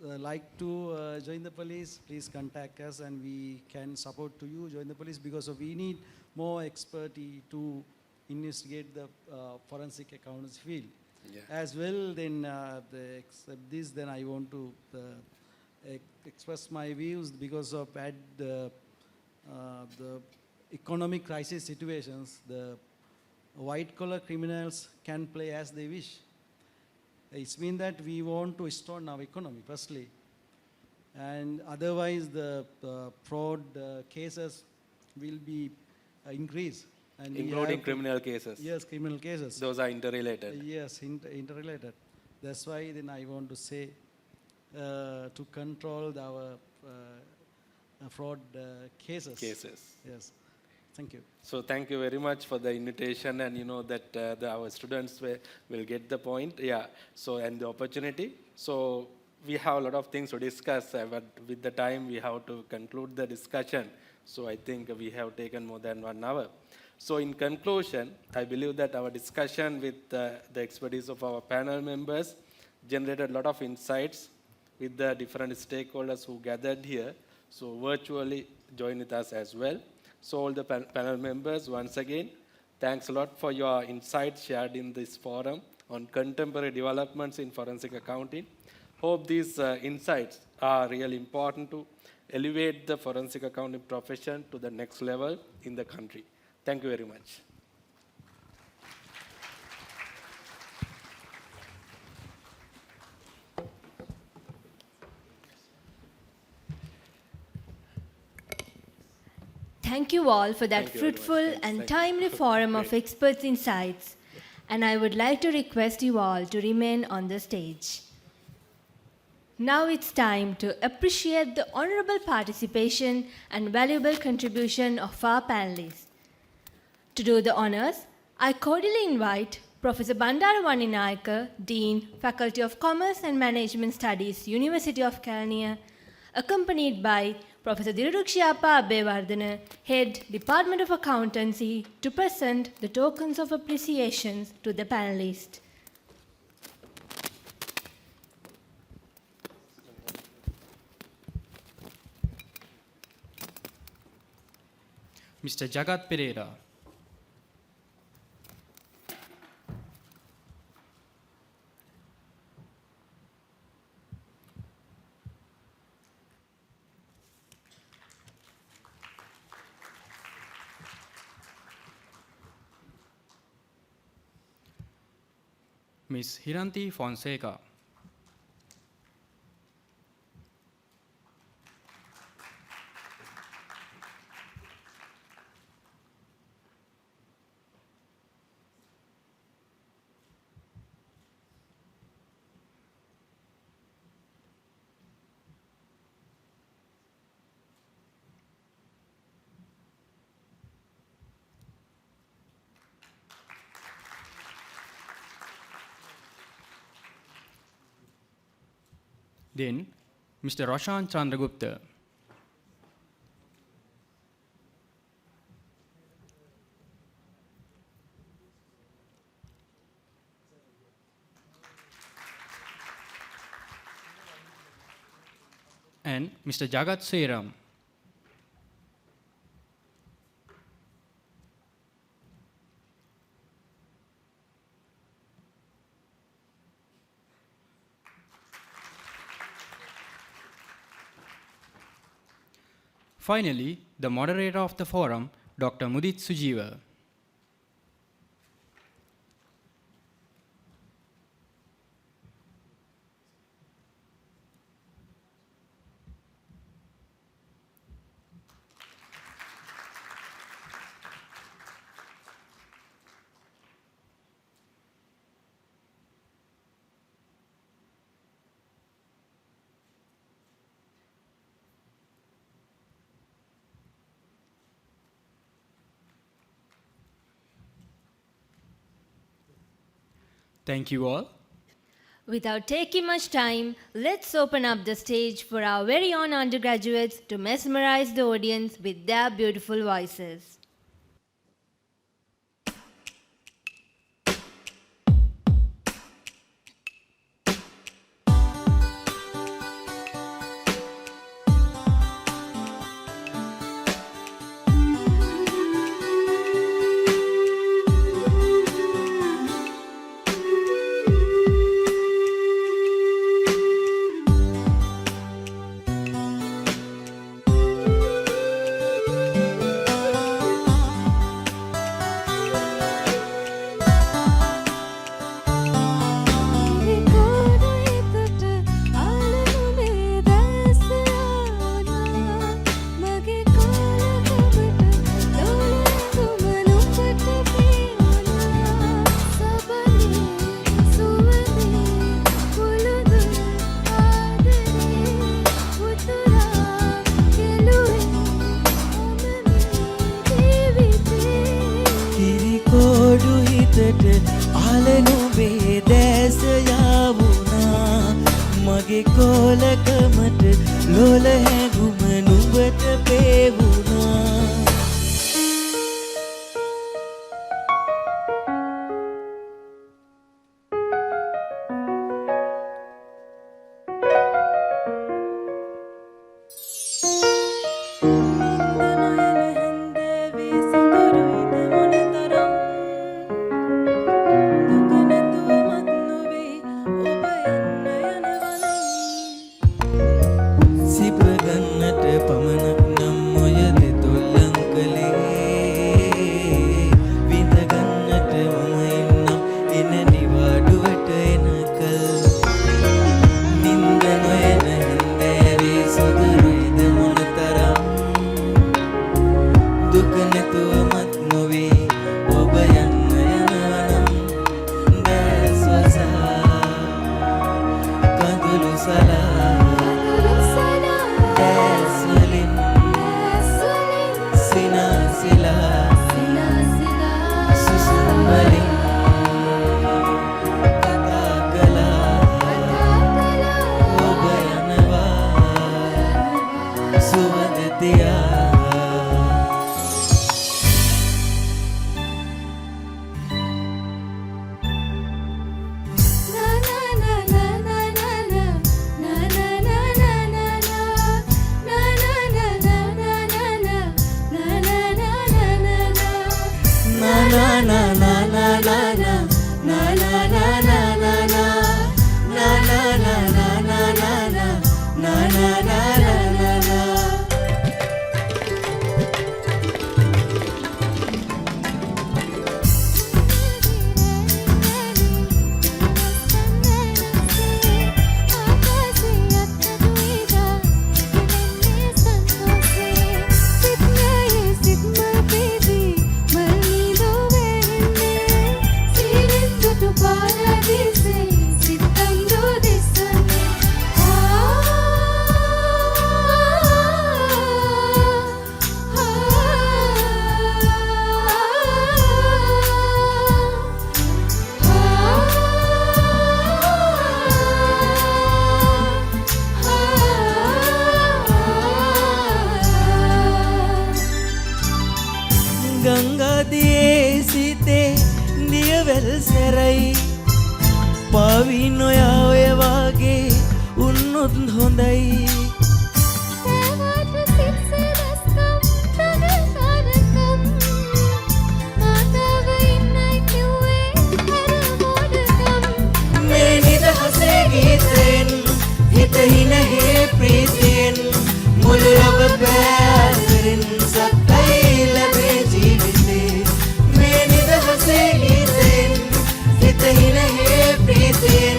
like to join the police, please contact us and we can support to you join the police because we need more expertise to investigate the forensic accounts field. Yeah. As well, then except this, then I want to express my views because of the economic crisis situations, the white-collar criminals can play as they wish. It's mean that we want to restore our economy, firstly. And otherwise, the fraud cases will be increased. And including criminal cases. Yes, criminal cases. Those are interrelated. Yes, interrelated. That's why then I want to say to control our fraud cases. Yes. Thank you. So thank you very much for the invitation, and that our students will get the point. Yeah. So and the opportunity. So we have a lot of things to discuss, but with the time we have to conclude the discussion. So I think we have taken more than 1 hour. So in conclusion, I believe that our discussion with the expertise of our panel members generated a lot of insights with the different stakeholders who gathered here. So virtually join with us as well. So all the panel members, once again, thanks a lot for your insights shared in this forum on contemporary developments in forensic accounting. Hope these insights are really important to elevate the forensic accounting profession to the next level in the country. Thank you very much. Thank you all for that Thank you very much. fruitful Thanks. and Thank you. timely forum of Great. experts' insights. And I would like to request you all to remain on the stage. Now it's time to appreciate the honorable participation and valuable contribution of our panelists. To do the honors, I cordially invite Professor Bandara Vaninayaka, Dean, Faculty of Commerce and Management Studies, University of Kelaniya, accompanied by Professor Dirudukshiyappa Abbewardena, Head, Department of Accountancy, to present the tokens of appreciation to the panelists. Mr. Jagat Pereira. Ms. Hiranti Fonseca. Then, Mr. Roshan Chandragupta. And Mr. Jagat Seram. Finally, the moderator of the forum, Dr. Mudit Sujiva. Thank you all. Without taking much time, let's open up the stage for our very own undergraduates to mesmerize the audience with their beautiful voices. තියා ගංගාදියේ සිතේ දියවැල් සැරයි පාවින් ඔයා ඔය වාගේ උන්නොත් හොඳයි මේ නිදහසේ ගීතෙන් හිත හිනහේ ප්‍රීතියෙන් මුළු ලොව බෑරින් සත්තයි ලැබේ ජීවිතේ මේ නිදහසේ ගීතෙන් හිත හිනහේ ප්‍රීතියෙන්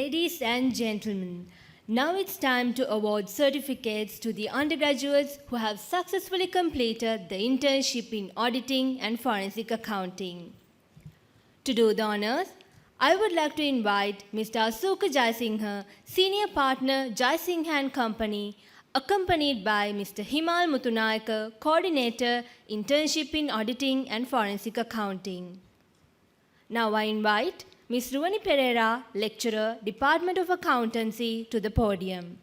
Ladies and gentlemen, now it's time to award certificates to the undergraduates who have successfully completed the internship in auditing and forensic accounting. To do the honors, I would like to invite Mr. Asuka Jaisingha, Senior Partner, Jaisingha and Company, accompanied by Mr. Himal Mutunayaka, Coordinator, Internship in Auditing and Forensic Accounting. Now I invite Ms. Ruwani Pereira, Lecturer, Department of Accountancy, to the podium.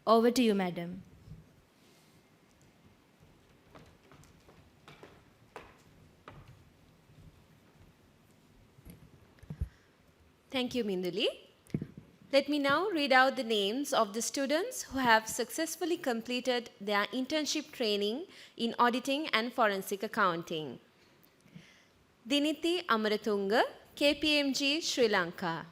Over to you, Madam. Thank you, Minduli. Let me now read out the names of the students who have successfully completed their internship training in auditing and forensic accounting. Diniti Amaratunga, KPMG, Sri Lanka.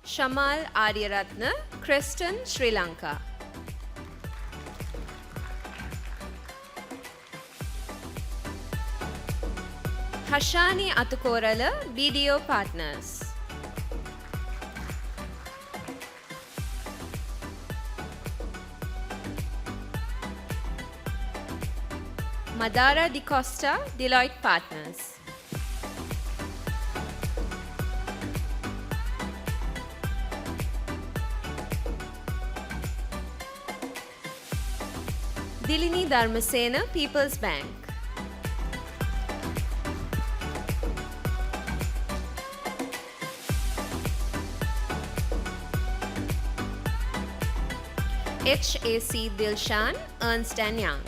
Shamal Aryaratna, Creston, Sri Lanka. Hashani Atukorala, BDO Partners. Madara Di Costa, Deloitte Partners. Dilini Dharmasena, People's Bank. HAC Dilshan, Ernst & Young.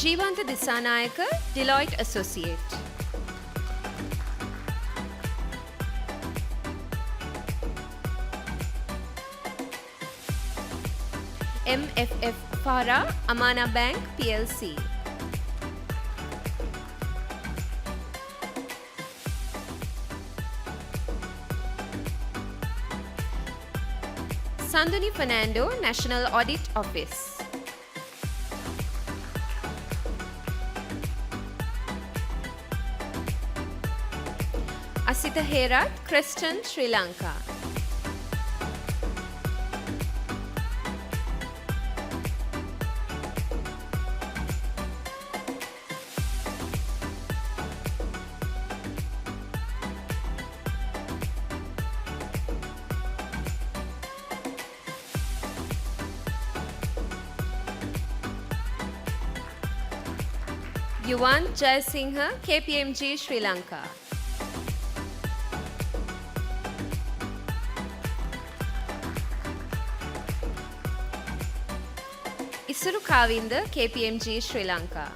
Jeevanta Disanayaka, Deloitte Associate. MFF Farah, Amana Bank PLC. Sanduni Fernando, National Audit Office. Asita Herat, Creston, Sri Lanka. Yuvan Jayasingha, KPMG, Sri Lanka. Isuru Kavinda, KPMG, Sri Lanka.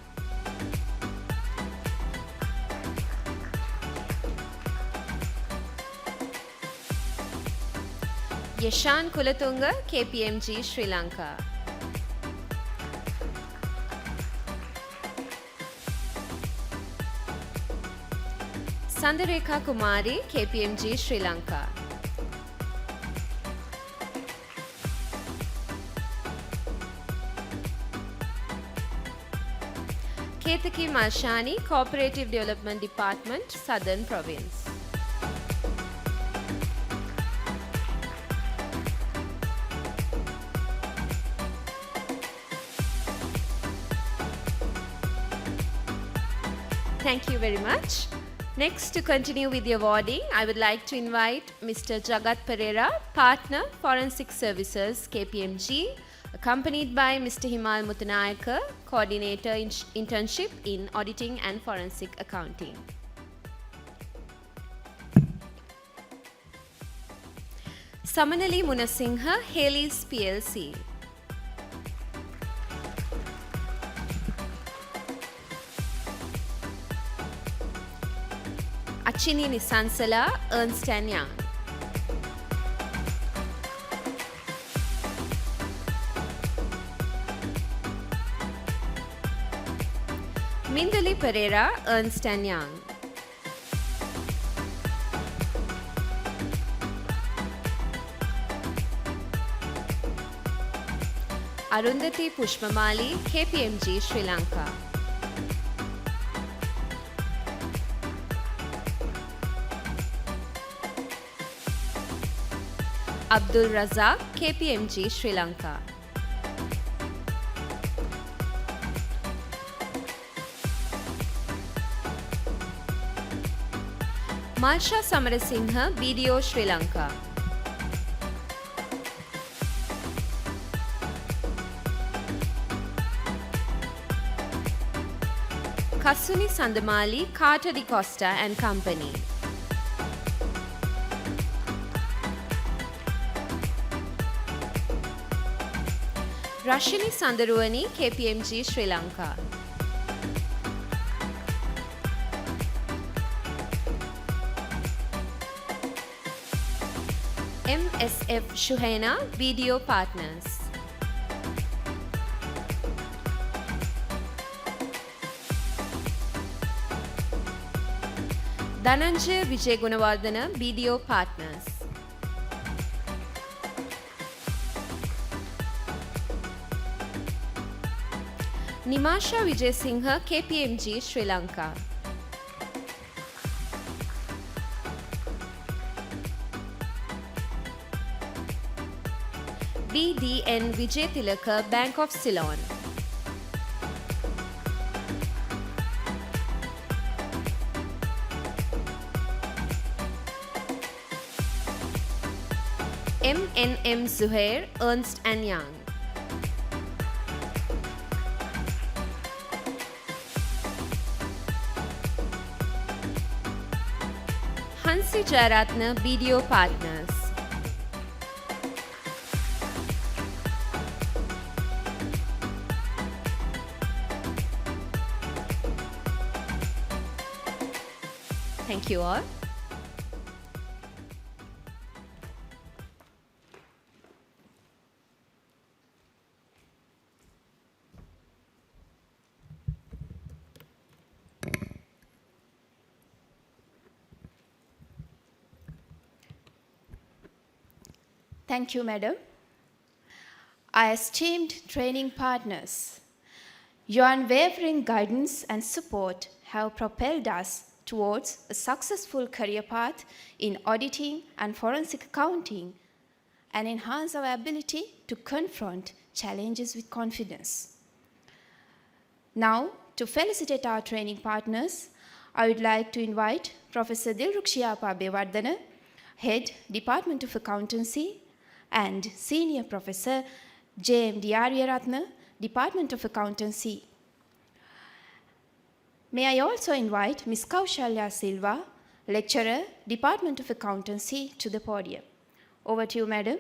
Yashan Kulatunga, KPMG, Sri Lanka. Sandarekha Kumari, KPMG, Sri Lanka. Ketaki Malshani, Cooperative Development Department, Southern Province. Thank you very much. Next, to continue with the awarding, I would like to invite Mr. Jagat Pereira, Partner, Forensic Services, KPMG, accompanied by Mr. Himal Mutunayaka, Coordinator Internship in Auditing and Forensic Accounting. Samanali Munasingha, Haley's PLC. Achini Nisansala, Ernst & Young. Mindali Pereira, Ernst & Young. Arundhati Pushpamali, KPMG, Sri Lanka. Abdul Razak, KPMG, Sri Lanka. Malsha Samarasinghe, BDO, Sri Lanka. Kasuni Sandamali, Carter Di Costa and Company. Rashini Sandaruani, KPMG, Sri Lanka. MSF Shuhaina, BDO Partners. Dhananjay Vijay Gunawardana, BDO Partners. Nimasha Vijay Singha, KPMG, Sri Lanka. BDN Vijay Tilaka, Bank of Ceylon. MNM Zuhair, Ernst & Young. Hansi Jayaratna, BDO Partners. Thank you all. Thank you, Madam. Our esteemed training partners, your unwavering guidance and support have propelled us towards a successful career path in auditing and forensic accounting and enhance our ability to confront challenges with confidence. Now, to felicitate our training partners, I would like to invite Professor Dilrukshiyapa Bewardana, Head, Department of Accountancy, and Senior Professor J.M.D. Aryaratna, Department of Accountancy. May I also invite Ms. Kaushalya Silva, Lecturer, Department of Accountancy, to the podium. Over to you, Madam.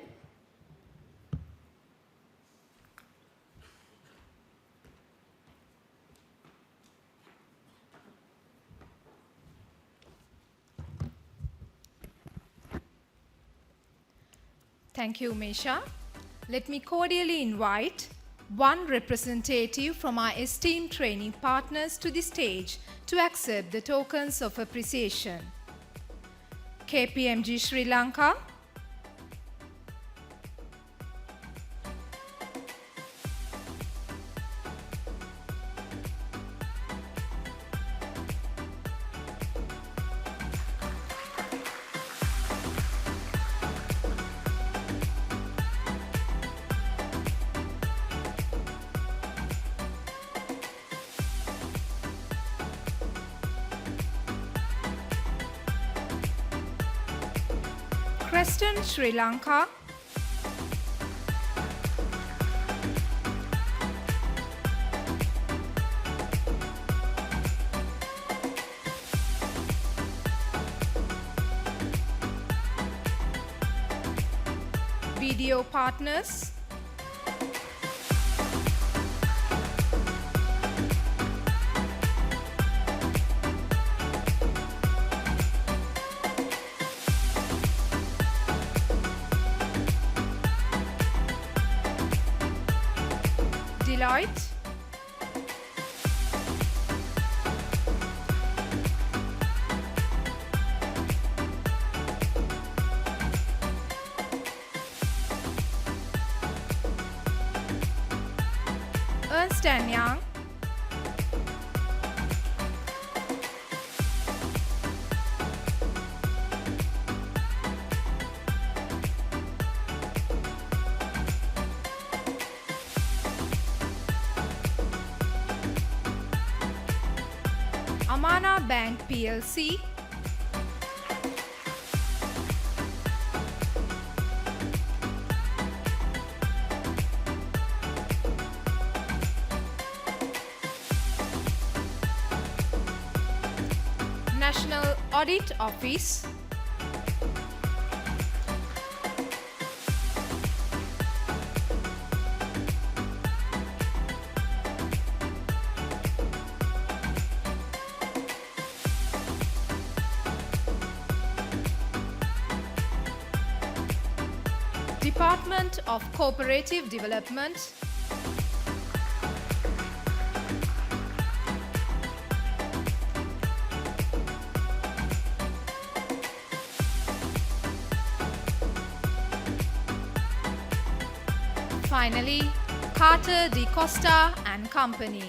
Thank you, Mesha. Let me cordially invite one representative from our esteemed training partners to the stage to accept the tokens of appreciation. KPMG Sri Lanka, Preston Sri Lanka, BDO Partners, Deloitte, Ernst & Young, Amana Bank PLC, National Audit Office, Department of Cooperative Development, finally, Carter D. Costa and Company.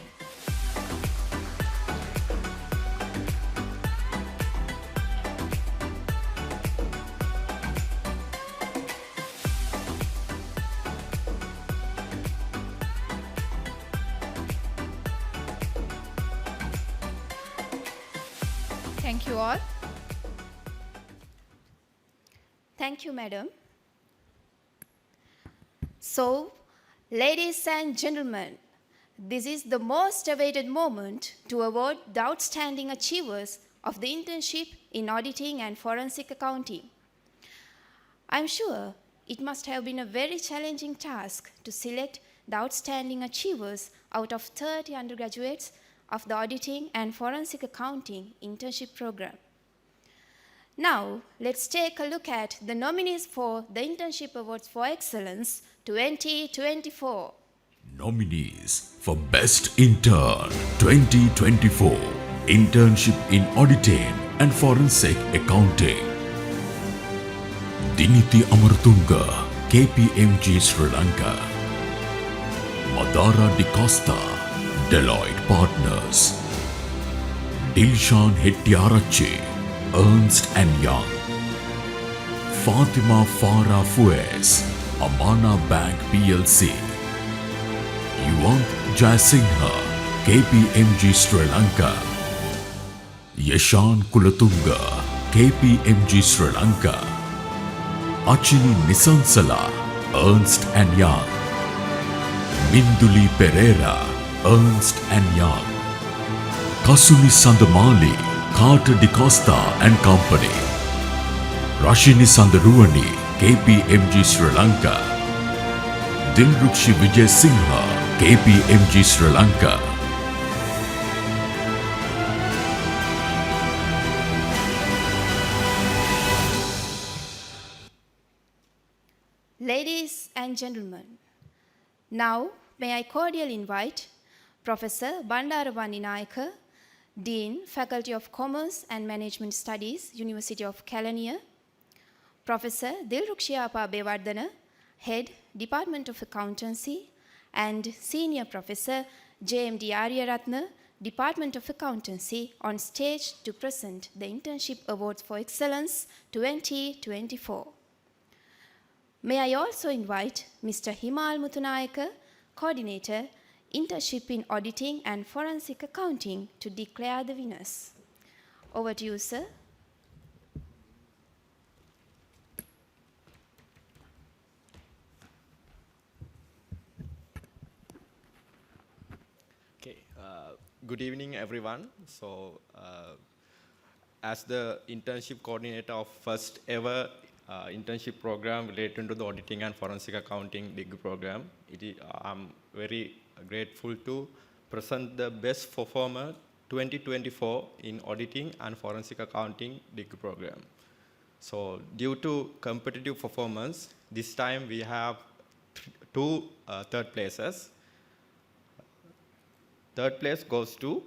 Thank you all. Thank you, madam. So, ladies and gentlemen, this is the most awaited moment to award the outstanding achievers of the internship in auditing and forensic accounting. I'm sure it must have been a very challenging task to select the outstanding achievers out of 30 undergraduates of the Auditing and Forensic Accounting Internship Program. Now, let's take a look at the nominees for the Internship Awards for Excellence 2024. Nominees for Best Intern 2024 Internship in Auditing and Forensic Accounting. Diniti Amartunga, KPMG Sri Lanka. Madara Di Costa, Deloitte Partners. Dilshan Hettiarachchi, Ernst & Young. Fatima Farah Fuez, Amana Bank PLC. Yuant Jayasinghe, KPMG Sri Lanka. Yashan Kulatunga, KPMG Sri Lanka. Achini Nisansala, Ernst & Young. Minduli Pereira, Ernst & Young. Kasumi Sandamali, Carter Di Costa and Company. Rashini Sandaruani, KPMG Sri Lanka. Dilrukshi Vijay Singha, KPMG Sri Lanka. Ladies and gentlemen, now may I cordially invite Professor Bandaravani Nayaka, Dean, Faculty of Commerce and Management Studies, University of Kelaniya, Professor Dilrukshiyapa Bewardana, Head, Department of Accountancy, and Senior Professor JMD Aryaratna, Department of Accountancy, on stage to present the Internship Awards for Excellence 2024. May I also invite Mr. Himal Muthanayaka, Coordinator, Internship in Auditing and Forensic Accounting, to declare the winners. Over to you, sir. Okay, good evening, everyone. So, as the internship coordinator of first ever internship program related to the auditing and forensic accounting degree program, I'm very grateful to present the best performer 2024 in auditing and forensic accounting degree program. So due to competitive performance, this time we have two third places. Third place goes to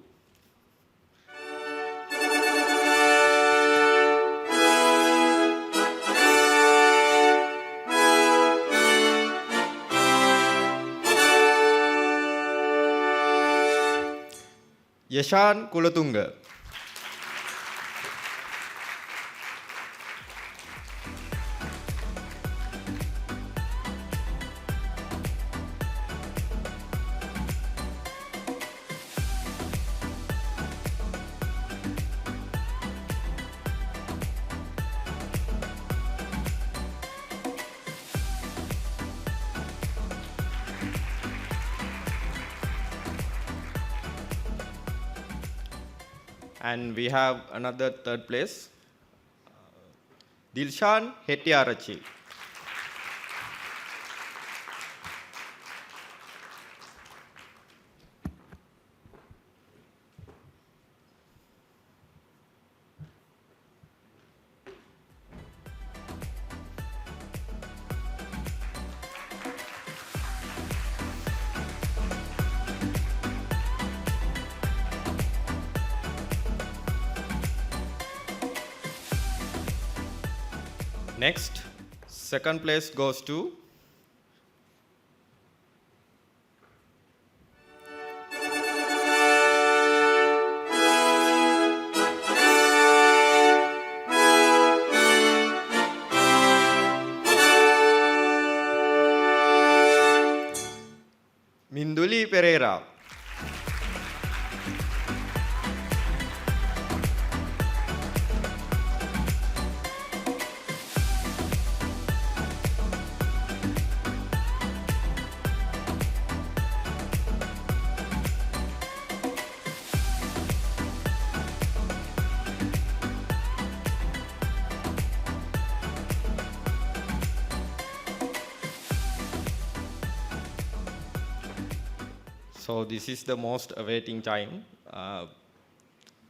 Yashan Kulatunga. And we have another third place, Dilshan Hettiarachi. Next, second place goes to Minduli Pereira. So this is the most awaiting time.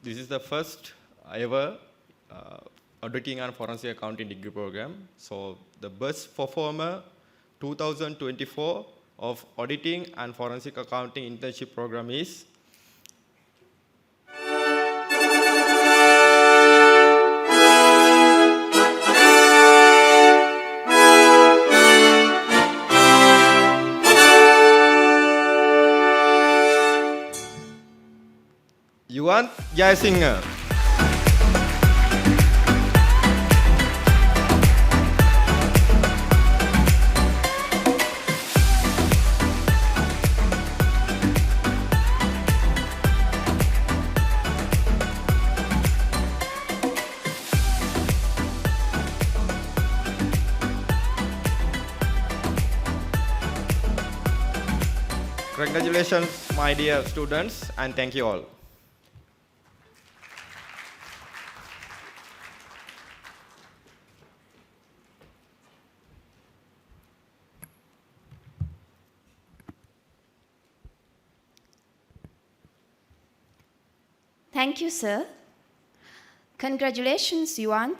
This is the first ever Auditing and Forensic Accounting degree program. So the best performer 2024 of Auditing and Forensic Accounting internship program is Yuan Jaisinger. Congratulations, my dear students, and thank you all. Thank you, sir. Congratulations, Yuan.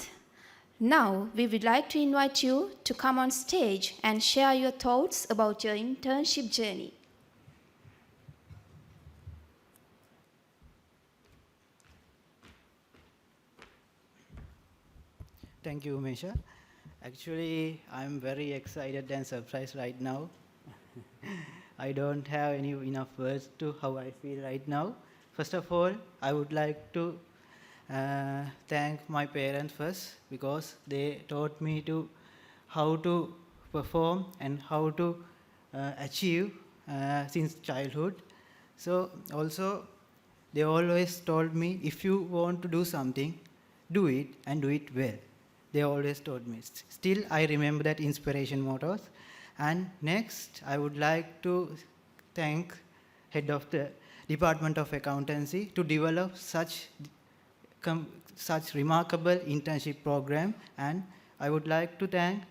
Now, we would like to invite you to come on stage and share your thoughts about your internship journey. Thank you, Mesha. Actually, I'm very excited and surprised right now. I don't have enough words to how I feel right now. First of all, I would like to thank my parents first because they taught me to how to perform and how to achieve since childhood. So also, they always told me if you want to do something, do it and do it well. They always told me. Still, I remember that inspiration mottos. And next, I would like to thank head of the Department of Accountancy to develop such remarkable internship program. And I would like to thank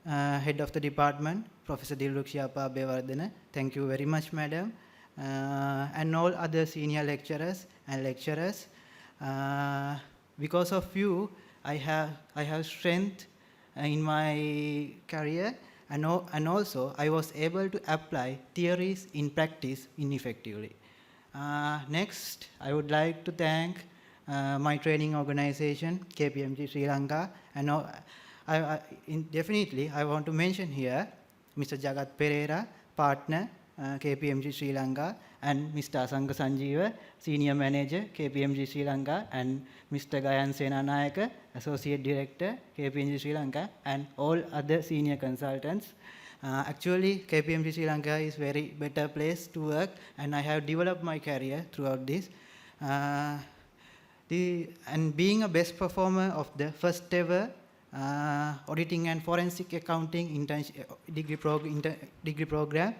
head of the department, Professor Dilrukshyapa Bewardena. Thank you very much, madam. And all other senior lecturers and lecturers. Because of you, I have strength in my career, and also I was able to apply theories in practice effectively. Next, I would like to thank my training organization, KPMG Sri Lanka, and definitely I want to mention here Mr. Jagat Pereira, partner, KPMG Sri Lanka, and Mr. Asanka Sanjeeva, Senior Manager, KPMG Sri Lanka, and Mr. Gayan Senanayaka, Associate Director, KPMG Sri Lanka, and all other senior consultants. Actually, KPMG Sri Lanka is very better place to work, and I have developed my career throughout this. And being a best performer of the first ever Auditing and Forensic Accounting internship degree program.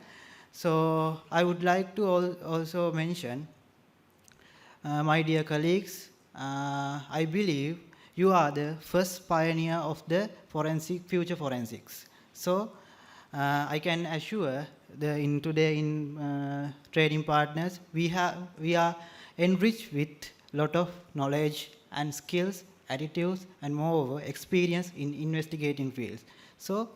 So I would like to also mention, my dear colleagues, I believe you are the first pioneer of the future forensics. So I can assure today in trading partners, we are enriched with lot of knowledge and skills, attitudes, and moreover experience in investigating fields. So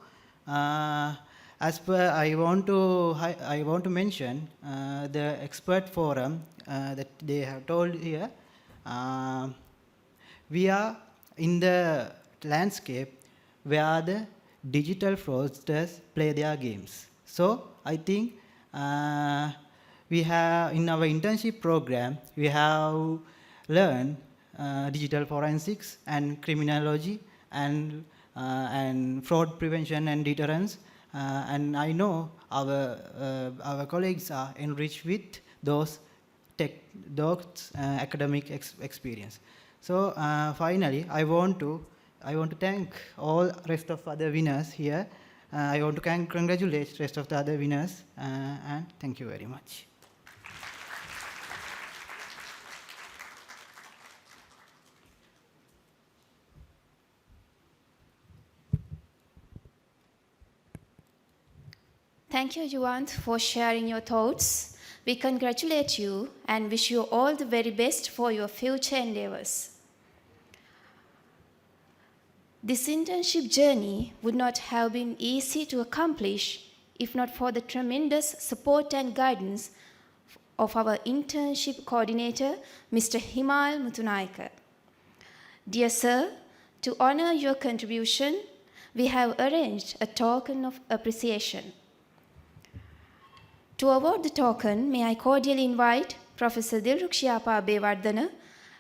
as per I want to mention the expert forum that they have told here. We are in the landscape where the digital fraudsters play their games. So I think we have in our internship program, we have learned digital forensics and criminology and fraud prevention and deterrence. And I know our colleagues are enriched with those academic experience. So finally, I want to thank all rest of other winners here. I want to congratulate rest of the other winners, and thank you very much. Thank you, Yuant, for sharing your thoughts. We congratulate you and wish you all the very best for your future endeavors. This internship journey would not have been easy to accomplish if not for the tremendous support and guidance of our internship coordinator, Mr. Himal Mutunayaka. Dear sir, to honor your contribution, we have arranged a token of appreciation. To award the token, may I cordially invite Professor Dilrukshiyapa Bevardhana,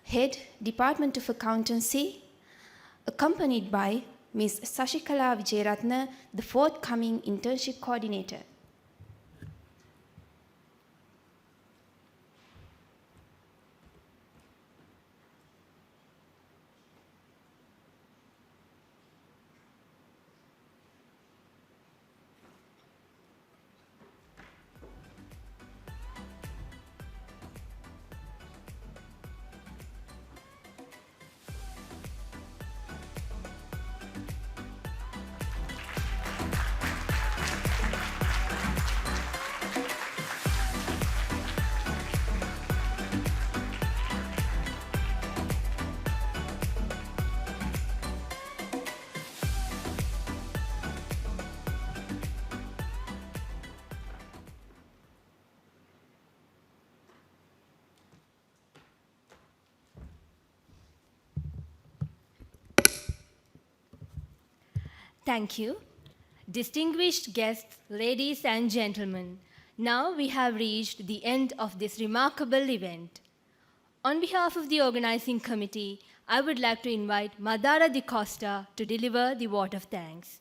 Head, Department of Accountancy, accompanied by Ms. Sashikala Vijayaratna, the forthcoming internship coordinator. Thank you. Distinguished guests, ladies and gentlemen, now we have reached the end of this remarkable event. On behalf of the organizing committee, I would like to invite Madara Di Costa to deliver the vote of thanks.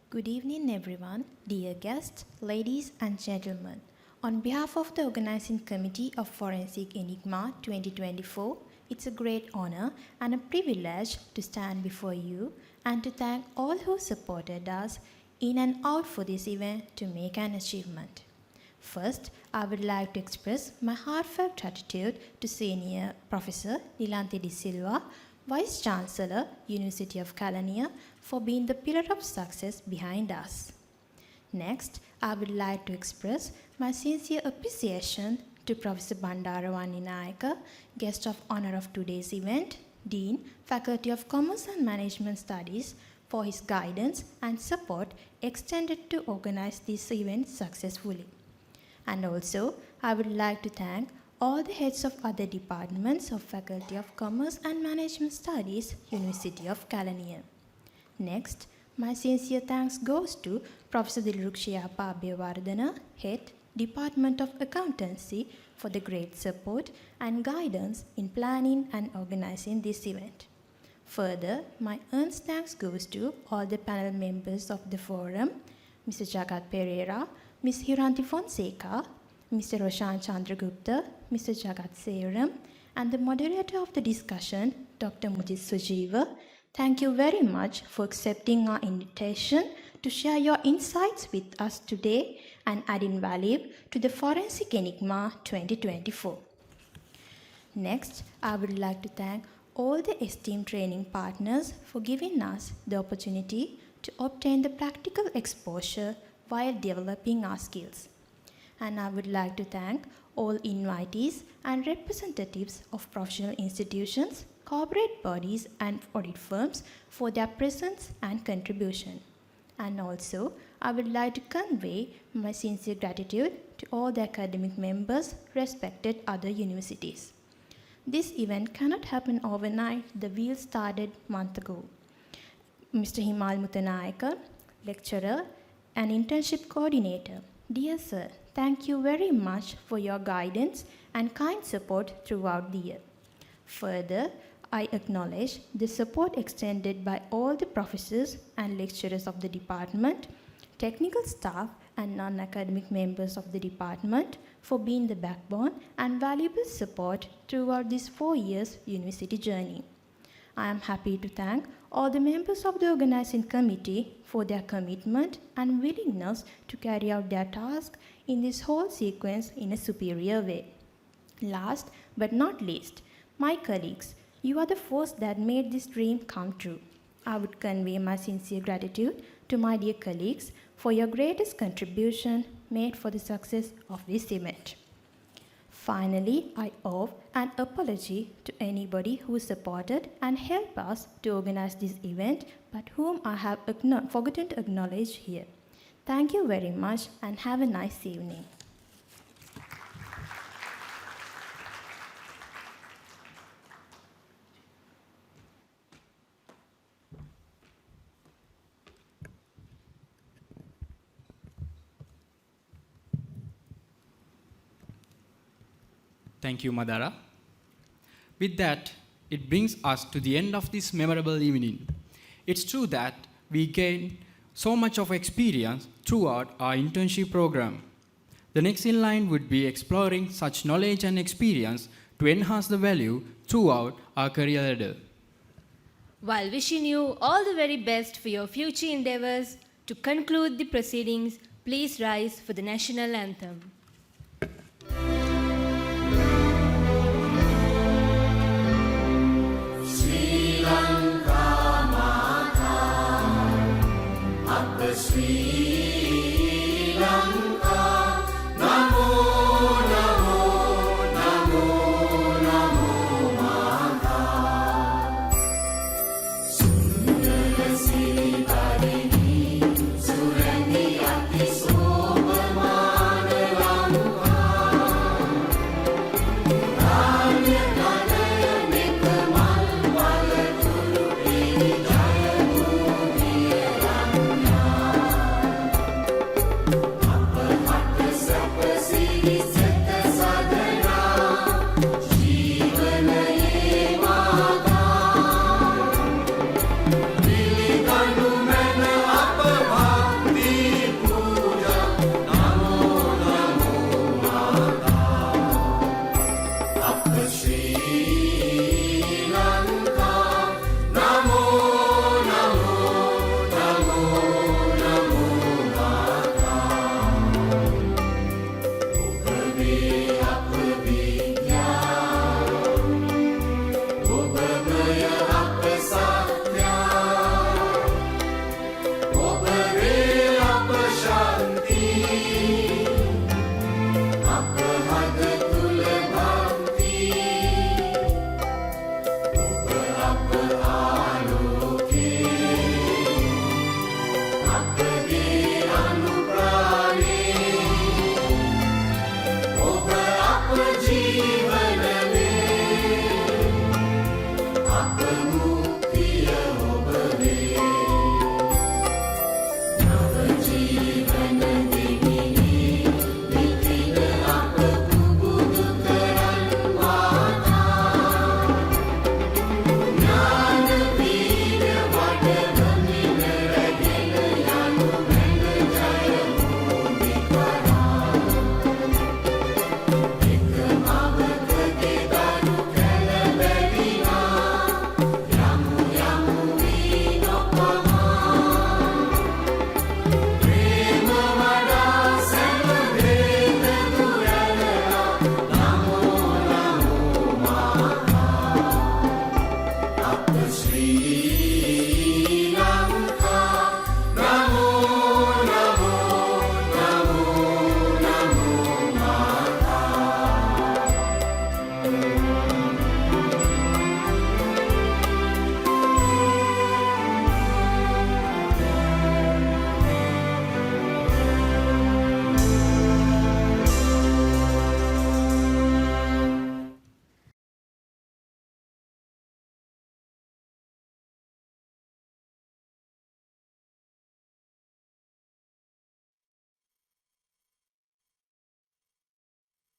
Good evening, everyone, dear guests, ladies and gentlemen. On behalf of the Organizing Committee of Forensic Enigma 2024, it's a great honor and a privilege to stand before you and to thank all who supported us in and out for this event to make an achievement. First, I would like to express my heartfelt gratitude to Senior Professor Nilanthi De Silva, Vice Chancellor, University of Kelaniya, for being the pillar of success behind us. Next, I would like to express my sincere appreciation to Professor Bandarawani Nayaka, guest of honor of today's event, Dean, Faculty of Commerce and Management Studies, for his guidance and support extended to organize this event successfully. And also, I would like to thank all the heads of other departments of Faculty of Commerce and Management Studies, University of Kelaniya. Next, my sincere thanks goes to Professor Dilrukshya Abhayawardena, Head, Department of Accountancy, for the great support and guidance in planning and organizing this event. Further, my earnest thanks goes to all the panel members of the forum, Mr. Jagat Pereira, Ms. Hiranti Fonseca, Mr. Roshan Chandragupta, Mr. Jagat Seram, and the moderator of the discussion, Dr. Mujit Sujeeva. Thank you very much for accepting our invitation to share your insights with us today and adding value to the Forensic Enigma 2024. Next, I would like to thank all the esteemed training partners for giving us the opportunity to obtain the practical exposure while developing our skills. And I would like to thank all invitees and representatives of professional institutions, corporate bodies, and audit firms for their presence and contribution. And also, I would like to convey my sincere gratitude to all the academic members, respected other universities. This event cannot happen overnight. The wheel started a month ago. Mr. Himal Mutanayaka, lecturer and internship coordinator. Dear sir, thank you very much for your guidance and kind support throughout the year. Further, I acknowledge the support extended by all the professors and lecturers of the department, technical staff, and non-academic members of the department for being the backbone and valuable support throughout this 4 years university journey. I am happy to thank all the members of the organizing committee for their commitment and willingness to carry out their task in this whole sequence in a superior way. Last but not least, my colleagues, you are the force that made this dream come true. I would convey my sincere gratitude to my dear colleagues for your greatest contribution made for the success of this event. Finally, I owe an apology to anybody who supported and helped us to organize this event, but whom I have forgotten to acknowledge here. Thank you very much and have a nice evening. Thank you, Madara. With that, it brings us to the end of this memorable evening. It's true that we gained so much of experience throughout our internship program. The next in line would be exploring such knowledge and experience to enhance the value throughout our career ladder. While wishing you all the very best for your future endeavors, to conclude the proceedings, please rise for the national anthem. Sri Lanka Mata, Sri